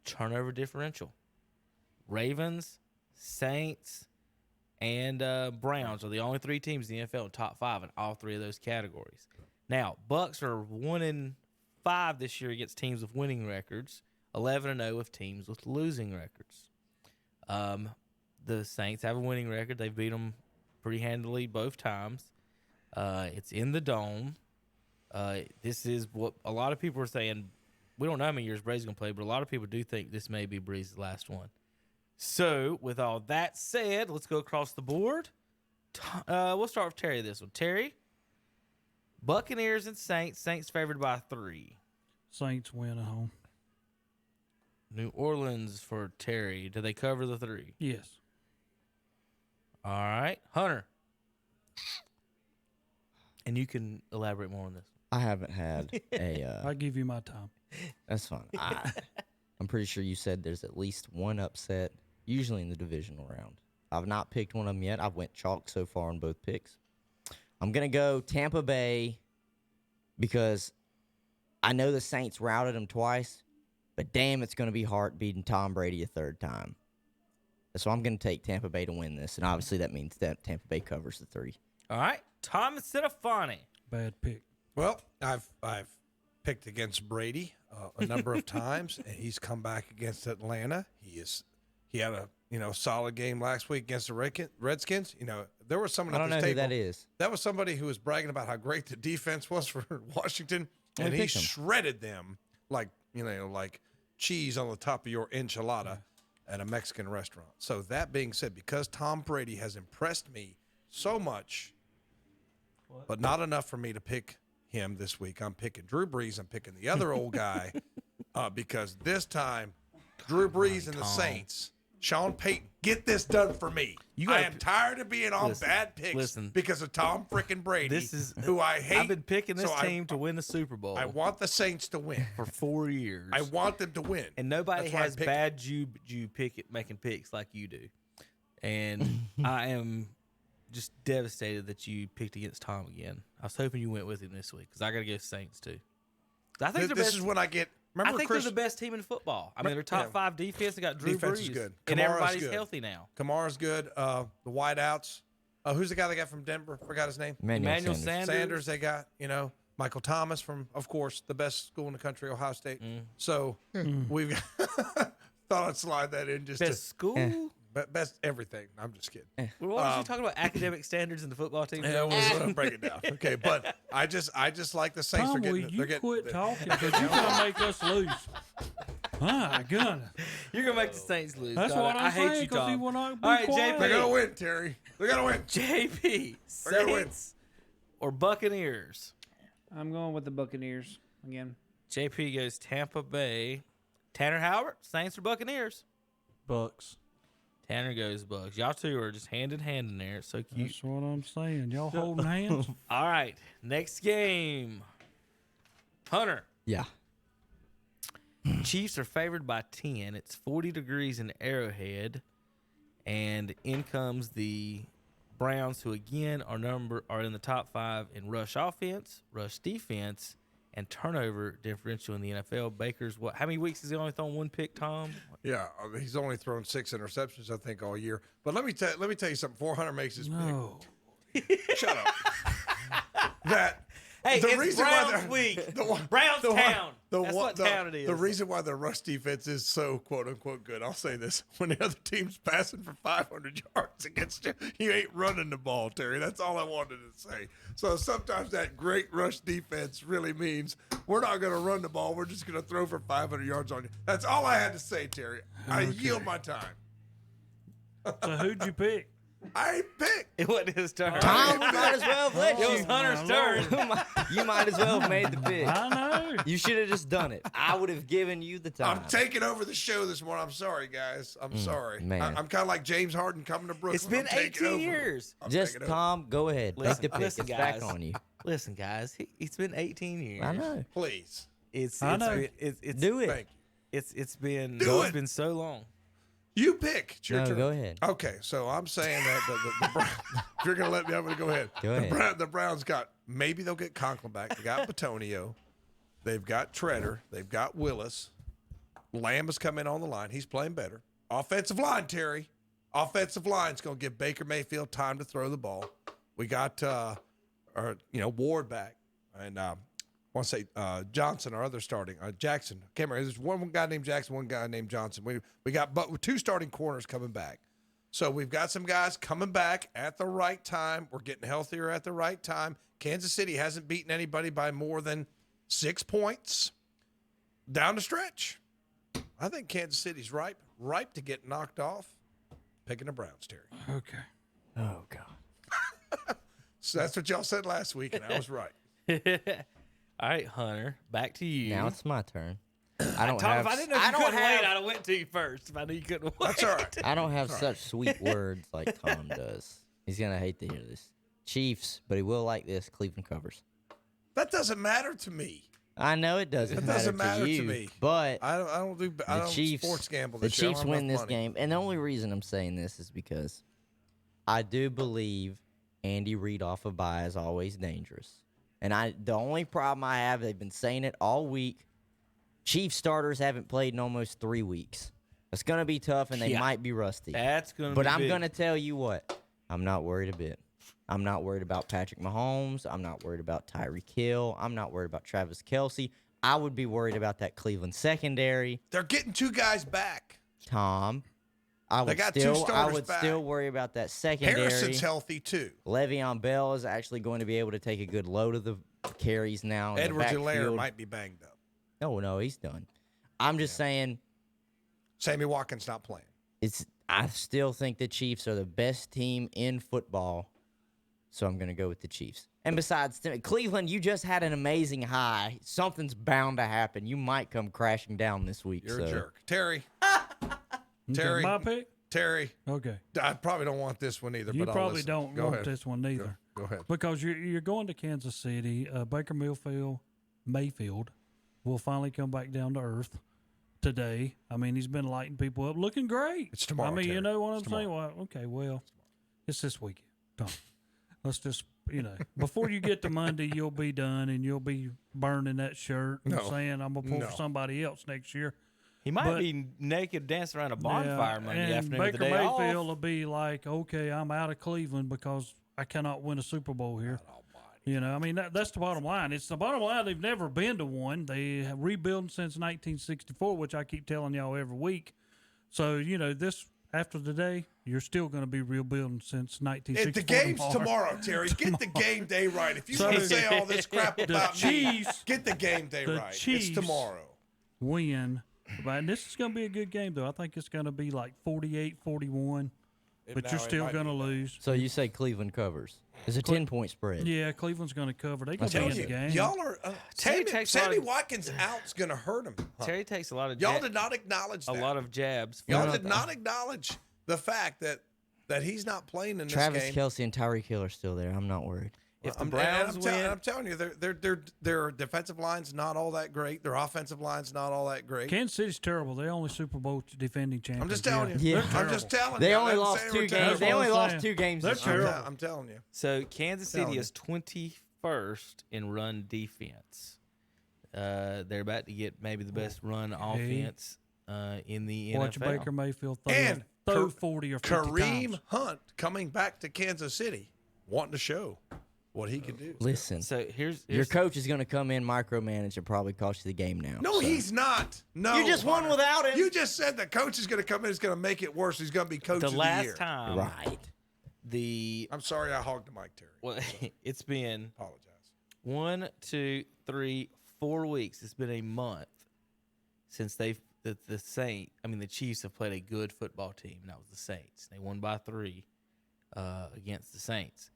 turnover differential. Ravens, Saints, and Browns are the only 3 teams in the NFL in top 5 in all 3 of those categories. Now, Bucks are 1-5 this year against teams with winning records, 11-0 with teams with losing records. The Saints have a winning record. They've beat them pretty handily both times. It's in the Dome. This is what a lot of people are saying. We don't know how many years Brady's going to play, but a lot of people do think this may be Brees' last one. So, with all that said, let's go across the board. We'll start with Terry this one. Terry, Buccaneers and Saints. Saints favored by 3. Saints win at home. New Orleans for Terry. Do they cover the 3? Yes. All right. Hunter. And you can elaborate more on this. I haven't had a. I'll give you my time. That's fine. I'm pretty sure you said there's at least one upset, usually in the divisional round. I've not picked one of them yet. I've went chalk so far on both picks. I'm going to go Tampa Bay because I know the Saints routed them twice, but damn, it's going to be hard beating Tom Brady a 3rd time. So I'm going to take Tampa Bay to win this, and obviously that means that Tampa Bay covers the 3. All right. Tom Cinefani. Bad pick. Well, I've picked against Brady a number of times, and he's come back against Atlanta. He had a solid game last week against the Redskins. There was someone. I don't know who that is. That was somebody who was bragging about how great the defense was for Washington, and he shredded them like cheese on the top of your enchilada at a Mexican restaurant. So that being said, because Tom Brady has impressed me so much, but not enough for me to pick him this week, I'm picking Drew Brees. I'm picking the other old guy because this time, Drew Brees and the Saints, Sean Payton, get this done for me. I am tired of being on bad picks because of Tom frickin' Brady, who I hate. I've been picking this team to win the Super Bowl. I want the Saints to win for 4 years. I want them to win, and nobody has bad you making picks like you do. And I am just devastated that you picked against Tom again. I was hoping you went with him this week because I got to go Saints too. I think this is when I get. Remember, I think they're the best team in football. I mean, they're top 5 defense. They got Drew defense Brees. Is good. And everybody's good. healthy now. Kamara's good. The wideouts. Who's the guy they got from Denver? Forgot his name. Emmanuel Sanders. They got Michael Thomas from, of course, the best school in the country, Ohio State. So we've got, thought I'd slide that in just best school. Best everything. I'm just kidding. Well, what was you talking about? Academic standards in the football team? Yeah, we'll break it down. Okay, but I just like the Saints. Tom, will you quit talking because you're gonna make us lose. My goodness. You're gonna make the Saints lose. That's what I'm I hate saying, you, Tom. he will not be All right, quiet. JP. They're gonna win, Terry. They're gonna win. JP. Saints or Buccaneers? I'm going with the Buccaneers again. JP goes Tampa Bay. Tanner Howard, Saints or Buccaneers? Bucks. Tanner goes Bucks. Y'all two are just hand in hand in there. It's so cute. That's what I'm saying. Y'all holding hands? All right. Next game. Hunter. Yeah. Chiefs are favored by 10. It's 40 degrees in Arrowhead. And in comes the Browns, who again are in the top 5 in rush offense, rush defense, and turnover differential in the NFL. Baker's how many weeks has he only thrown one pick, Tom? Yeah, he's only thrown 6 interceptions, I think, all year. But let me tell you something. 400 makes his pick. Shut up. Hey, the it's reason Browns why week. Browns town. That's what town it is. The reason why their rush defense is so quote unquote good, I'll say this: when the other team's passing for 500 yards against you, you ain't running the ball, Terry. That's all I wanted to say. So sometimes that great rush defense really means we're not going to run the ball. We're just going to throw for 500 yards on you. That's all I had to say, Terry. I yield my time. So who'd you pick? I ain't picked. It wasn't his turn. Tom might as well have let It you. was Hunter's turn. You might as well have made the pick. I know. You should have just done it. I would have given you the time. I'm taking over the show this morning. I'm sorry, guys. I'm sorry. man. I'm kind of like James Harden coming to Brooklyn. It's been I'm taking 18 over. years. I'm Just taking over. Tom, go ahead. Listen, Make the pick. listen, It's guys. back on you. Listen, guys. It's been 18 years. I know. Please. I know. It's Do it. Thank you. It's been Do it's it. been so long. You pick. It's your No, turn. go ahead. Okay, so I'm saying that the Browns, if you're going to let me, I'm going to go ahead. Go ahead. The Browns got, maybe they'll get Conklin back. They got Batonio. They've got Treader. They've got Willis. Lamb has come in on the line. He's playing better. Offensive line, Terry. Offensive line's going to give Baker Mayfield time to throw the ball. We got, Ward back. And I want to say Johnson, our other starting. Jackson. Can't remember. There's one guy named Jackson, one guy named Johnson. We got two starting corners coming back. So we've got some guys coming back at the right time. We're getting healthier at the right time. Kansas City hasn't beaten anybody by more than 6 points down the stretch. I think Kansas City's ripe to get knocked off. Picking the Browns, Terry. Okay. Oh, God. So that's what y'all said last week, and I was right. All right, Hunter, back to you. Now it's my turn. I don't Tom, have. if I didn't know you couldn't wait, I'd have went to you first. If I knew you couldn't wait. That's all right. I don't have such sweet words like Tom does. He's gonna hate to hear this. Chiefs, but he will like this. Cleveland covers. That doesn't matter to me. I know it doesn't. It doesn't matter to you, to me. But I don't the Chiefs sports gamble. The This year. I Chiefs don't have win enough this money. game, and the only reason I'm saying this is because I do believe Andy Reid off a bye is always dangerous. And the only problem I have, they've been saying it all week. Chiefs starters haven't played in almost 3 weeks. It's gonna be tough, and they might be rusty. That's gonna. But be I'm big. gonna tell you what, I'm not worried a bit. I'm not worried about Patrick Mahomes. I'm not worried about Tyreek Hill. I'm not worried about Travis Kelce. I would be worried about that Cleveland secondary. They're getting two guys back. Tom, I would got two still, starters I would back. still worry about that secondary. Harrison's healthy too. Le'Veon Bell is actually going to be able to take a good load of the carries now. In Edwards the and backfield. Lair might be banged up. No, he's done. I'm just saying. Sammy Watkins not playing. I still think the Chiefs are the best team in football, so I'm going to go with the Chiefs. And besides, Cleveland, you just had an amazing high. Something's bound to happen. You might come crashing down this week. You're a jerk, Terry. Okay, my pick? Terry. Okay. I probably don't want this one either. You but I'll probably listen. don't Go want ahead. this one neither. Go ahead. Because you're going to Kansas City. Baker Mayfield will finally come back down to earth today. I mean, he's been lighting people up, looking great. It's tomorrow, I mean, Terry. you know what I'm It's saying? Well, okay, well, it's this weekend. Tom. Let's just, before you get to Monday, you'll be done and you'll be burning that shirt and saying, I'm going to pull for somebody else next year. He might be naked dancing around a bonfire Monday afternoon with the Baker day Mayfield off. will be like, okay, I'm out of Cleveland because I cannot win a Super Bowl here. I mean, that's the bottom line. It's the bottom line. They've never been to one. They have rebuilt since 1964, which I keep telling y'all every week. So, this after today, you're still going to be rebuilding since 1964. The game's tomorrow, Terry. Get the game day right. If you want to say all this crap about me, get the game day right. Chiefs It's tomorrow. Win. And this is going to be a good game, though. I think it's going to be like 48-41, but you're still going to lose. So you say Cleveland covers. It's a 10-point spread. Yeah, Cleveland's going to cover. They're going to be in the game. Y'all are Terry Sammy Watkins out's going to hurt him. Terry takes a lot of. Y'all did not acknowledge that. a lot of jabs. Y'all did not acknowledge the fact that he's not playing in Travis this game. Kelce and Tyreek Hill are still there. I'm not worried. If the Browns win, I'm telling you, their defensive line's not all that great. Their offensive line's not all that great. Kansas City's terrible. They're only Super Bowl defending champions. I'm just telling you. Yeah. I'm just telling you. They I'm only not lost saying 2 we're games. terrible. They only That's what I'm lost saying. 2 games. They're this year. terrible. I'm telling you. So Kansas City Telling you. is 21st in run defense. They're about to get maybe the best run offense in the Watch NFL. Baker Mayfield And throw 40 or 50 Kareem times. Hunt coming back to Kansas City, wanting to show what he can do. Listen, So here's your coach is going to come in, micromanage, and probably cost you the game now. No, so. he's not. No, You just won Hunter. without him. You just said the coach is going to come in. He's going to make it worse. He's going to be coach the of the last year. time. Right. I'm sorry I hogged the mic, Terry. Well, it's been Apologize. 1, 2, 3, 4 weeks. It's been a month since the Chiefs have played a good football team. And that was the Saints. They won by 3. against the Saints.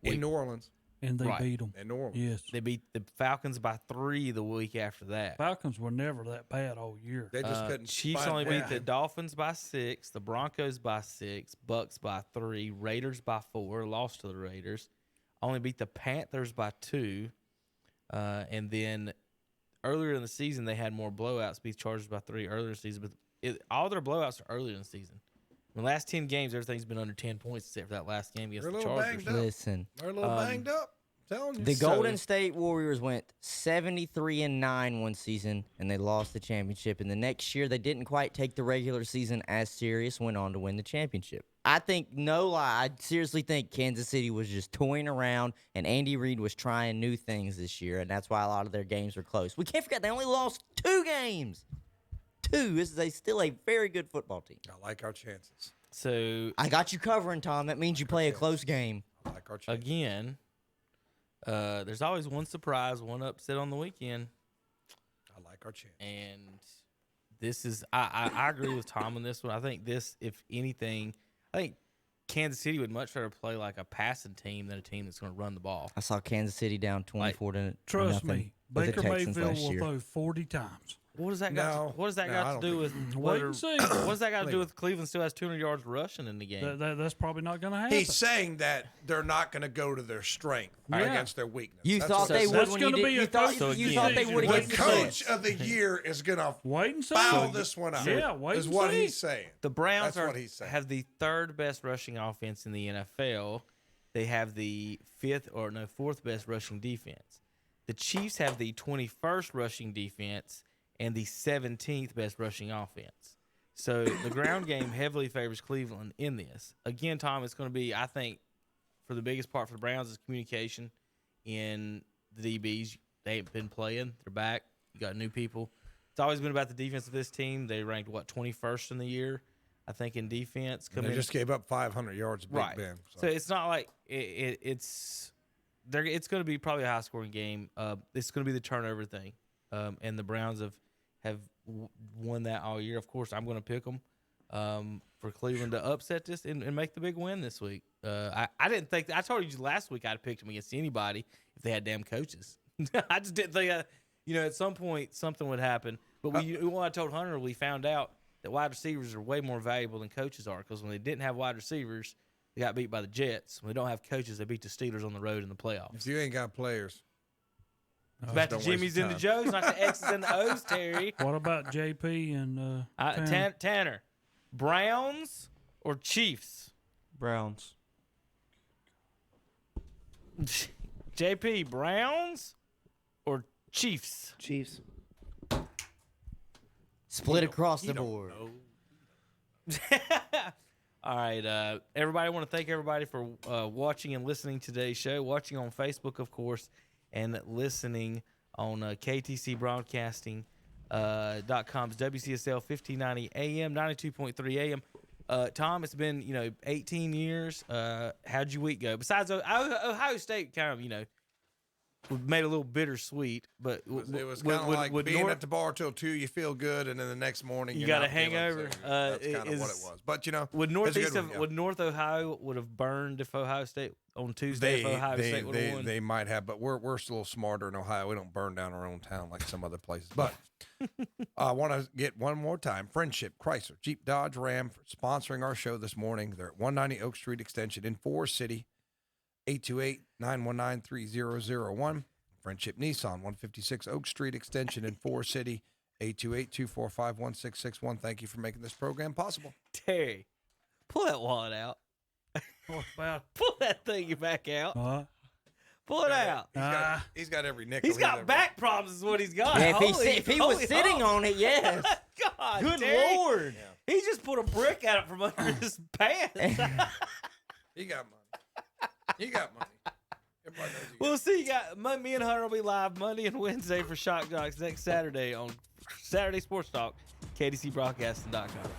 In New Orleans. And they beat them. In New Orleans. Yes. They beat the Falcons by 3 the week after that. Falcons were never that bad all year. They just couldn't. Chiefs only beat the Dolphins by 6, the Broncos by 6, Bucks by 3, Raiders by 4, lost to the Raiders. Only beat the Panthers by 2. And then earlier in the season, they had more blowouts, beat Chargers by 3 earlier in the season. But all their blowouts are earlier in the season. In the last 10 games, everything's been under 10 points except for that last game against the Chargers. Listen. They're a little banged up. I'm telling you. The Golden State Warriors went 73-9 one season, and they lost the championship. And the next year, they didn't quite take the regular season as serious, went on to win the championship. I think, no lie, I seriously think Kansas City was just toying around, and Andy Reid was trying new things this year, and that's why a lot of their games were close. We can't forget they only lost 2 games. 2. This is still a very good football team. I like our chances. So I got you covering, Tom. That means you play a close game. I like our chances. Again, there's always one surprise, one upset on the weekend. I like our chances. And this is I agree with Tom on this one. I think this, if anything, I think Kansas City would much rather play like a passing team than a team that's going to run the ball. I saw Kansas City down 24 to Trust nothing me, with the Baker Texans Mayfield last will year. throw 40 times. What does that got? What does that got to do with? Wait and see. What does that got to do with Cleveland still has 200 yards rushing in the game? That's probably not going to happen. He's saying that they're not going to go to their strength against their weakness. You That's thought what they he's would saying. when you did. You thought they would The against the coach Jets. of the year is going to wait and see. foul this one out. Yeah, wait is and what see. he's saying. The Browns That's what he's saying. have the 3rd best rushing offense in the NFL. They have the 4th best rushing defense. The Chiefs have the 21st rushing defense and the 17th best rushing offense. So the ground game heavily favors Cleveland in this. Again, Tom, it's going to be, I think, for the biggest part for the Browns is communication in the DBs. They ain't been playing. They're back. You got new people. It's always been about the defense of this team. They ranked, 21st in the year, I think, in defense. They just gave up 500 yards to Big Ben. So it's not like it's going to be probably a high-scoring game. It's going to be the turnover thing. And the Browns have won that all year. Of course, I'm going to pick them for Cleveland to upset this and make the big win this week. I didn't think – I told you last week I'd picked them against anybody if they had damn coaches. I just didn't think, at some point something would happen. But when I told Hunter, we found out that wide receivers are way more valuable than coaches are because when they didn't have wide receivers, they got beat by the Jets. When they don't have coaches, they beat the Steelers on the road in the playoffs. If you ain't got players. It's about the Jimmys and the Joes, not the X's and the O's, Terry. What about JP and Tanner? Browns or Chiefs? Browns. JP, Browns or Chiefs? Chiefs. Split across the board. All right, everybody, I want to thank everybody for watching and listening to today's show, watching on Facebook, of course, and listening on KTCBroadcasting.com's WCSL 1590 AM, 92.3 AM. Tom, it's been 18 years. How'd your week go? Besides Ohio State, kind of made a little bittersweet, but it was kind of like being at the bar till 2, you feel good, and then the next morning you you're got a not feeling hangover. so that's kind of what it was. But would North Ohio would have burned if Ohio State on Tuesday? If Ohio State would have won, they might have, but we're a little smarter in Ohio. We don't burn down our own town like some other places. But I want to get one more time. Friendship, Chrysler, Jeep, Dodge, Ram for sponsoring our show this morning. They're at 190 Oak Street Extension in Forest City. 828-919-3001. Friendship Nissan, 156 Oak Street Extension in Forest City. 828-245-1661. Thank you for making this program possible. Terry, pull that wallet out. What about? Pull that thing back out. Pull it out. He's got every nickel. He's got back problems is what he's got. Yeah, if he was sitting on it, yes. God, good Terry. Lord. Yeah. He just put a brick at it from under his pants. He got money. He got money. Everybody knows We'll see. Me and Hunter will be live Monday and Wednesday for Shock Jocks next Saturday on Saturday Sports Talk, KDCBroadcasting.com.